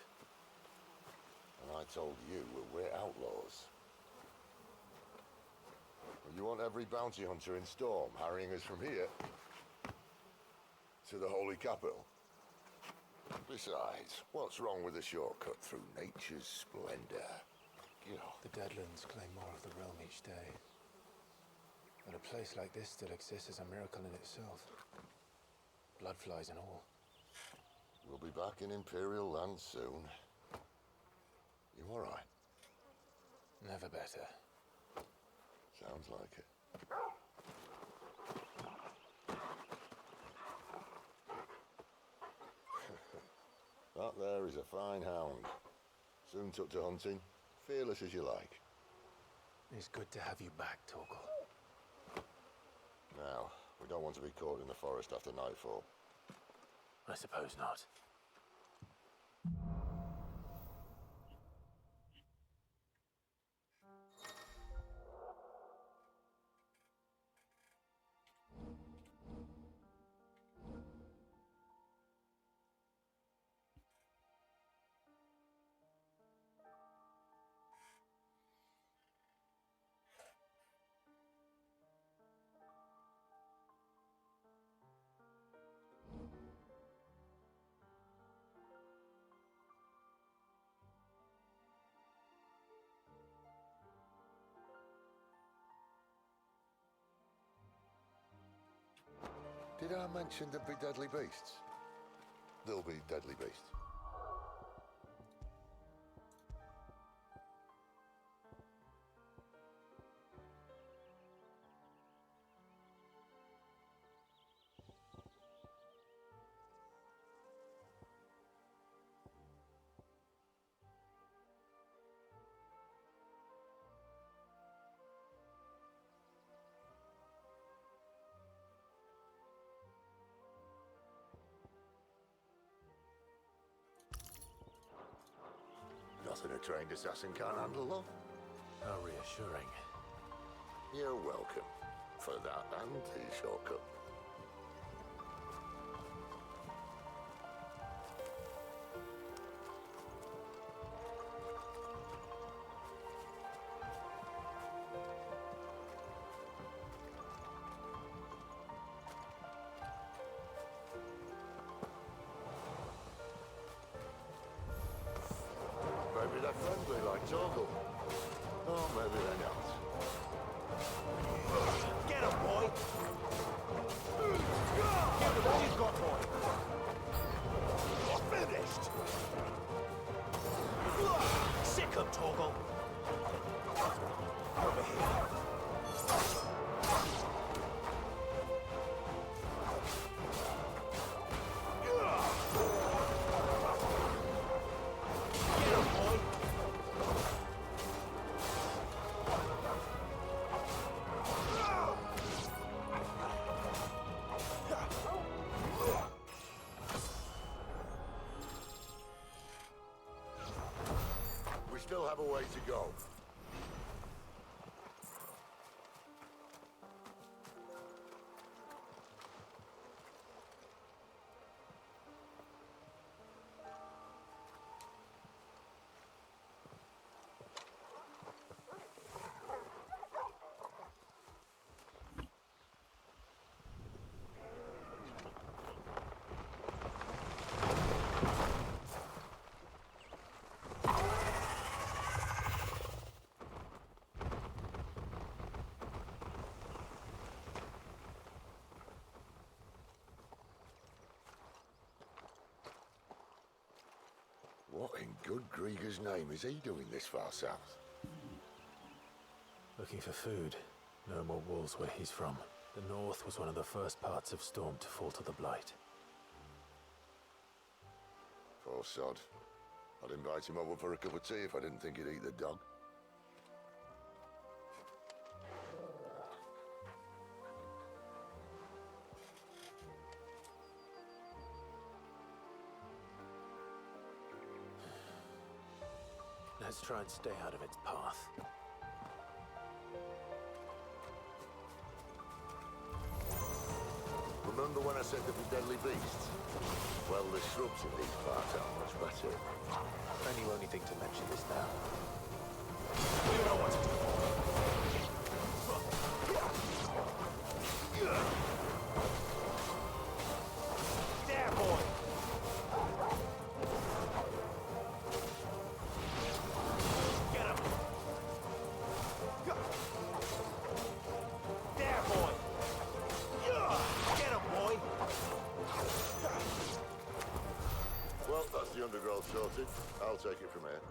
And I told you we're outlaws. You want every bounty hunter in Storm harrying us from here to the Holy Capital? Besides, what's wrong with a shortcut through nature's splendor? The Deadlands claim more of the realm each day. That a place like this still exists is a miracle in itself. Bloodflies and all. We'll be back in Imperial land soon. You all right? Never better. Sounds like it. That there is a fine hound. Soon took to hunting. Fearless as you like. It's good to have you back, Torgal. Now, we don't want to be caught in the forest after nightfall. I suppose not. Did I mention there'd be deadly beasts? There'll be deadly beasts. Nothing a trained assassin can't handle, though. How reassuring. You're welcome for that and the shortcut. Maybe they're friendly like Torgal. Or maybe they're not. Get him, boy! Get him all you've got, boy! Finished! Sick him, Torgal! Over here. still have a way to go. What in good Grieger's name is he doing this far south? Looking for food. No more wolves where he's from. The north was one of the first parts of Storm to fall to the Blight. Poor sod. I'd invite him over for a cup of tea if I didn't think he'd eat the dog. Let's try and stay out of its path. Remember when I said there were deadly beasts? Well, the shrubs in these parts are much better. And you only think to mention this now. You know what to do. There, boy! Get him! There, boy! Get him, boy! Well, that's the undergrowth sorted. I'll take it from here.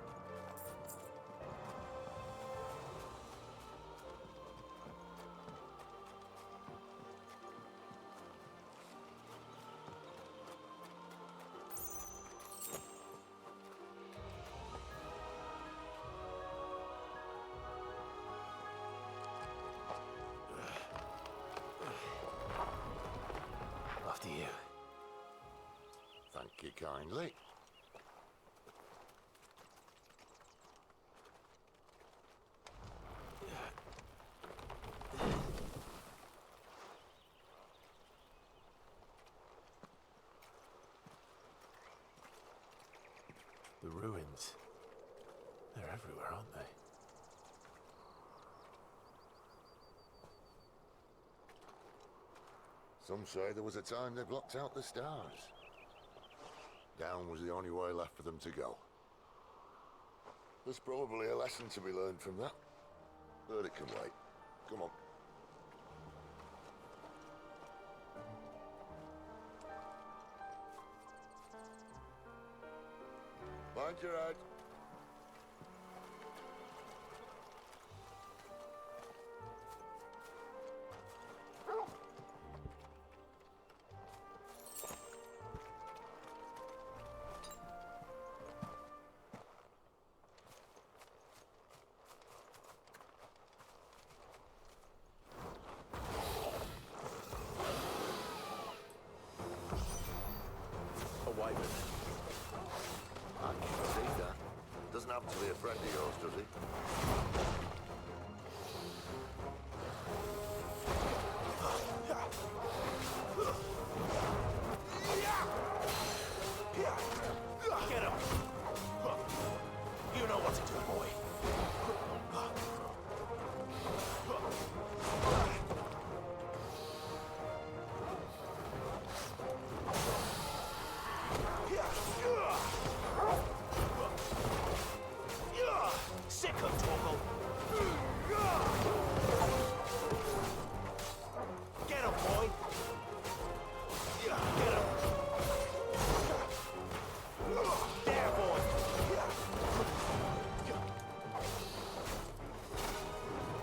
After you. Thank you kindly. The ruins. They're everywhere, aren't they? Some say there was a time they blocked out the stars. Down was the only way left for them to go. There's probably a lesson to be learned from that. But it can wait. Come on. Mind your head. A wyvern. I can see that. Doesn't happen to be a friend of yours, does he? Get him! You know what to do, boy. Sick of Torgal. Get him, boy. Get him. There, boy.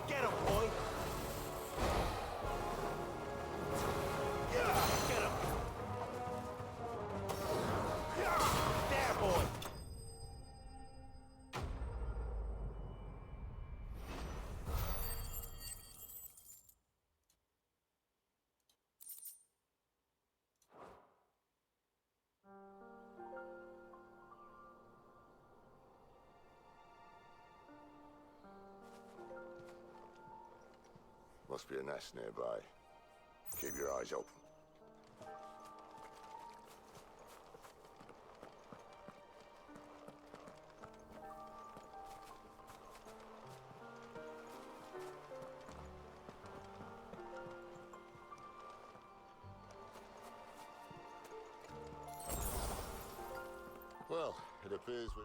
Get him, boy. Get him. There, boy. Must be a nest nearby. Keep your eyes open. Well, it appears we...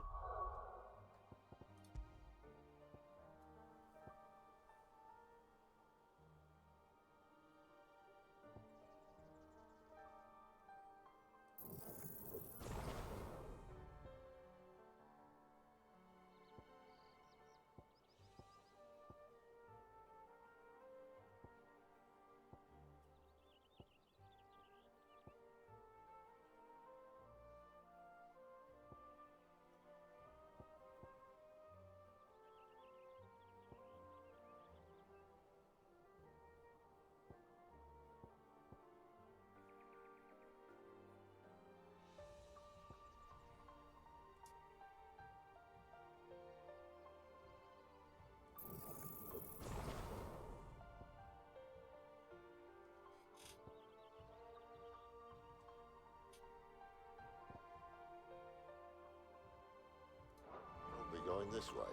We'll be going this way.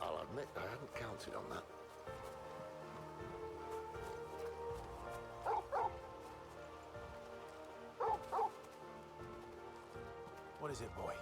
I'll admit I hadn't counted on that. What is it, boy?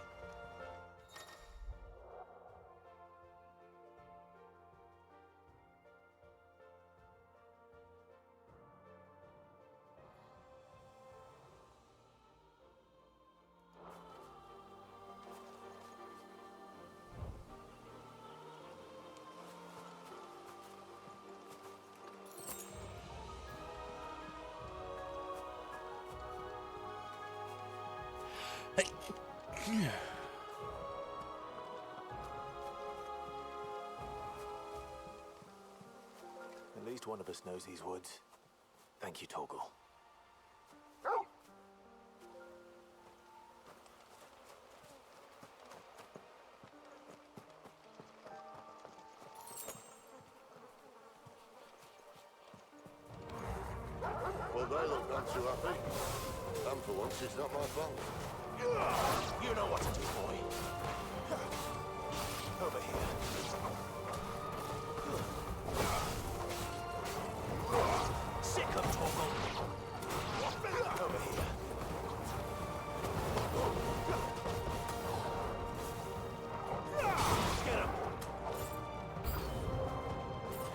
At least one of us knows these woods. Thank you, Torgal. Well, they look not too happy. And for once, it's not my fault. You know what to do, boy. Over here. Sick of Torgal. Over here. Get him.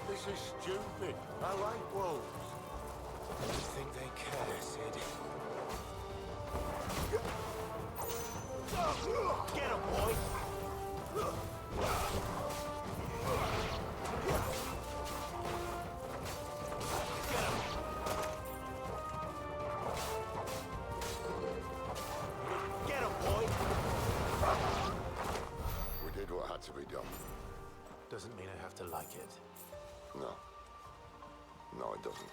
This is stupid. I like wolves. You think they care, Sid? Get him, boy! Get him, boy! We did what had to be done. Doesn't mean I have to like it. No. No, it doesn't.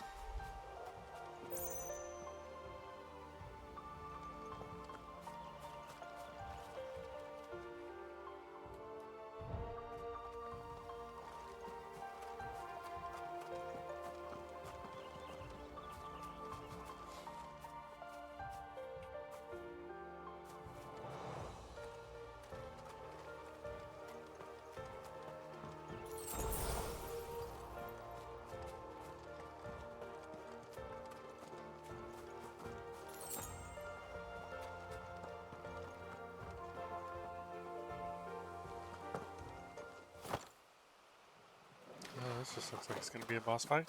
This just looks like it's going to be a boss fight.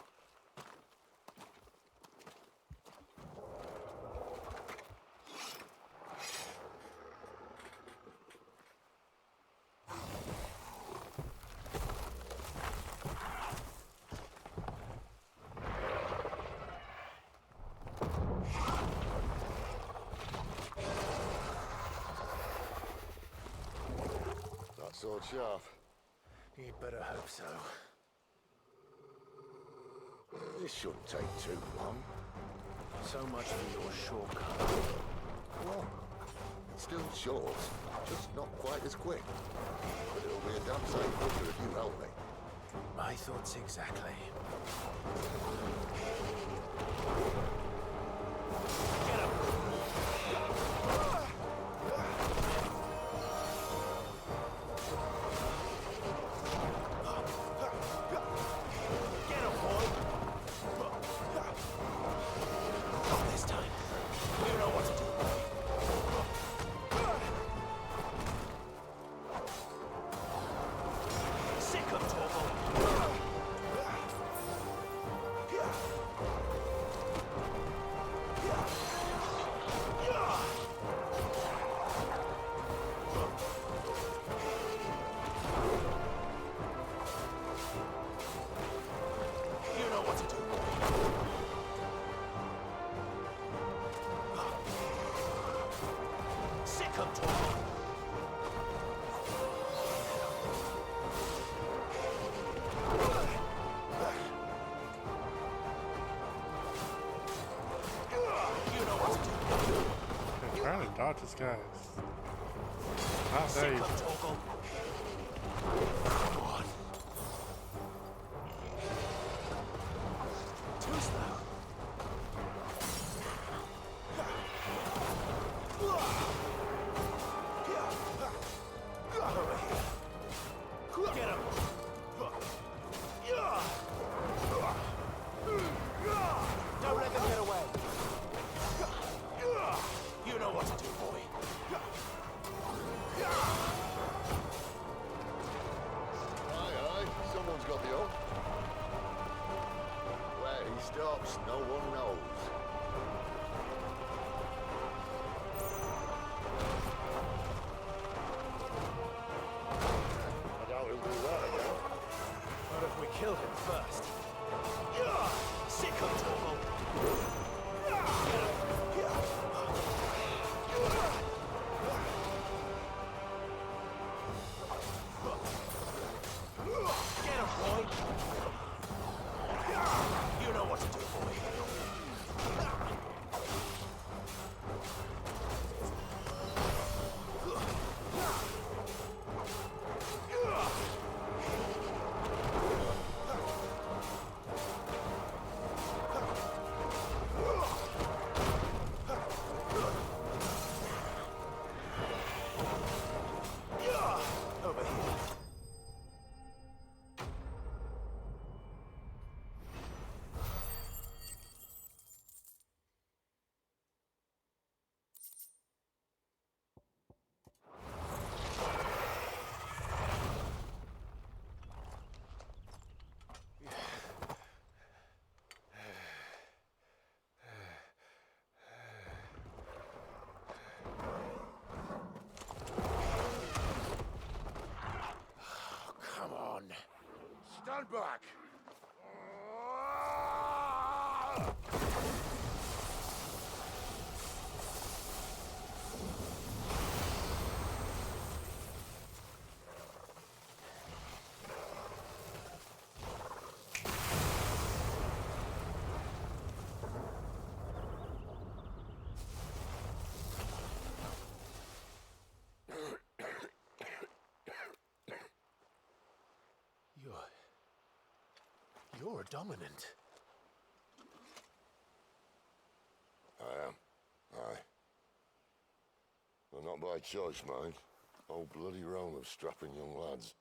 That sword sharp. You'd better hope so. This shouldn't take too long. So much for your shortcut. What? Still short, just not quite as quick. But it'll be a damn sight quicker if you help me. My thoughts exactly. Trying to dodge this guy. Not very easy. Come on. Too slow. Get him! Don't let them get away! You know what to do, boy. Aye, someone's got the oath. Where he stops, no one knows. I doubt he'll do that again. What if we kill him first? Sick of Torgal! Get him, boy! You know what to do, boy. Over here. Come on. Stand back! You're a dominant. I am. Aye. Well, not by choice, mind. Whole bloody realm of strapping young lads.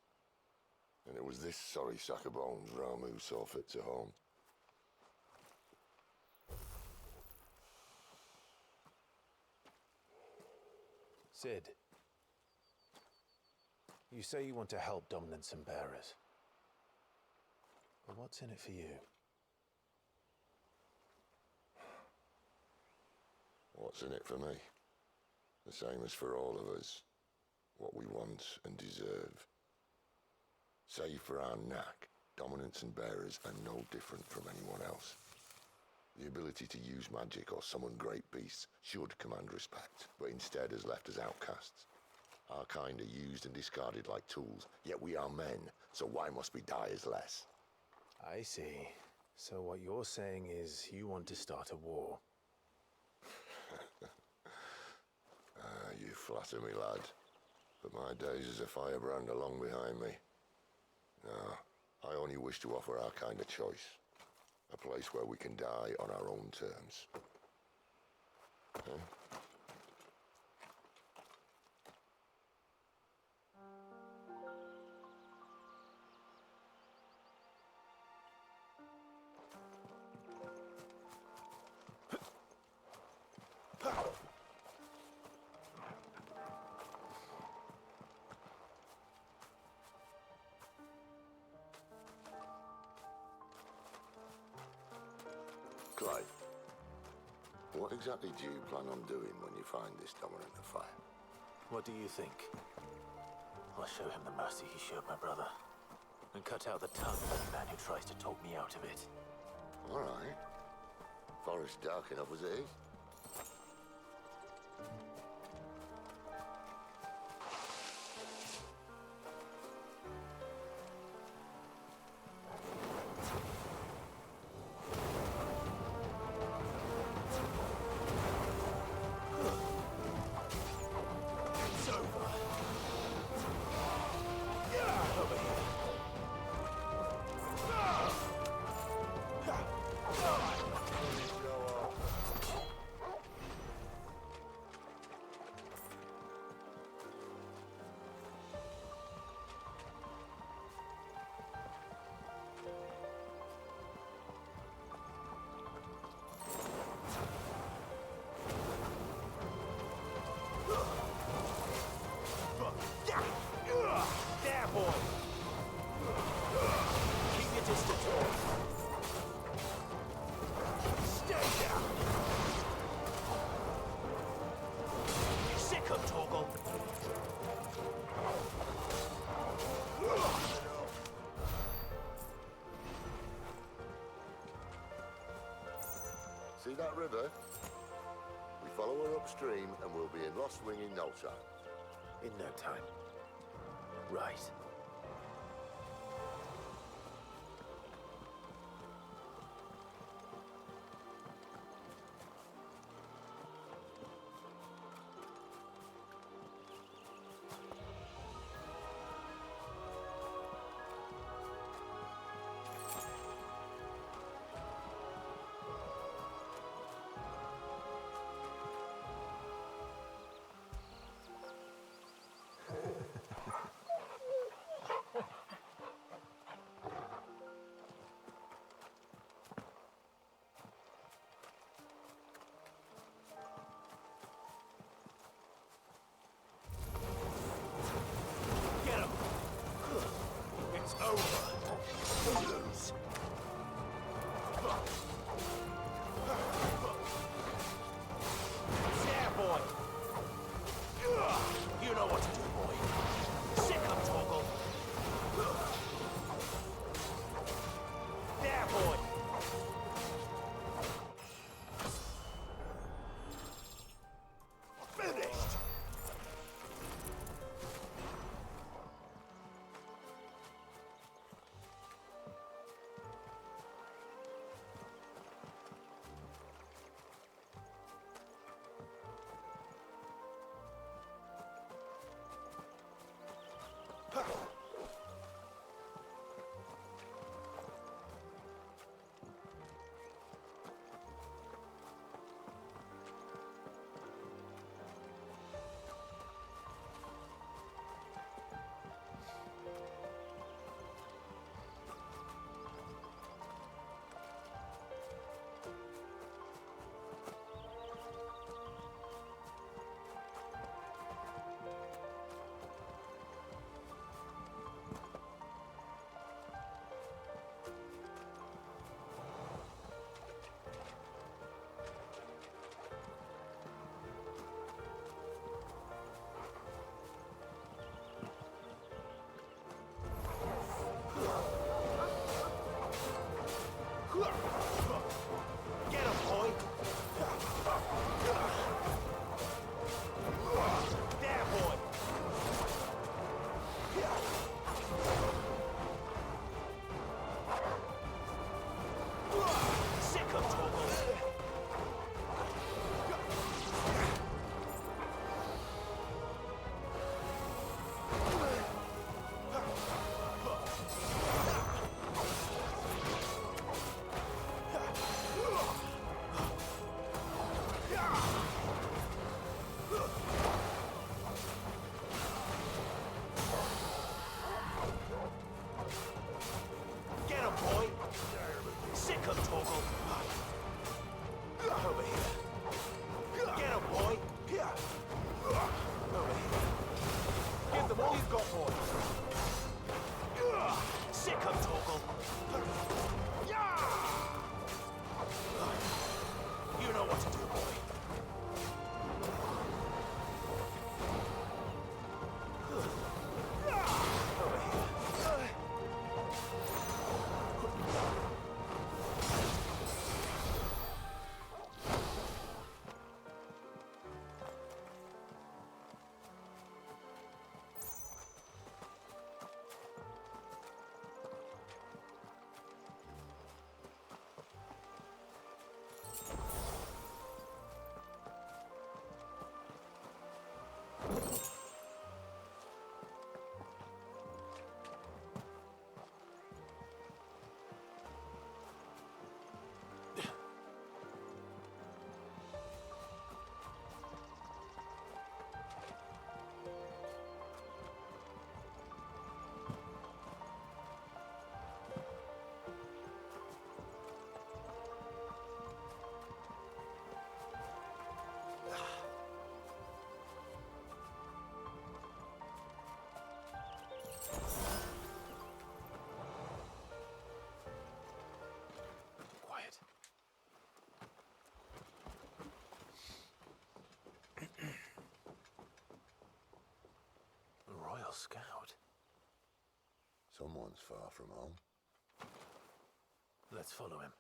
And it was this sorry sack of bones Ramu saw fit to home. Cid, you say you want to help dominants and bearers. But what's in it for you? What's in it for me? The same as for all of us. What we want and deserve. Save for our knack, dominants and bearers are no different from anyone else. The ability to use magic or summon great beasts should command respect, but instead has left us outcasts. Our kind are used and discarded like tools, yet we are men, so why must we die as less? I see. So what you're saying is you want to start a war. You flatter me, lad. But my days as a firebrand are long behind me. No, I only wish to offer our kind of choice. A place where we can die on our own terms. Huh? Clive, what exactly do you plan on doing when you find this dominant of fire? What do you think? I'll show him the mercy he showed my brother, and cut out the tongue of any man who tries to talk me out of it. All right. Forest dark enough as it is. There, boy! Keep your distance, boy. Stay down! Sick of Torgal! See that river? We follow her upstream and we'll be in Lost Wing in no time. In no time. Right. one's far from home. Let's follow him.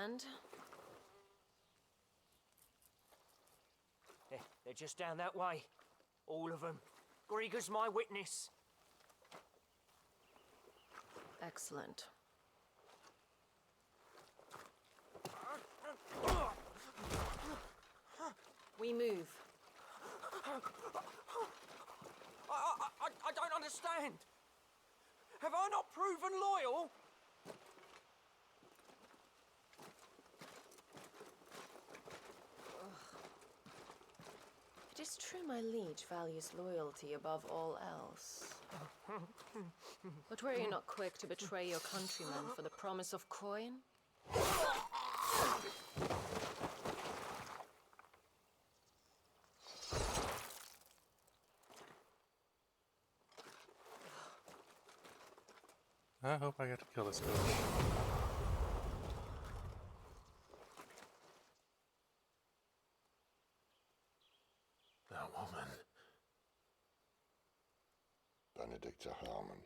And? They're just down that way. All of them. Grieger's my witness. Excellent. We move. I don't understand. Have I not proven loyal? It is true my liege values loyalty above all else. But were you not quick to betray your countrymen for the promise of coin? I hope I get to kill this girl. That woman. Benedicta Harmon,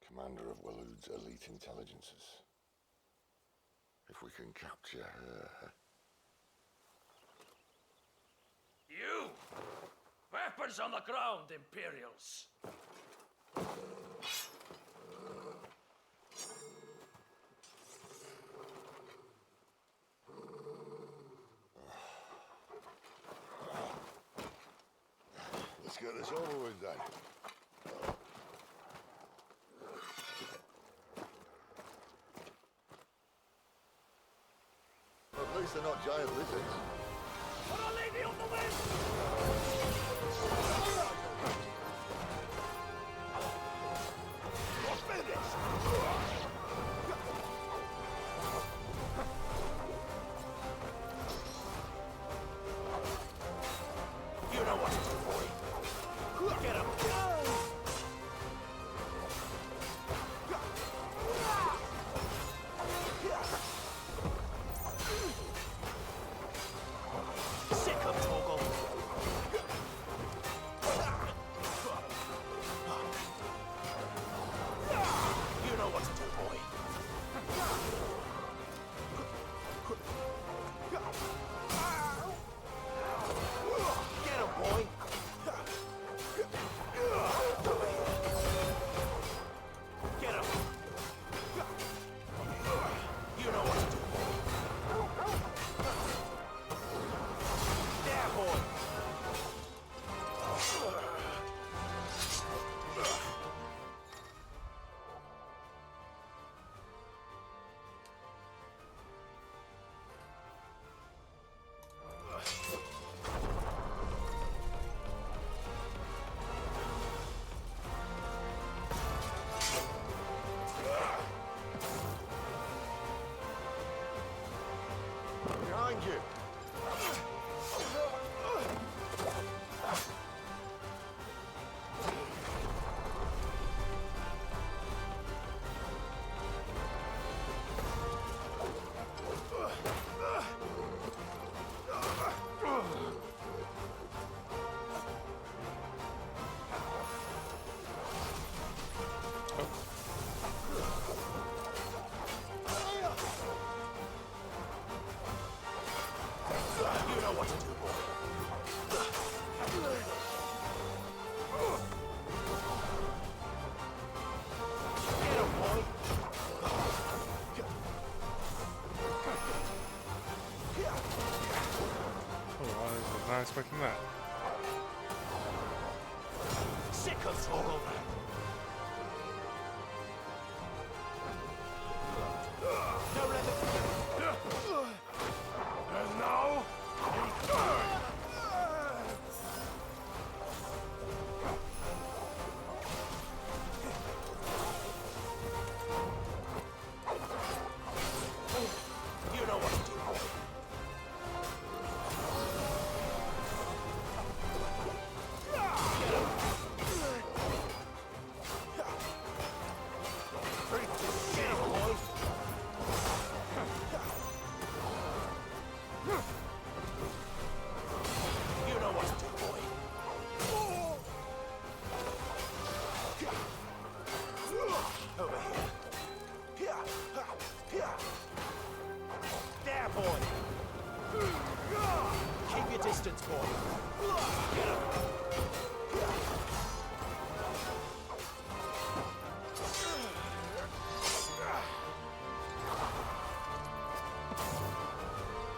commander of Waloed's elite intelligences. If we can capture her... You! Weapons on the ground, Imperials! Let's get this over with then. At least they're not giant lizards. Put a lady on the wind! What's business? You know what to do, boy. Get him. Sick of Torgal. You know what to do, boy. Get him, boy. Get him. You know what to do, boy. There, boy. Behind you! You know what to do, boy. Get him, boy. Oh, I was not expecting that. Sick of Torgal. No limit. And now, you know what to do, boy. point. Keep your distance, boy. Get him.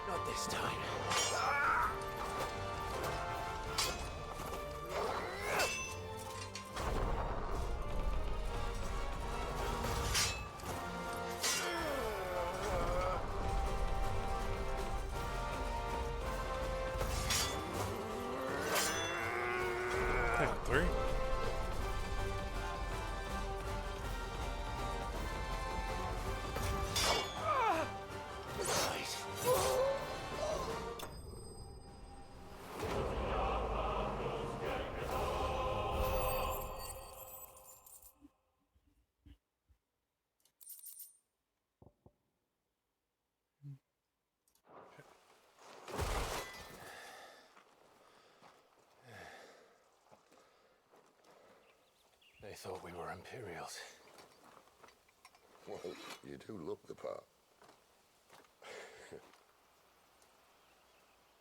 Not this time. Take 3. They thought we were Imperials. Well, you do look the part.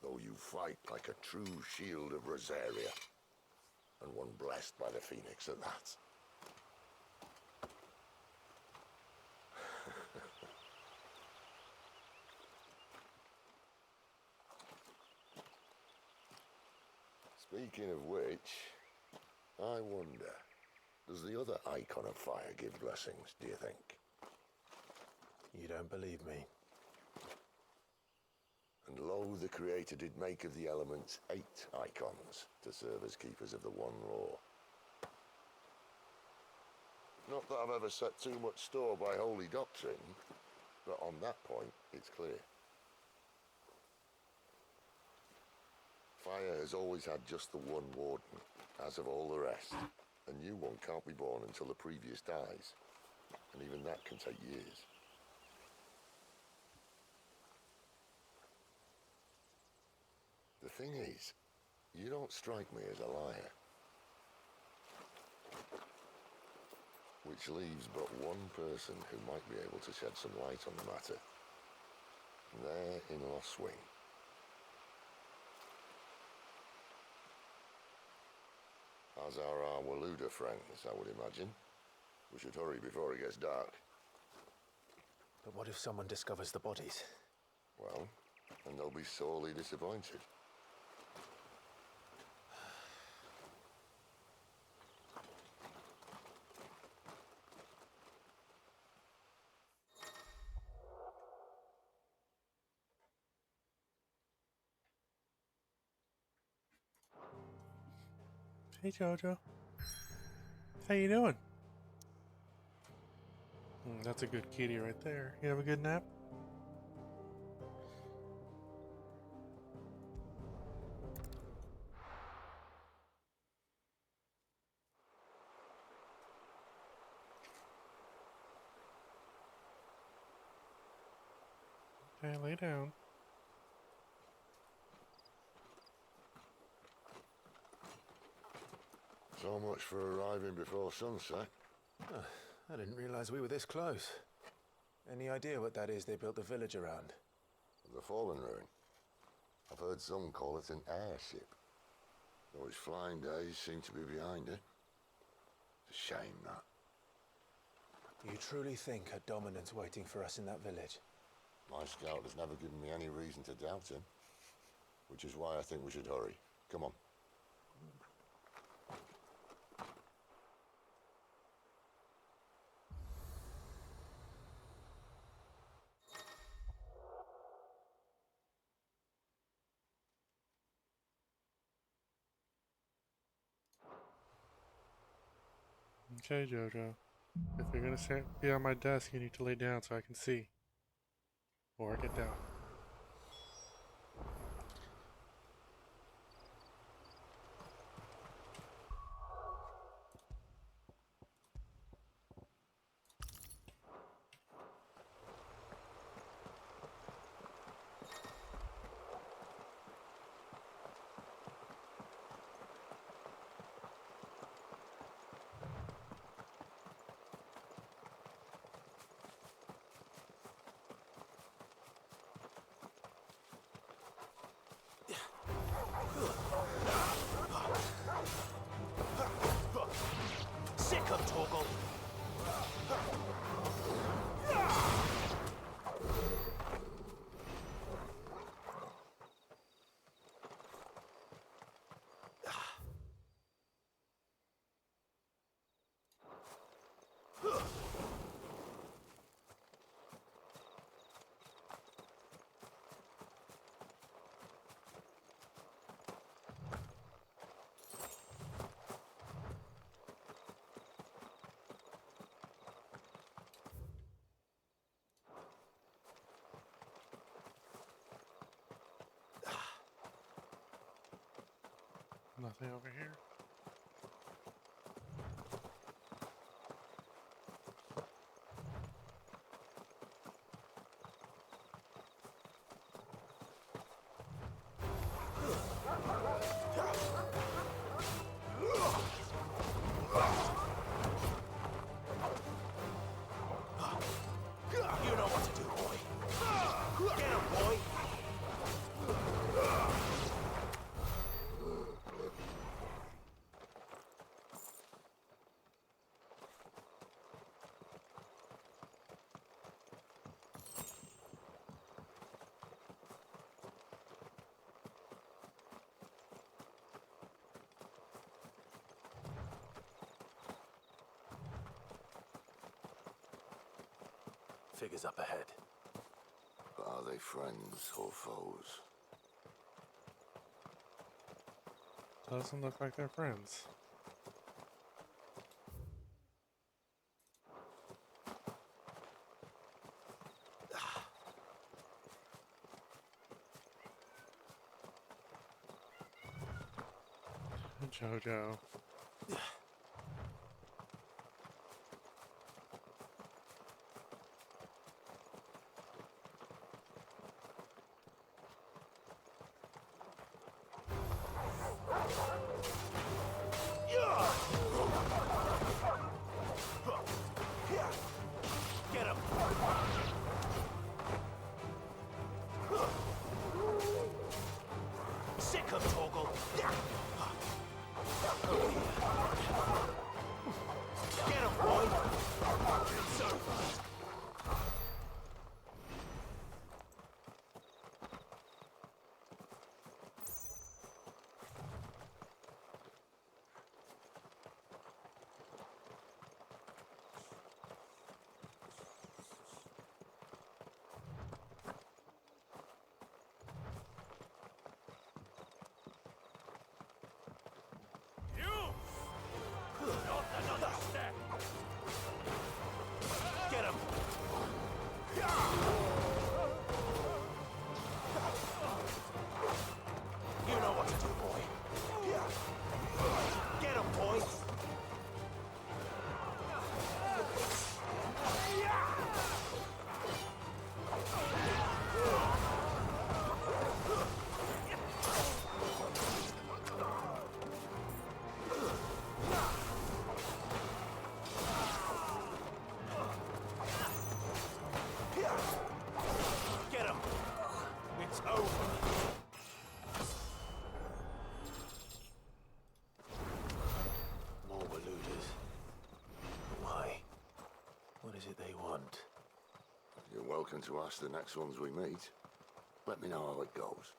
Though you fight like a true shield of Rosaria, and one blessed by the Phoenix at that. Speaking of which, I wonder, does the other icon of fire give blessings, do you think? You don't believe me? And lo, the Creator did make of the elements 8 icons to serve as keepers of the one law. Not that I've ever set too much store by holy doctrine, but on that point, it's clear. Fire has always had just the one warden, as of all the rest. A new one can't be born until the previous dies, and even that can take years. The thing is, you don't strike me as a liar. Which leaves but one person who might be able to shed some light on the matter. There in Loswing. As are our Waluda friends, I would imagine. We should hurry before it gets dark. But what if someone discovers the bodies? Well, and they'll be sorely disappointed. Hey Jojo, how you doing? That's a good kitty right there. You have a good nap? Okay, lay down. So much for arriving before sunset. I didn't realize we were this close. Any idea what that is they built the village around? The Fallen Ruin. I've heard some call it an airship. Though its flying days seem to be behind it. It's a shame, that. You truly think a dominant's waiting for us in that village? My scout has never given me any reason to doubt him. Which is why I think we should hurry. Come on. Okay, Jojo. If you're gonna be on my desk, you need to lay down so I can see. Or get down. Sick of Torgal! Nothing over here. You know what to do, boy. Get him, boy. Figures up ahead. But are they friends or foes? Doesn't look like they're friends. Jojo. Get him! Sick of Torgal! Get him, boy! It's over! Not another step! Get him! You know what to do, boy. Get him, boy! Get him! It's over! More Waluders. Why? What is it they want? You're welcome to ask the next ones we meet. Let me know how it goes.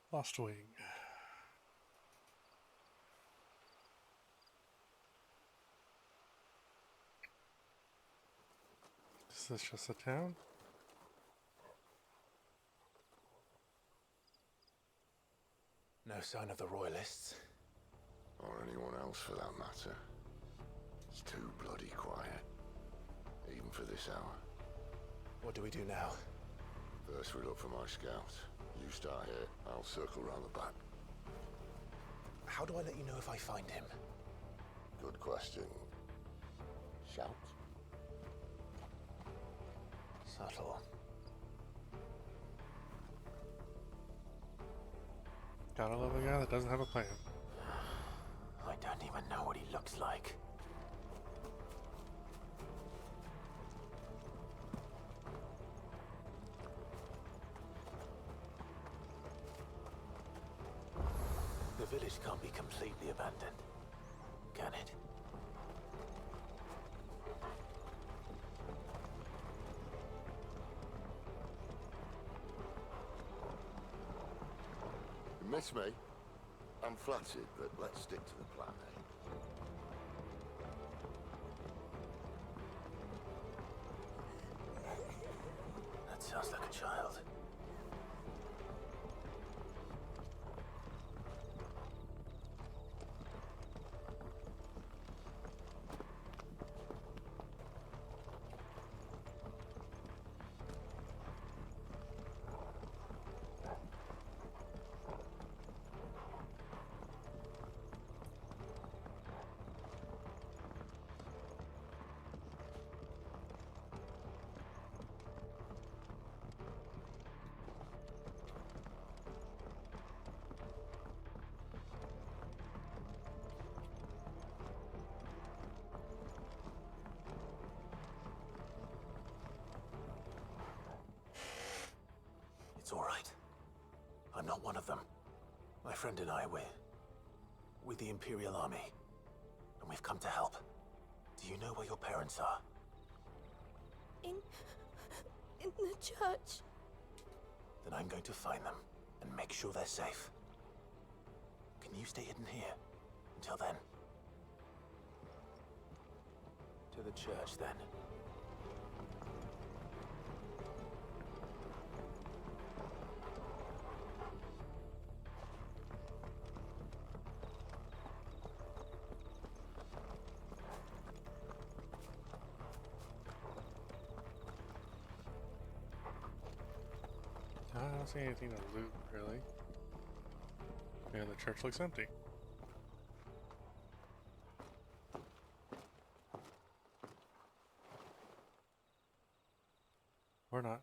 Lost Wing. Is this just a town? No sign of the Royalists. Or anyone else for that matter. It's too bloody quiet. Even for this hour. What do we do now? First we look for my scout. You start here, I'll circle round the back. How do I let you know if I find him? Good question. Shout. Subtle. Gotta love a guy that doesn't have a plan. I don't even know what he looks like. The village can't be completely abandoned, can it? You miss me? I'm flattered, but let's stick to the plan, eh? That sounds like a child. It's all right. I'm not one of them. My friend and I, we're with the Imperial Army, and we've come to help. Do you know where your parents are? In the church. Then I'm going to find them and make sure they're safe. Can you stay hidden here until then? To the church, then. I don't see anything to loot, really. Yeah, the church looks empty. Or not.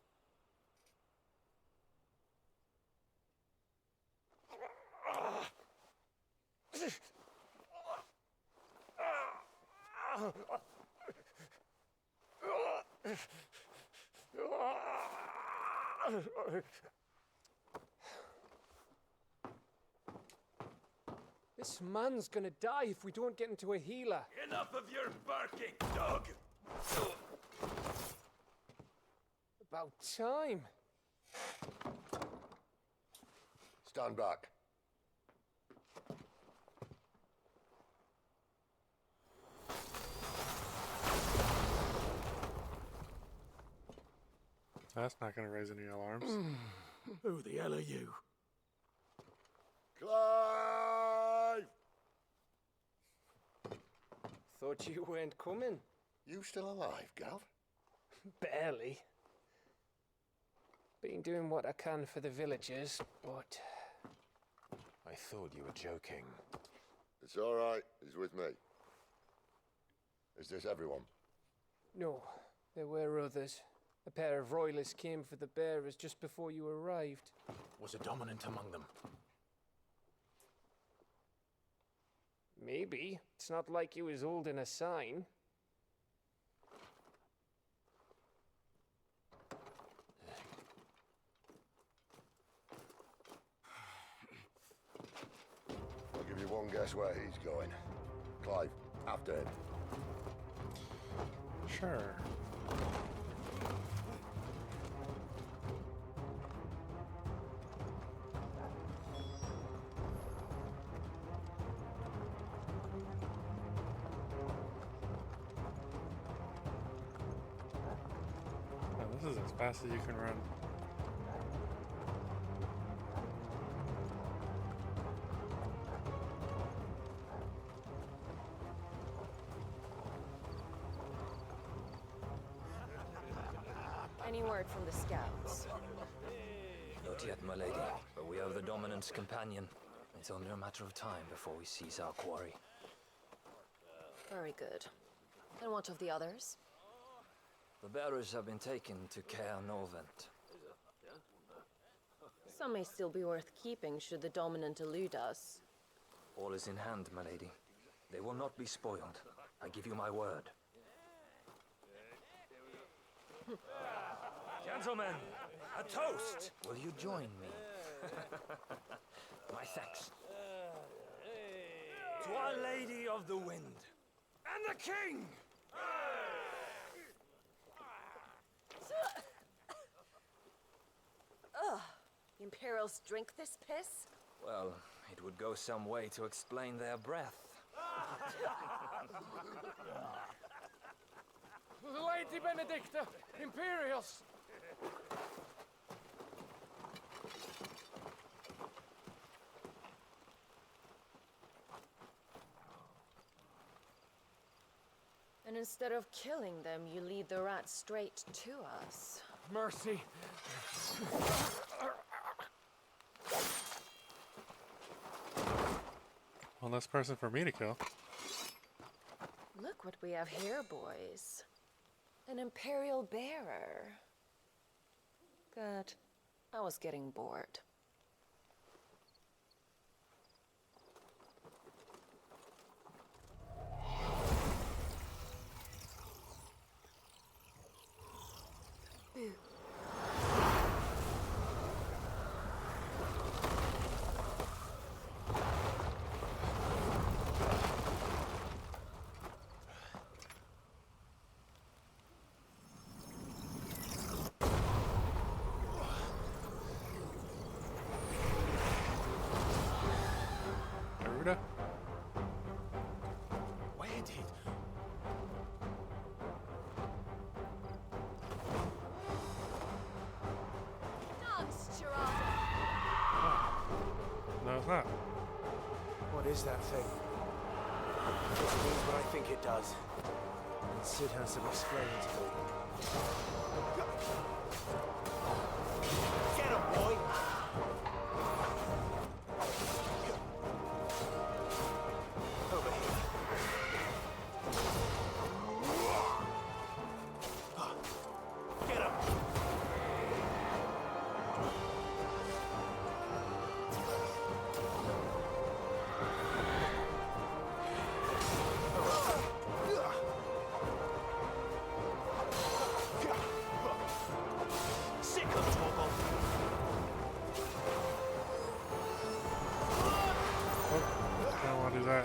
This man's gonna die if we don't get into a healer. Enough of your barking, dog! About time. Stand back. That's not going to raise any alarms. Who the hell are you? Clive! Thought you weren't coming. You still alive, Gav? Barely. Been doing what I can for the villagers, but... I thought you were joking. It's all right. He's with me. Is this everyone? No, there were others. A pair of royalists came for the bearers just before you arrived. Was a dominant among them? Maybe. It's not like he was holding a sign. I'll give you one guess where he's going. Clive, after him. Sure. Oh, this is as fast as you can run. Any word from the scouts? Not yet, my lady, but we have the Dominant's companion. It's only a matter of time before we seize our quarry. Very good. And what of the others? The bearers have been taken to Caer Norvent. Some may still be worth keeping should the dominant elude us. All is in hand, my lady. They will not be spoiled. I give you my word. Gentlemen, a toast! Will you join me? My thanks. To Our Lady of the Wind and the King! Ugh. The Imperials drink this piss? Well, it would go some way to explain their breath. Lady Benedicta, Imperials! And instead of killing them, you lead the rats straight to us. Mercy. One less person for me to kill. Look what we have here, boys. An Imperial bearer. Good. I was getting bored. Boo. Garuda? Where did? Dance, Gerardo! No, it's not. What is that thing? It means what I think it does. And Sid has to explain to me. Get him, boy! Over here. Get him! Sick of Torgal! I don't want to do that.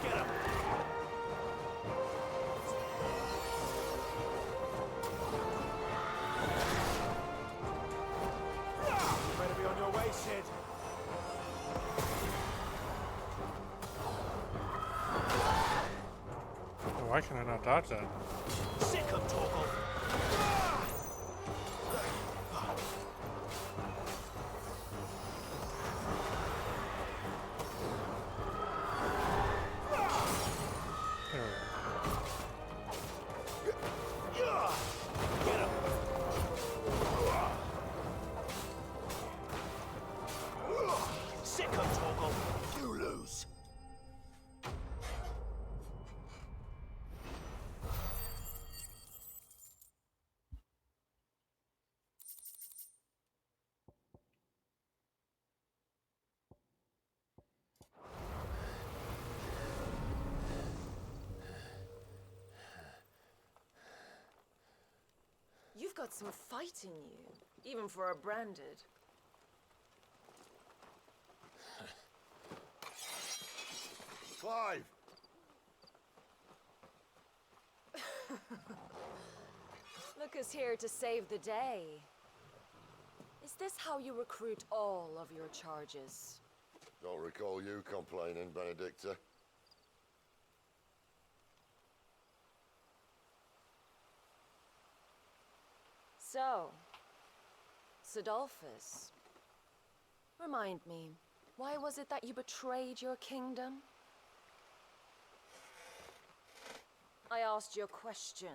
Get him! You better be on your way, Sid. Oh, why can I not dodge that? Sick of Torgal! There we go. Get him! Sick of Torgal! You lose! You've got some fight in you, even for a branded. Clive! Look who's here to save the day. Is this how you recruit all of your charges? Don't recall you complaining, Benedicta. So, Sidolphus, remind me, why was it that you betrayed your kingdom? I asked you a question,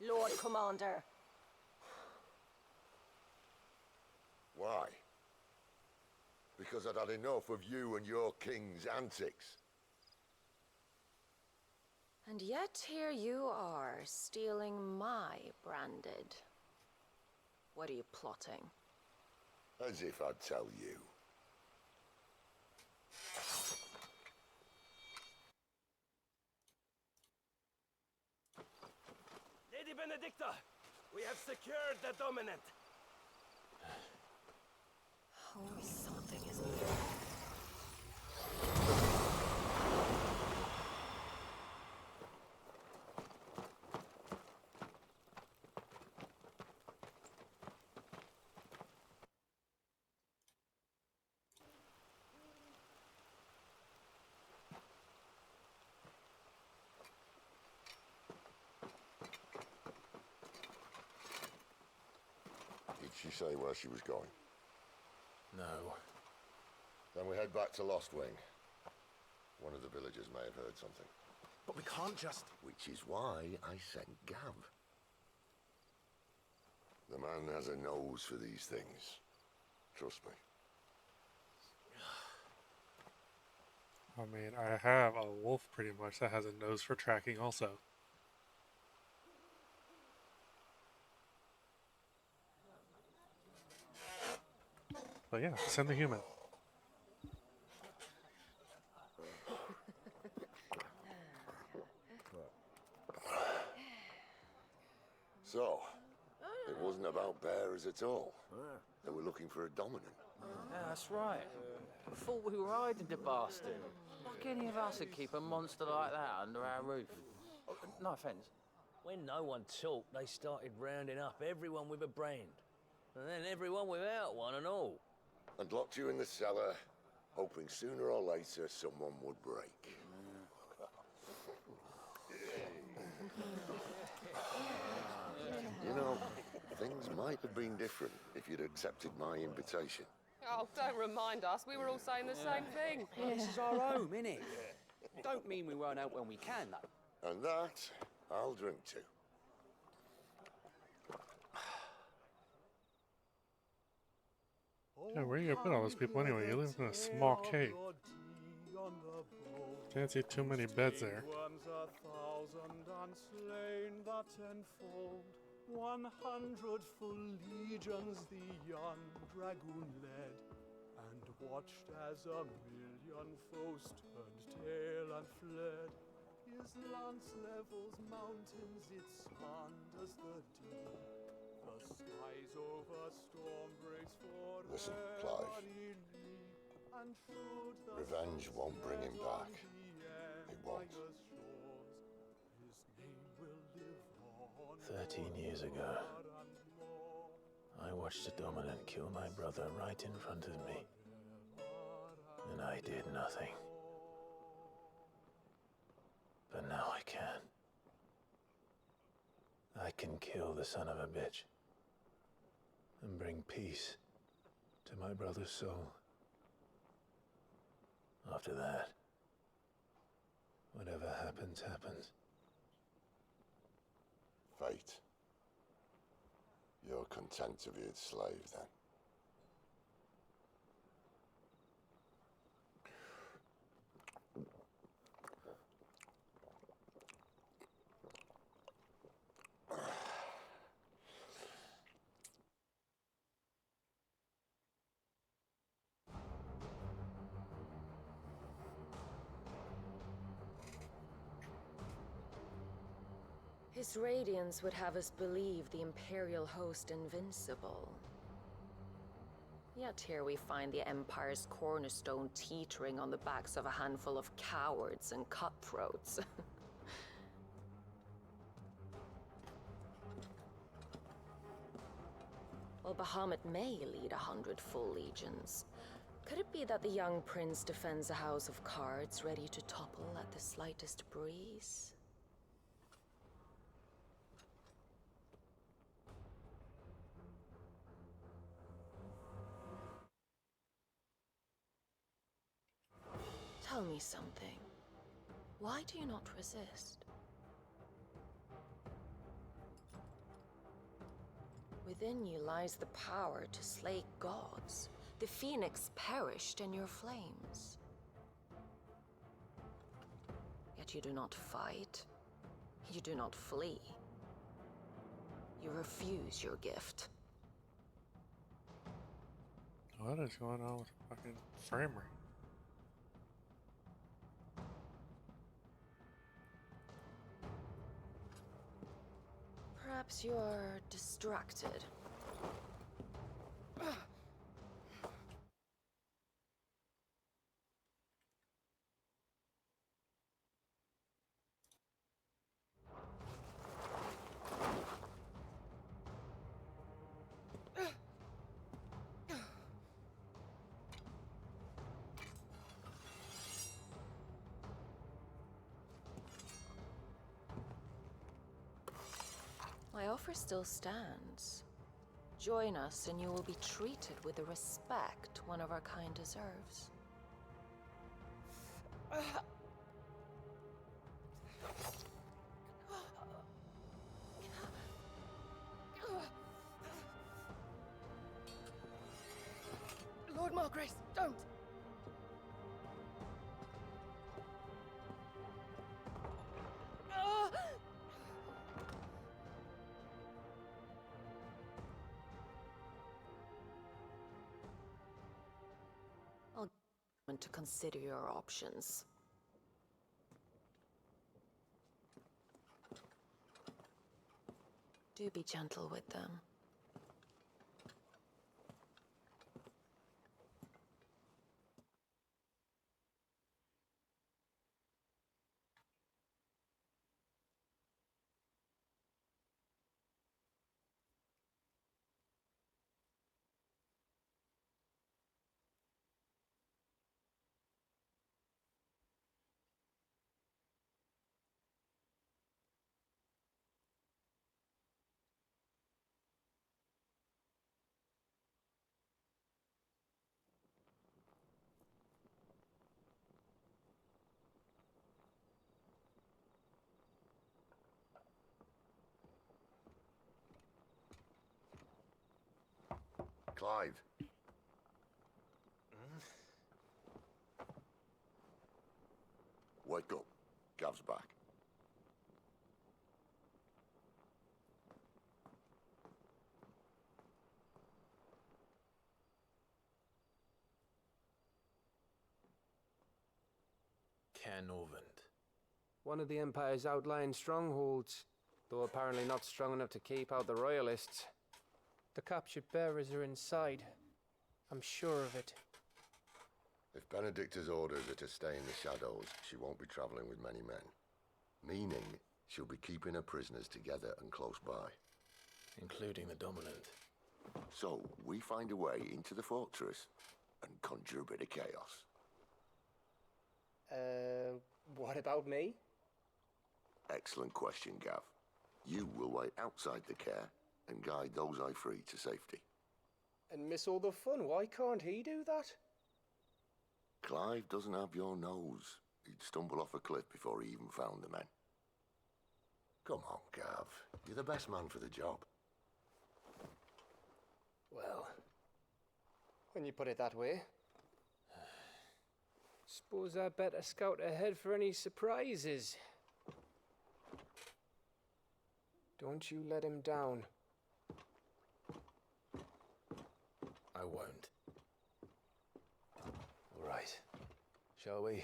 Lord Commander. Why? Because I'd had enough of you and your king's antics. And yet here you are, stealing my branded. What are you plotting? As if I'd tell you. Lady Benedicta, we have secured the Dominant. Always something, isn't there? Did she say where she was going? No. Then we head back to Lost Wing. One of the villagers may have heard something. But we can't just... Which is why I sent Gav. The man has a nose for these things. Trust me. I mean, I have a wolf pretty much that has a nose for tracking also. But yeah, send the human. So, it wasn't about bears at all. They were looking for a dominant. Yeah, that's right. I thought we were hiding the bastard. Like any of us would keep a monster like that under our roof. No offence. When no one talked, they started rounding up everyone with a brand. And then everyone without one and all. And locked you in the cellar, hoping sooner or later someone would break. You know, things might have been different if you'd accepted my invitation. Oh, don't remind us. We were all saying the same thing. This is our home, innit? Don't mean we won't out when we can, though. And that, I'll drink to. Yeah, where are you gonna put all those people anyway? You live in a small cave. Can't see too many beds there. 100 full legions the young dragoon led, and watched as a million foes turned tail and fled. His lance levels mountains, it slanders the deep. The skies over storm breaks for Listen, Clive. and should the Revenge won't bring him back. It won't. 13 years ago, I watched a dominant kill my brother right in front of me. And I did nothing. But now I can. I can kill the son of a bitch. And bring peace to my brother's soul. After that, whatever happens, happens. Fate. You're content to be its slave, then? His radiance would have us believe the Imperial host invincible. Yet here we find the Empire's cornerstone teetering on the backs of a handful of cowards and cutthroats. Well, Bahamut may lead 100 full legions. Could it be that the young prince defends a house of cards ready to topple at the slightest breeze? Tell me something. Why do you not resist? Within you lies the power to slay gods. The phoenix perished in your flames. Yet you do not fight. You do not flee. You refuse your gift. What is going on with the fucking frame rate? Perhaps you're distracted. My offer still stands. Join us and you will be treated with the respect one of our kind deserves. Lord Margrace, don't! I'll want to consider your options. Do be gentle with them. Clive. Wake up. Gav's back. Canovant. One of the Empire's outlying strongholds, though apparently not strong enough to keep out the Royalists. The captured bearers are inside. I'm sure of it. If Benedicta's orders are to stay in the shadows, she won't be traveling with many men. Meaning, she'll be keeping her prisoners together and close by. Including the dominant. So, we find a way into the fortress and conjure a bit of chaos. What about me? Excellent question, Gav. You will wait outside the care and guide those I free to safety. And miss all the fun. Why can't he do that? Clive doesn't have your nose. He'd stumble off a cliff before he even found the men. Come on, Gav. You're the best man for the job. Well, when you put it that way. Suppose I better scout ahead for any surprises. Don't you let him down. I won't. All right. Shall we?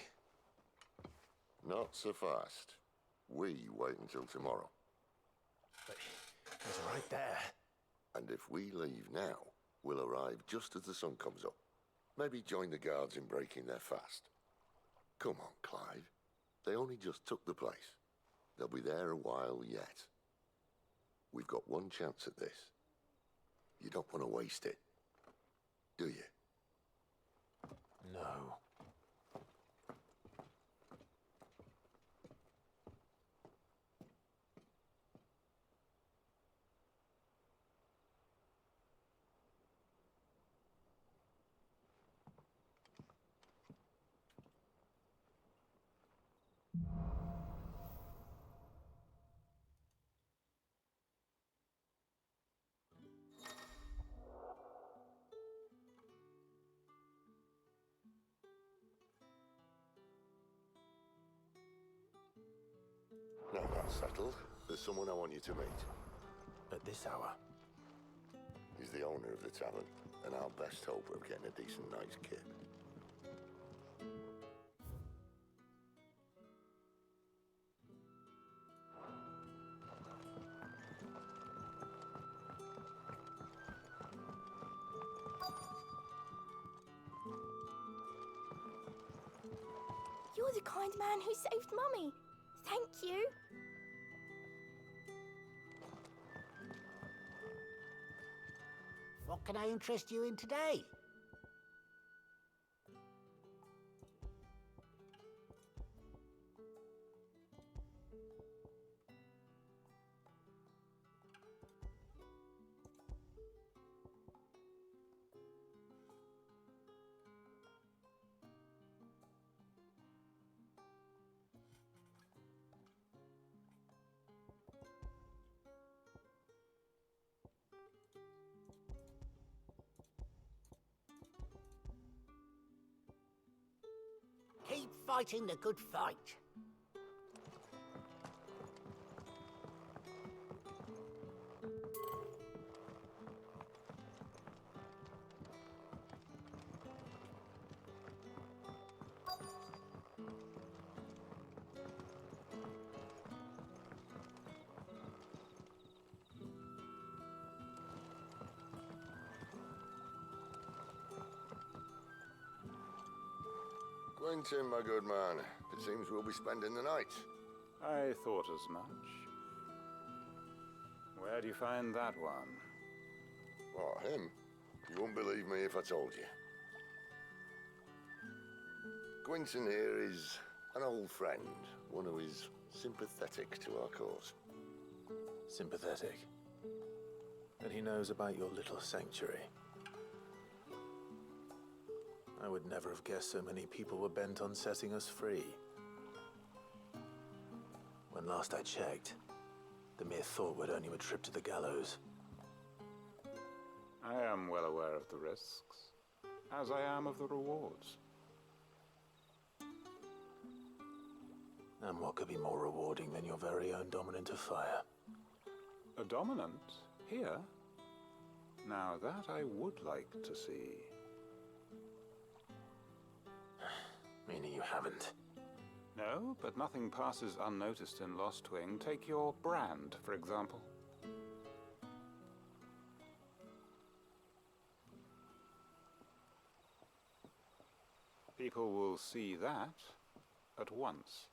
Not so fast. We wait until tomorrow. But he's right there. And if we leave now, we'll arrive just as the sun comes up. Maybe join the guards in breaking their fast. Come on, Clive. They only just took the place. They'll be there a while yet. We've got one chance at this. You don't want to waste it, do you? No. Now that's settled. There's someone I want you to meet. At this hour? He's the owner of the tavern. and our best hope of getting a decent night's kip. You're the kind man who saved Mummy. Thank you. What can I interest you in today? Keep fighting the good fight. Quentin, my good man, it seems we'll be spending the night. I thought as much. Where do you find that one? What, him? You wouldn't believe me if I told you. Quentin here is an old friend, one who is sympathetic to our cause. Sympathetic. And he knows about your little sanctuary. I would never have guessed so many people were bent on setting us free. When last I checked, the mere thought would earn you a trip to the gallows. I am well aware of the risks, as I am of the rewards. And what could be more rewarding than your very own dominant of fire? A dominant? Here? Now that I would like to see. Meaning you haven't? No, but nothing passes unnoticed in Lostwing. Take your brand, for example. People will see that at once.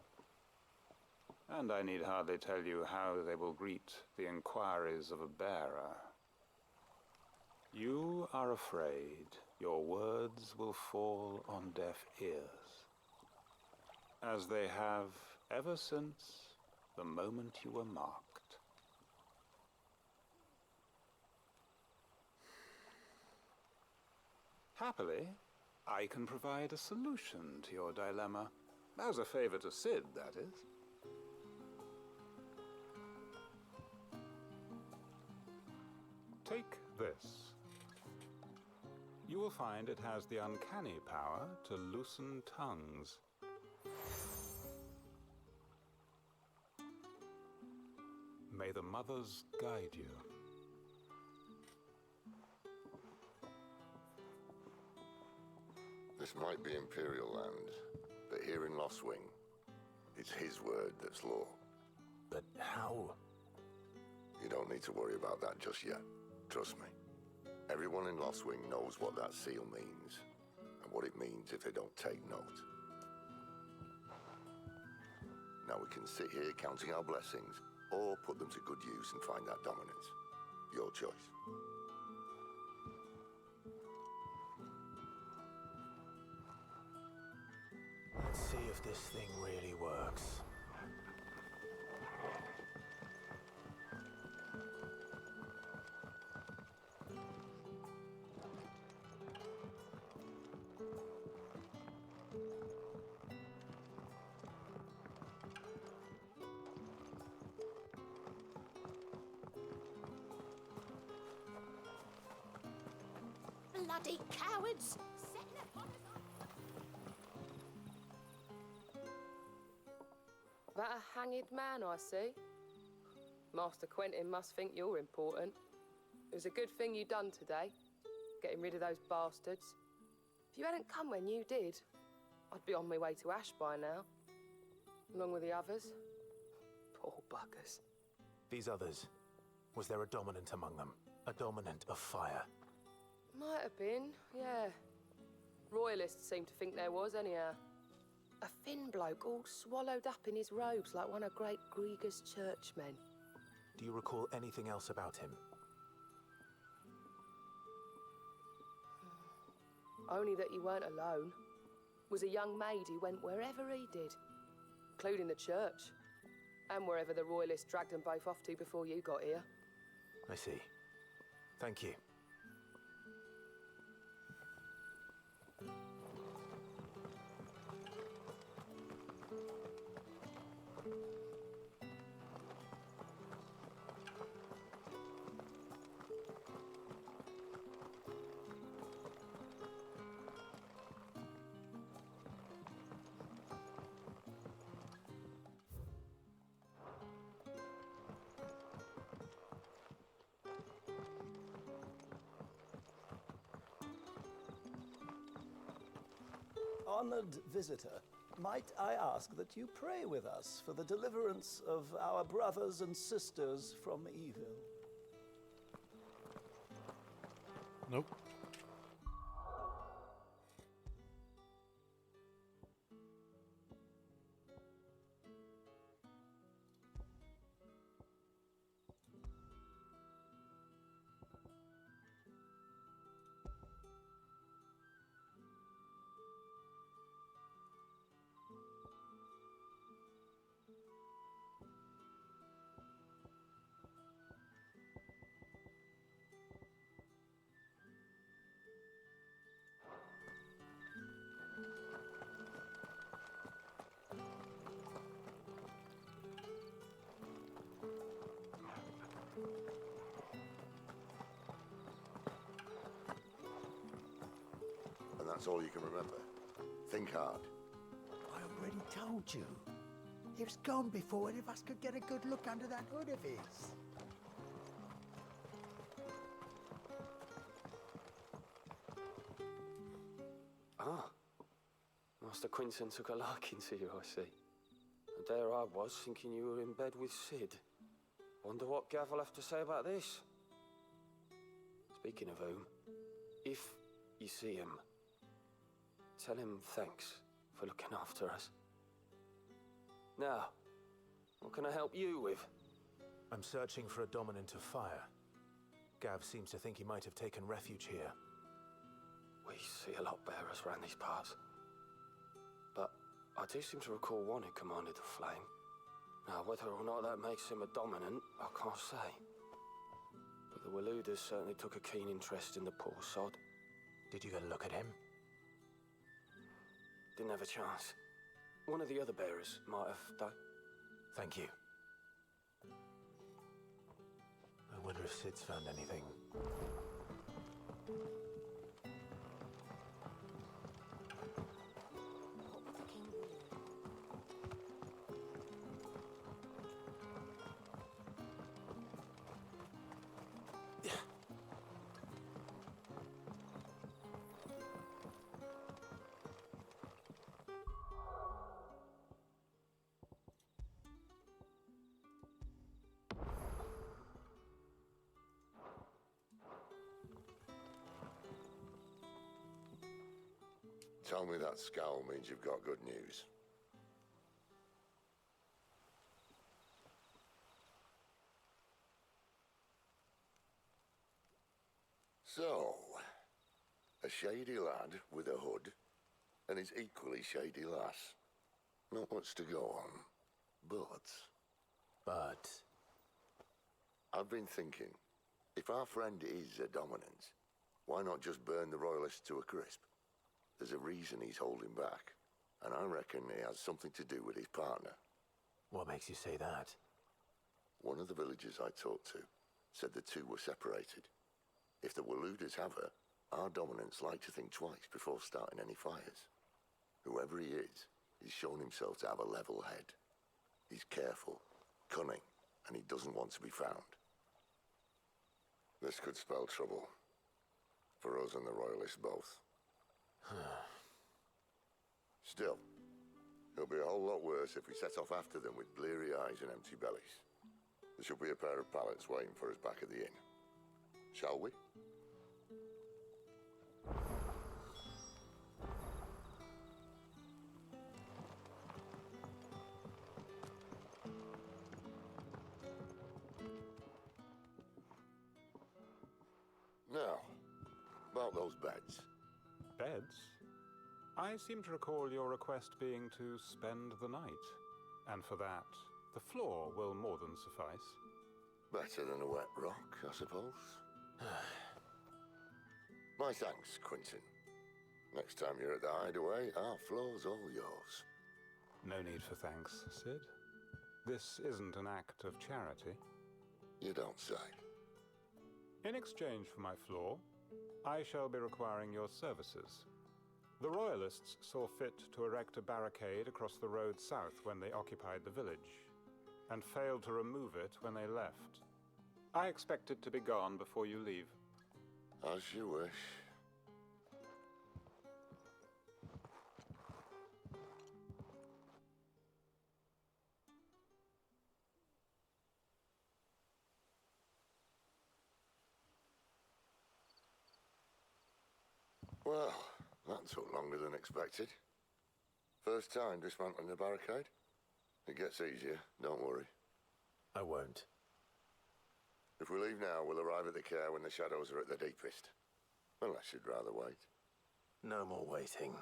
And I need hardly tell you how they will greet the inquiries of a bearer. You are afraid your words will fall on deaf ears, as they have ever since the moment you were marked. Happily, I can provide a solution to your dilemma. As a favor to Sid, that is. Take this. You will find it has the uncanny power to loosen tongues. May the mothers guide you. This might be Imperial land, but here in Lostwing, it's his word that's law. But how? You don't need to worry about that just yet. Trust me. Everyone in Lostwing knows what that seal means, and what it means if they don't take note. Now we can sit here counting our blessings, or put them to good use and find that dominance. Your choice. Let's see if this thing really works. Bloody cowards! That a hanged man, I see. Master Quentin must think you're important. It was a good thing you done today. getting rid of those bastards. If you hadn't come when you did, I'd be on my way to Ash by now, along with the others. Poor buggers. These others, was there a dominant among them? A dominant of fire? Might have been, yeah. Royalists seem to think there was, anyhow. A thin bloke all swallowed up in his robes like one of Great Grieger's churchmen. Do you recall anything else about him? Only that he weren't alone. Was a young maid who went wherever he did, including the church, and wherever the Royalists dragged them both off to before you got here. I see. Thank you. Honored visitor, might I ask that you pray with us for the deliverance of our brothers and sisters from evil? Nope. That's all you can remember. Think hard. I already told you. He was gone before any of us could get a good look under that hood of his. Ah. Master Quinton took a liking to you, I see. And there I was, thinking you were in bed with Sid. Wonder what Gav will have to say about this. Speaking of whom, if you see him, tell him thanks for looking after us. Now, what can I help you with? I'm searching for a dominant of fire. Gav seems to think he might have taken refuge here. We see a lot bearers around these parts. But I do seem to recall one who commanded the flame. Now, whether or not that makes him a dominant, I can't say. But the Waluders certainly took a keen interest in the poor sod. Did you get a look at him? Didn't have a chance. One of the other bearers might have done. Thank you. I wonder if Sid's found anything. Tell me that scowl means you've got good news. So, a shady lad with a hood, and his equally shady lass. Not much to go on, but... I've been thinking, if our friend is a dominant, why not just burn the Royalists to a crisp? There's a reason he's holding back, and I reckon he has something to do with his partner. What makes you say that? One of the villagers I talked to said the two were separated. If the Waluders have her, our dominants like to think twice before starting any fires. Whoever he is, he's shown himself to have a level head. He's careful, cunning, and he doesn't want to be found. This could spell trouble. For us and the Royalists both. Still, it'll be a whole lot worse if we set off after them with bleary eyes and empty bellies. There should be a pair of pallets waiting for us back at the inn. Shall we? Now, about those beds. Beds? I seem to recall your request being to spend the night. And for that, the floor will more than suffice. Better than a wet rock, I suppose. My thanks, Quinton. Next time you're at the Hideaway, our floor's all yours. No need for thanks, Sid. This isn't an act of charity. You don't say. In exchange for my floor, I shall be requiring your services. The Royalists saw fit to erect a barricade across the road south when they occupied the village, and failed to remove it when they left. I expect it to be gone before you leave. As you wish. Well, that took longer than expected. First time dismantling the barricade? It gets easier, don't worry. I won't. If we leave now, we'll arrive at the care when the shadows are at the deepest. Unless you'd rather wait. No more waiting.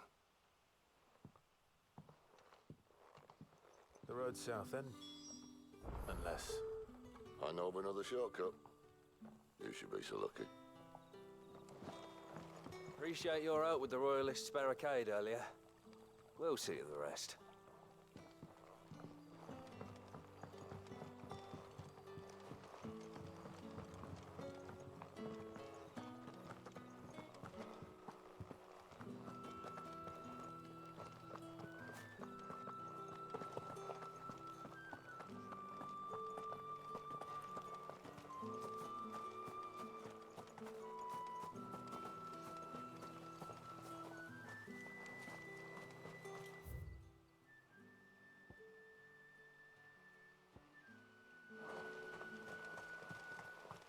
The road south then? Unless... I know of another shortcut. You should be so lucky. Appreciate your help with the Royalists' barricade earlier. We'll see to the rest.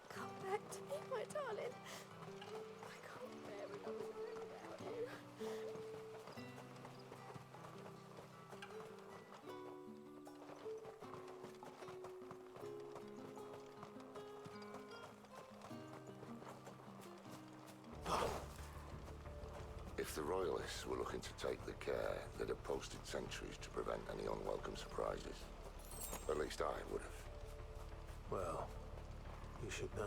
Come back to me, my darling. I can't bear another night without you. If the Royalists were looking to take the care, they'd have posted sentries to prevent any unwelcome surprises. At least I would have. Well, you should know.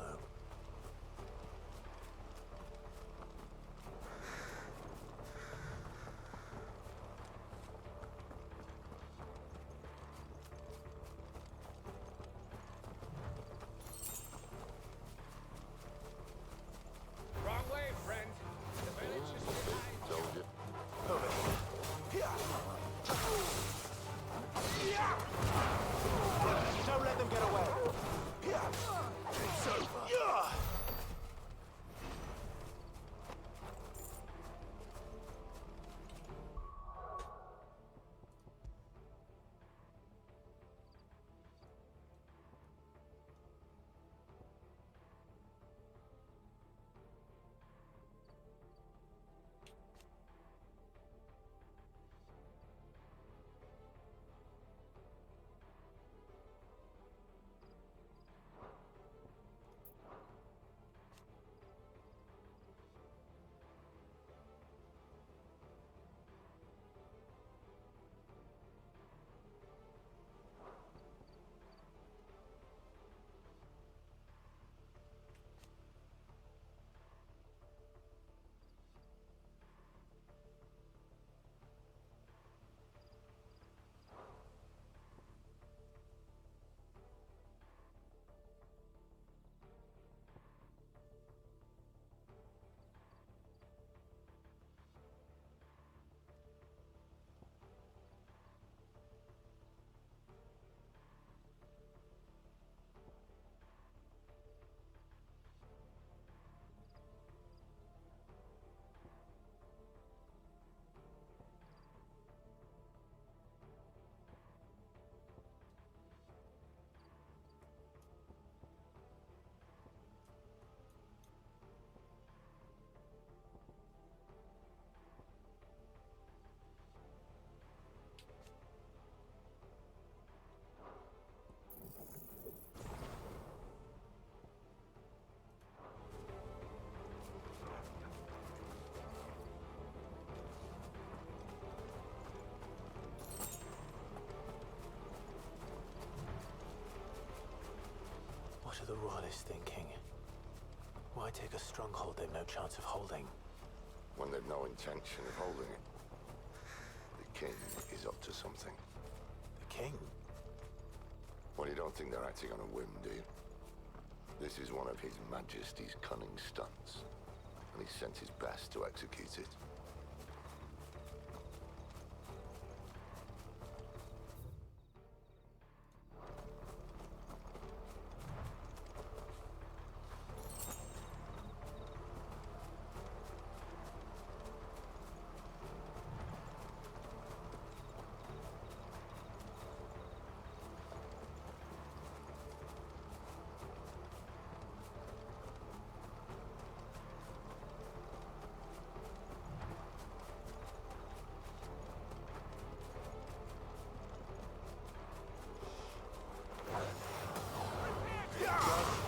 Wrong way, friend. The village is behind. Told you. Don't let them get away! It's over! What are the Royalists thinking? Why take a stronghold they've no chance of holding? When they've no intention of holding it. The king is up to something. The king? Well, you don't think they're acting on a whim, do you? This is one of His Majesty's cunning stunts, and he sent his best to execute it.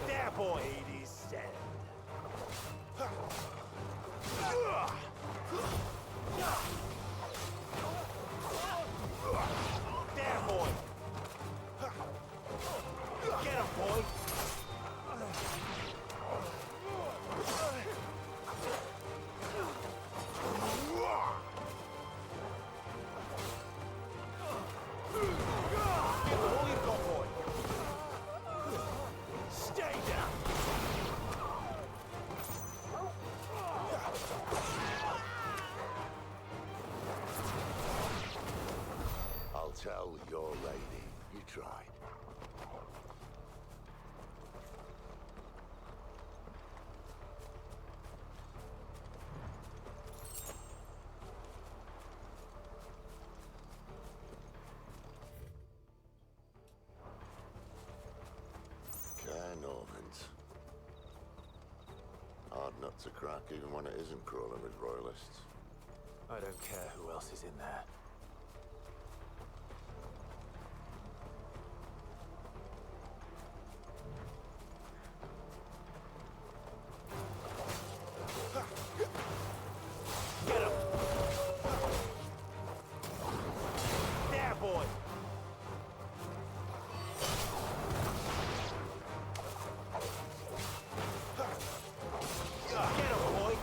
There, boy! Ladies stand. There, boy! Get him, boy! All you've got, boy! Stay down! I'll tell your lady you tried. Caernarvon. Hard nut to crack, even when it isn't crawling with royalists. I don't care who else is in there. Get him! There, boy! Get him, boy!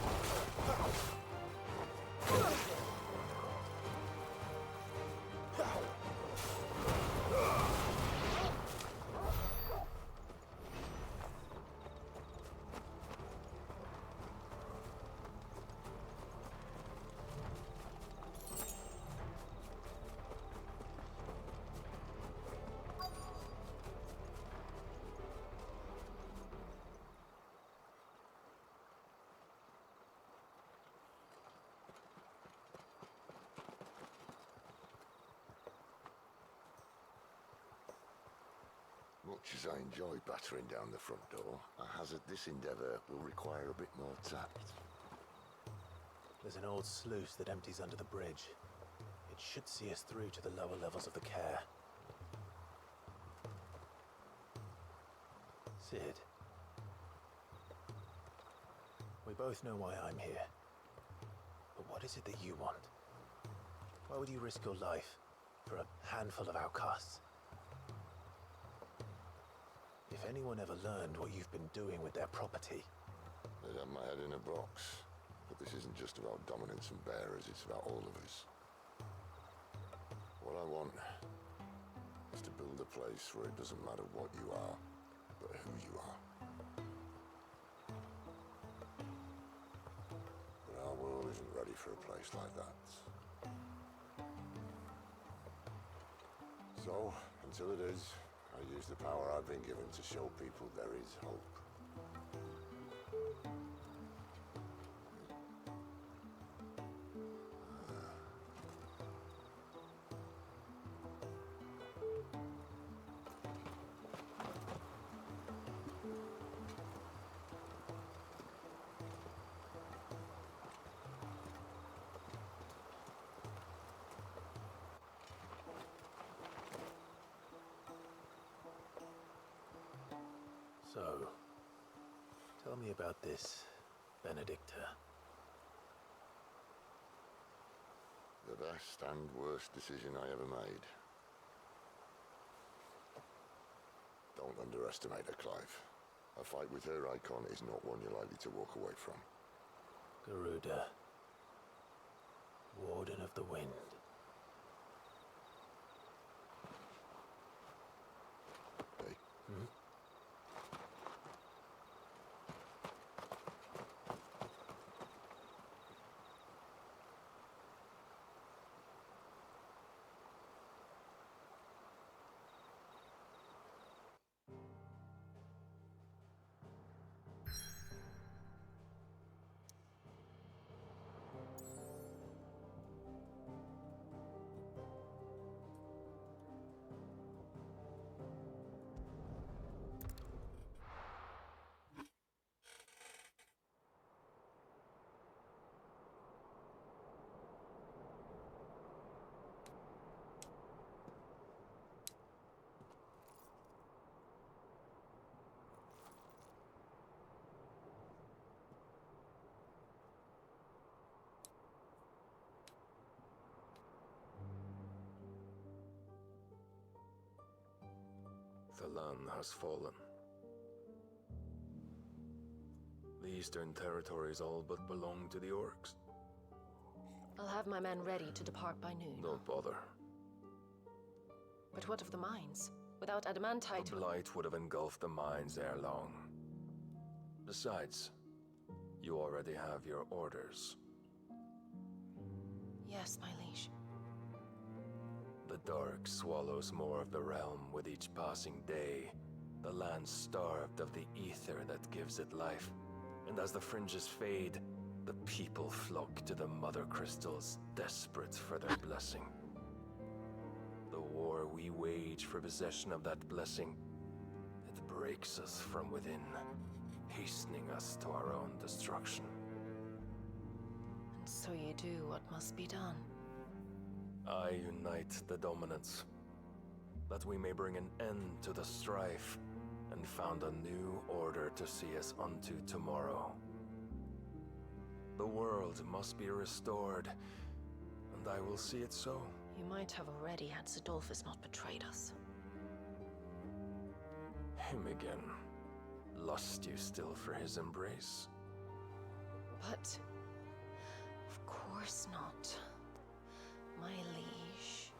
Much as I enjoy battering down the front door, I hazard this endeavour will require a bit more tact. There's an old sluice that empties under the bridge. It should see us through to the lower levels of the Care. Cid. We both know why I'm here. But what is it that you want? Why would you risk your life for a handful of outcasts? If anyone ever learned what you've been doing with their property... They'd have my head in a box. But this isn't just about dominance and bearers, it's about all of us. What I want is to build a place where it doesn't matter what you are, but who you are. But our world isn't ready for a place like that. So, until it is, I use the power I've been given to show people there is hope. So, tell me about this, Benedicta. The best and worst decision I ever made. Don't underestimate her, Clive. A fight with her icon is not one you're likely to walk away from. Garuda, Warden of the Wind. Hey? Hmm? The land has fallen. The Eastern Territories all but belong to the orcs. I'll have my men ready to depart by noon. Don't bother. But what of the mines? Without adamantite... The Blight would have engulfed the mines ere long. Besides, you already have your orders. Yes, my liege. The dark swallows more of the realm with each passing day. The land starved of the ether that gives it life. And as the fringes fade, the people flock to the mother crystals, desperate for their blessing. The war we wage for possession of that blessing, it breaks us from within, hastening us to our own destruction. And so you do what must be done. I unite the dominants, that we may bring an end to the strife, and found a new order to see us unto tomorrow. The world must be restored, and I will see it so. You might have already had Zidolphus not betrayed us. Him again. Lust you still for his embrace? But... of course not. My liege.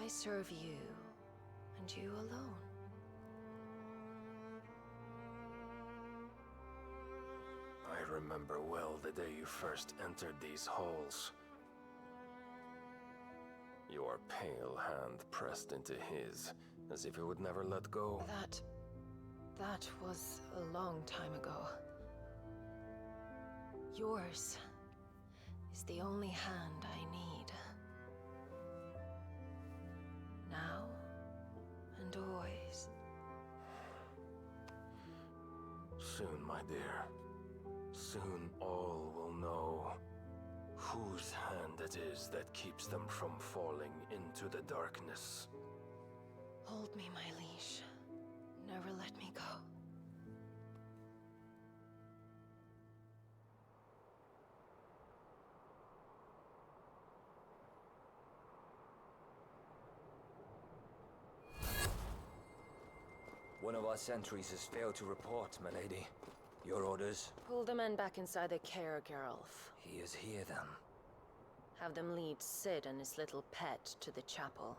I serve you, and you alone. I remember well the day you first entered these halls. Your pale hand pressed into his, as if it would never let go. That was a long time ago. Yours is the only hand I need. Now and always. Soon, my dear. Soon all will know whose hand it is that keeps them from falling into the darkness. Hold me, my liege. Never let me go. One of our sentries has failed to report, my lady. Your orders? Pull the men back inside the care, Geralf. He is here, then. Have them lead Cid and his little pet to the chapel.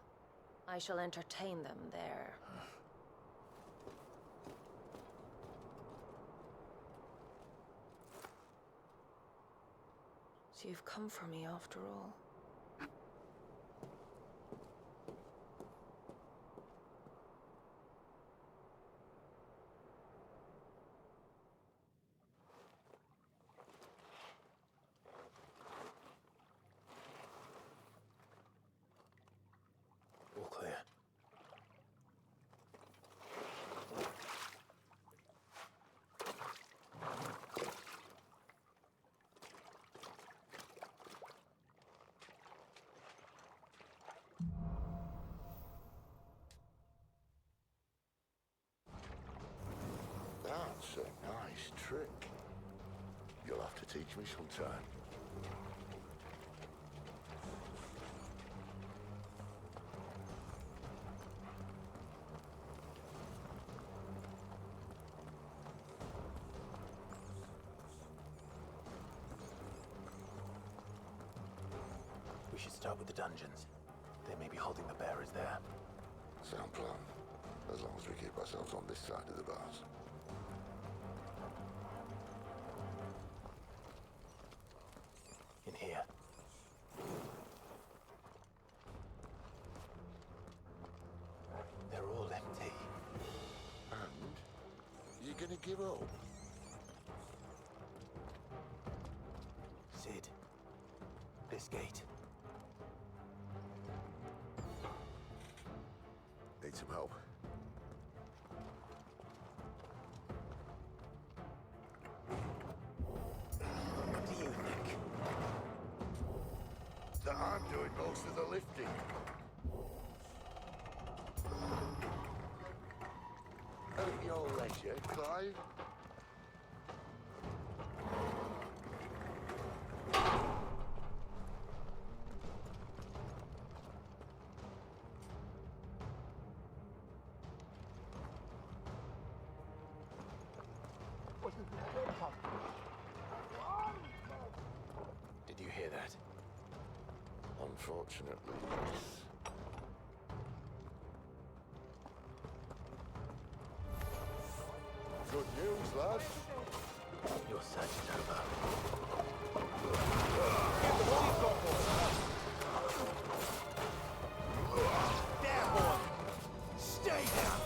I shall entertain them there. So you've come for me after all. All clear. That's a nice trick. You'll have to teach me sometime. we should start with the dungeons. They may be holding the bearers there. Sound plan. As long as we keep ourselves on this side of the bars. In here. They're all empty. And? You gonna give up? Sid. This gate. Need some help. What do you think? That I'm doing most of the lifting. At your leisure, Clive. Did you hear that? Unfortunately, yes. Good news, lads. Your search is over. There, boy! Stay down!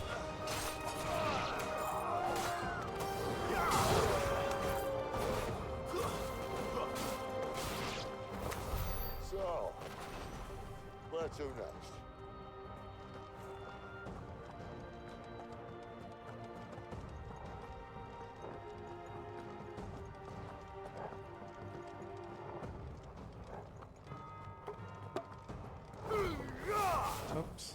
So, where to next? Oops.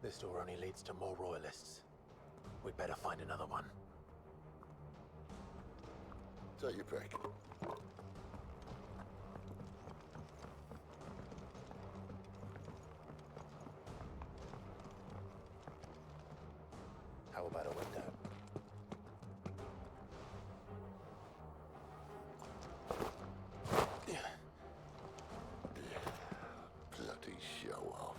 This door only leads to more royalists. We'd better find another one. Take your pick. How about a window? Bloody show off.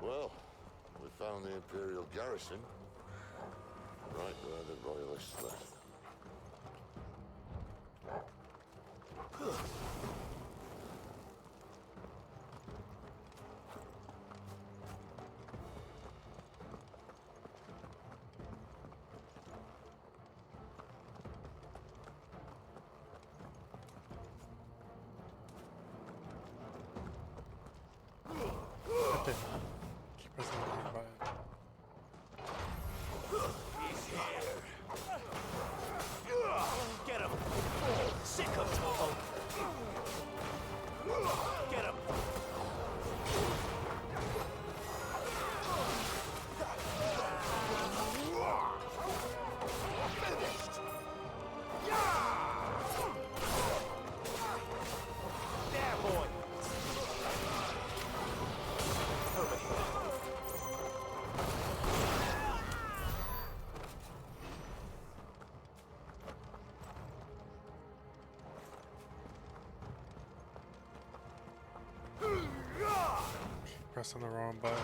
Well, we found the Imperial garrison. Right where the Royalists left. Keep pressing the wrong button. Get him! Sick of talk! Get him! Finished! There, boy! Over here. Pressing the wrong button.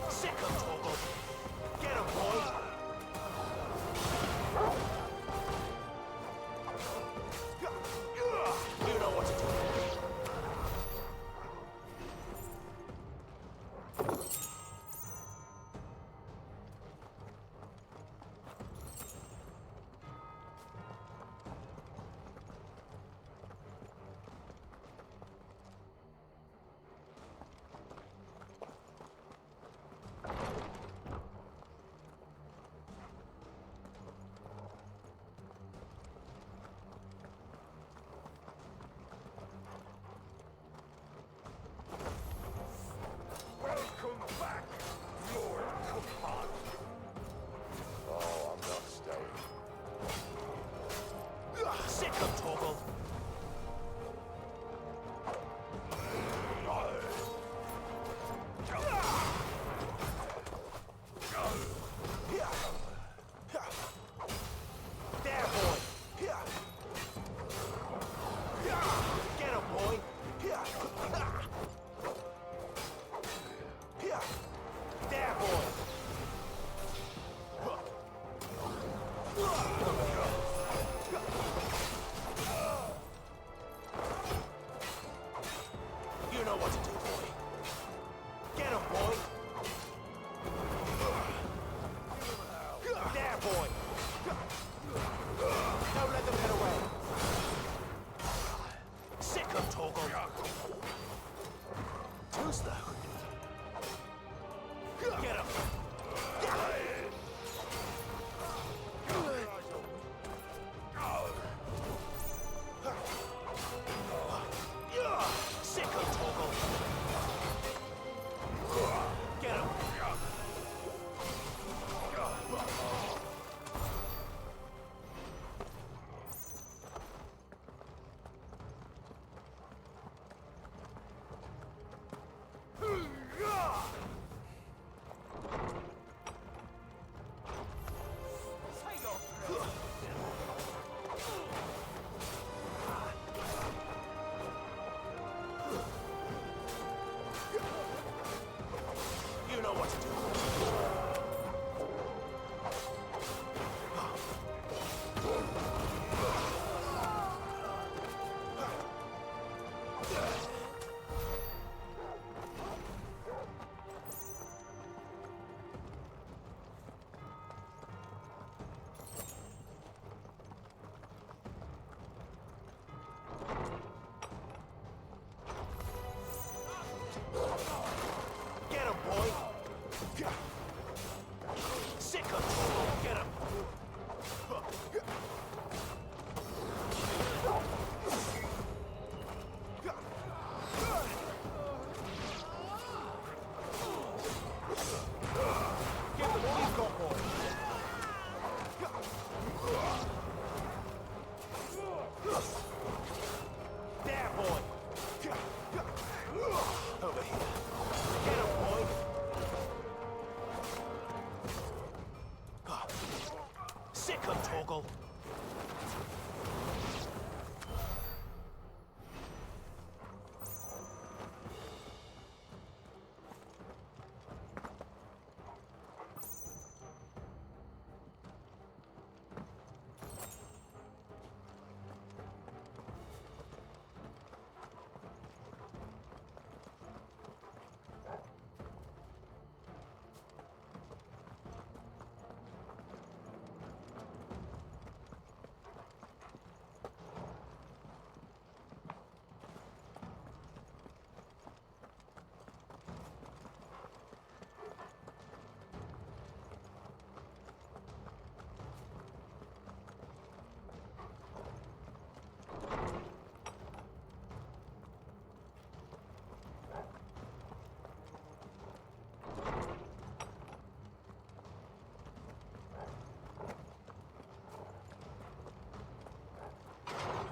Sick of talk! Get him, boy! You know what to do. boy! Don't let them get away! Sick of Torgal! Too slow. Get him! Sick of Torgal! Get him! You know what to do. Get him, boy! Sick of Torgal! Get him! Get the what you've got, boy! There, boy! Over here. Get him, boy! Sick of Torgal!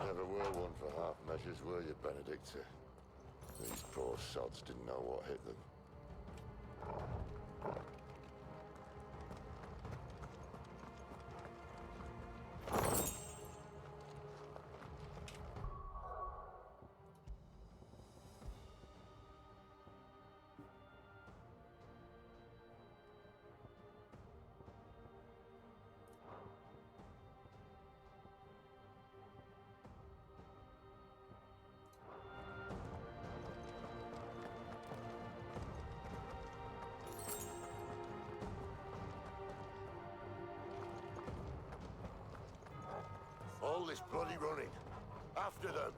Never were one for half measures, were you, Benedicta? These poor sods didn't know what hit them. All this bloody running. After them.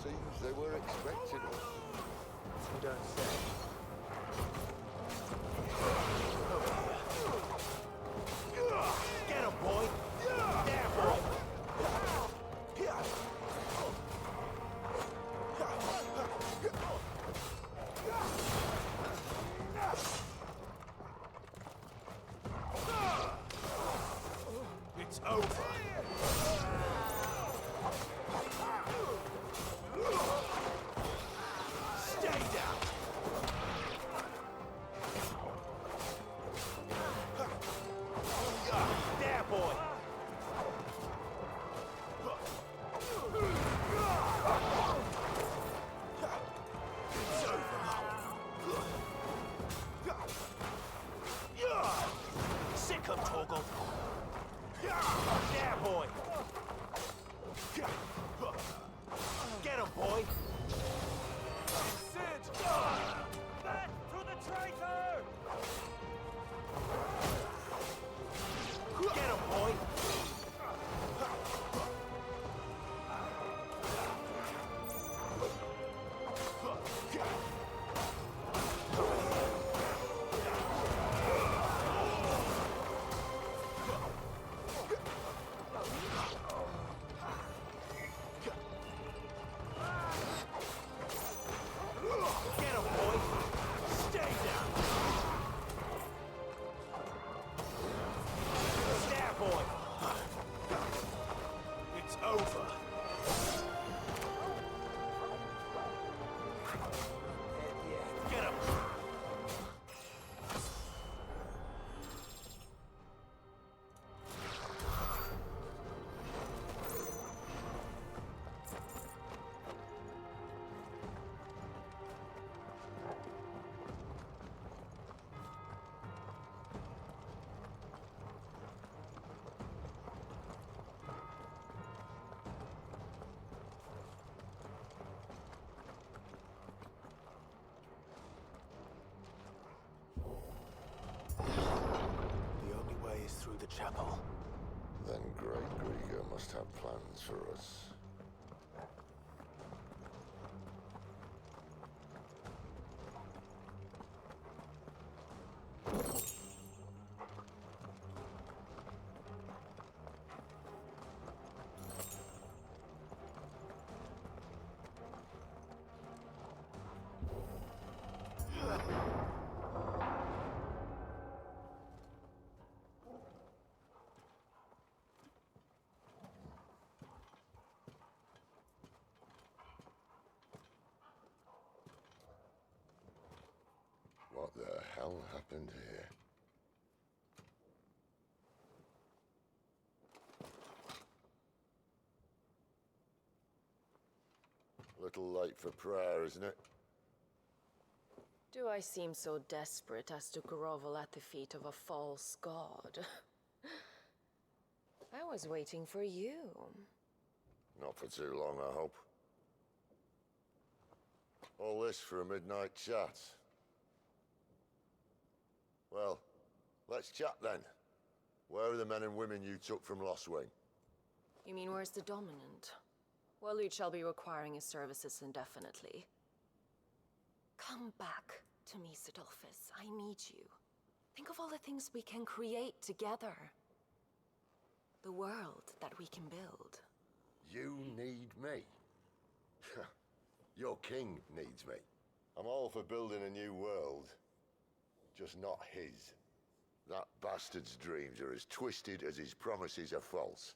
Seems they were expecting us. You don't say. Get him, boy! There, boy! It's over! Stay down! Get him! The only way is through the chapel. Then Great Grieger must have plans for us. What the hell happened here? Little late for prayer, isn't it? Do I seem so desperate as to grovel at the feet of a false god? I was waiting for you. Not for too long, I hope. All this for a midnight chat. Well, let's chat then. Where are the men and women you took from Lostwing? You mean where's the dominant? Well, you shall be requiring his services indefinitely. Come back to me, Sidolphus. I need you. Think of all the things we can create together. The world that we can build. You need me? Your king needs me. I'm all for building a new world. Just not his. That bastard's dreams are as twisted as his promises are false.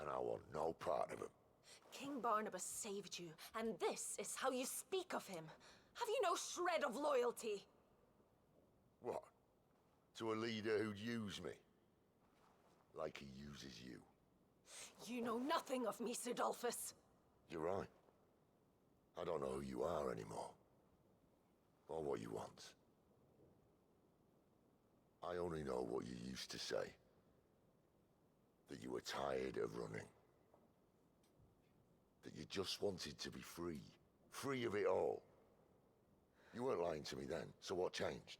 And I want no part of them. King Barnabas saved you, and this is how you speak of him. Have you no shred of loyalty? What? To a leader who'd use me? Like he uses you. You know nothing of me, Sidolphus. You're right. I don't know who you are anymore. Or what you want. I only know what you used to say. That you were tired of running. That you just wanted to be free. Free of it all. You weren't lying to me then, so what changed?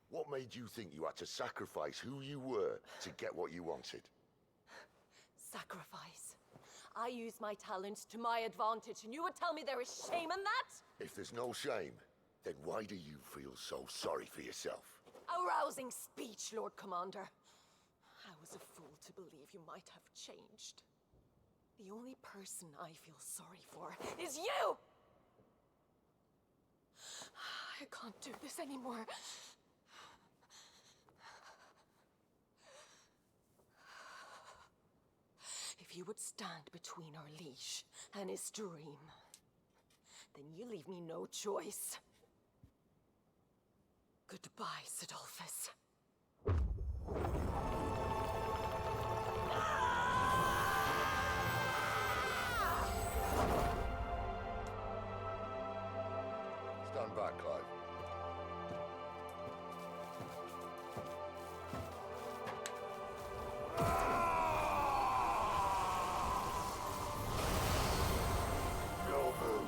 What made you think you had to sacrifice who you were to get what you wanted? Sacrifice. I use my talents to my advantage, and you would tell me there is shame in that? If there's no shame, then why do you feel so sorry for yourself? A rousing speech, Lord Commander. I was a fool to believe you might have changed. The only person I feel sorry for is you! I can't do this anymore. If you would stand between our leash and his dream, then you leave me no choice. Goodbye, Sidolphus. Stand back, Clive. No move.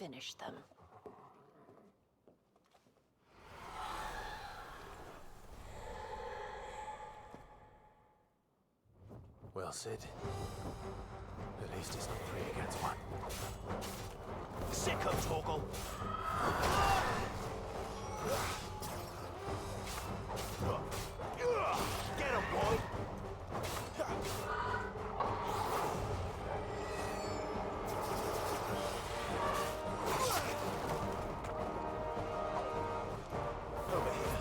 finish them. Well, Sid. At least it's not 3 against 1. Sick of Torgal! Get him, boy! Over here.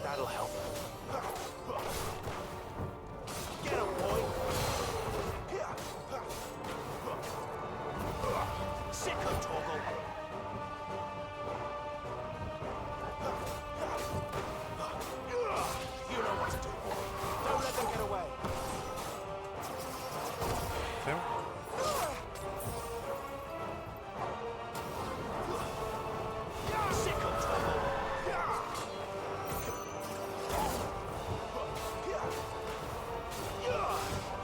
That'll help. Get him, boy! Sick of Torgal! You know what to do, boy. Don't let them get away. There. Sick of Torgal!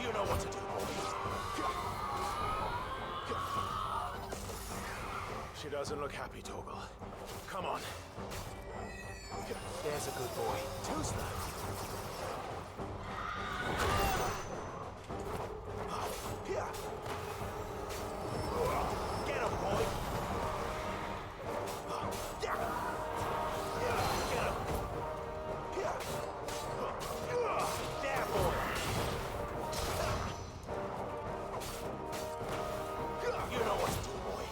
You know what to do, boys. She doesn't look happy, Torgal. Come on. There's a good boy. Too slow. Here. Get him, boy. Get him. Here. There, boy. You know what to do, boy.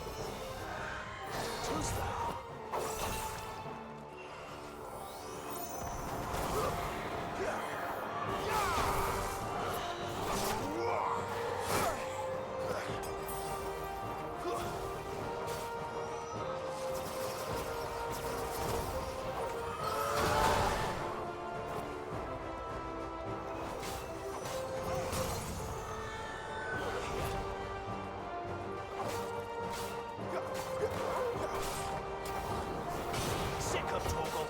Too slow. Sick of Torgal.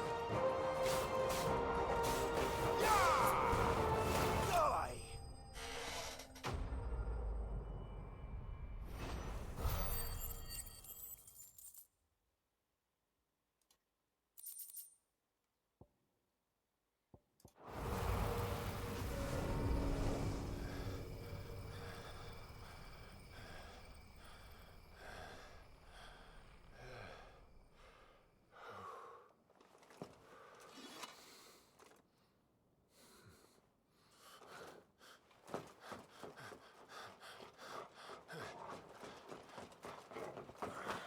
Die!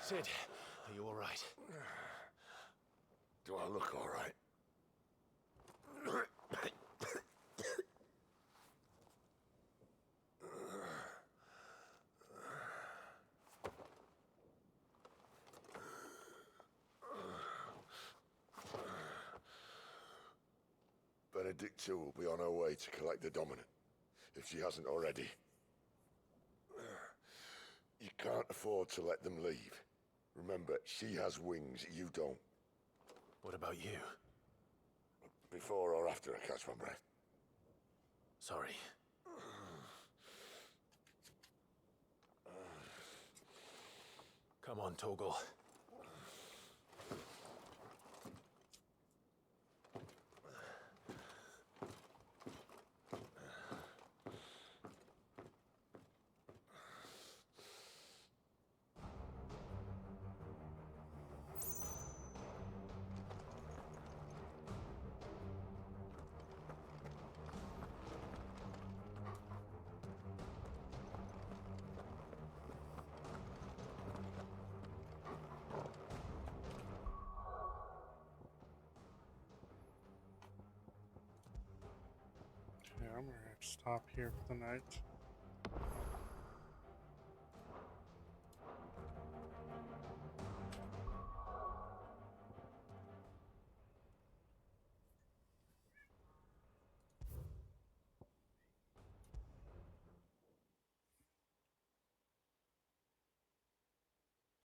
Sid, are you all right? Do I look all right? Benedicta will be on her way to collect the Dominant, if she hasn't already. You can't afford to let them leave. Remember, she has wings, you don't. What about you? Before or after I catch my breath? Sorry. Come on, Torgal. Okay, I'm gonna have to stop here for the night.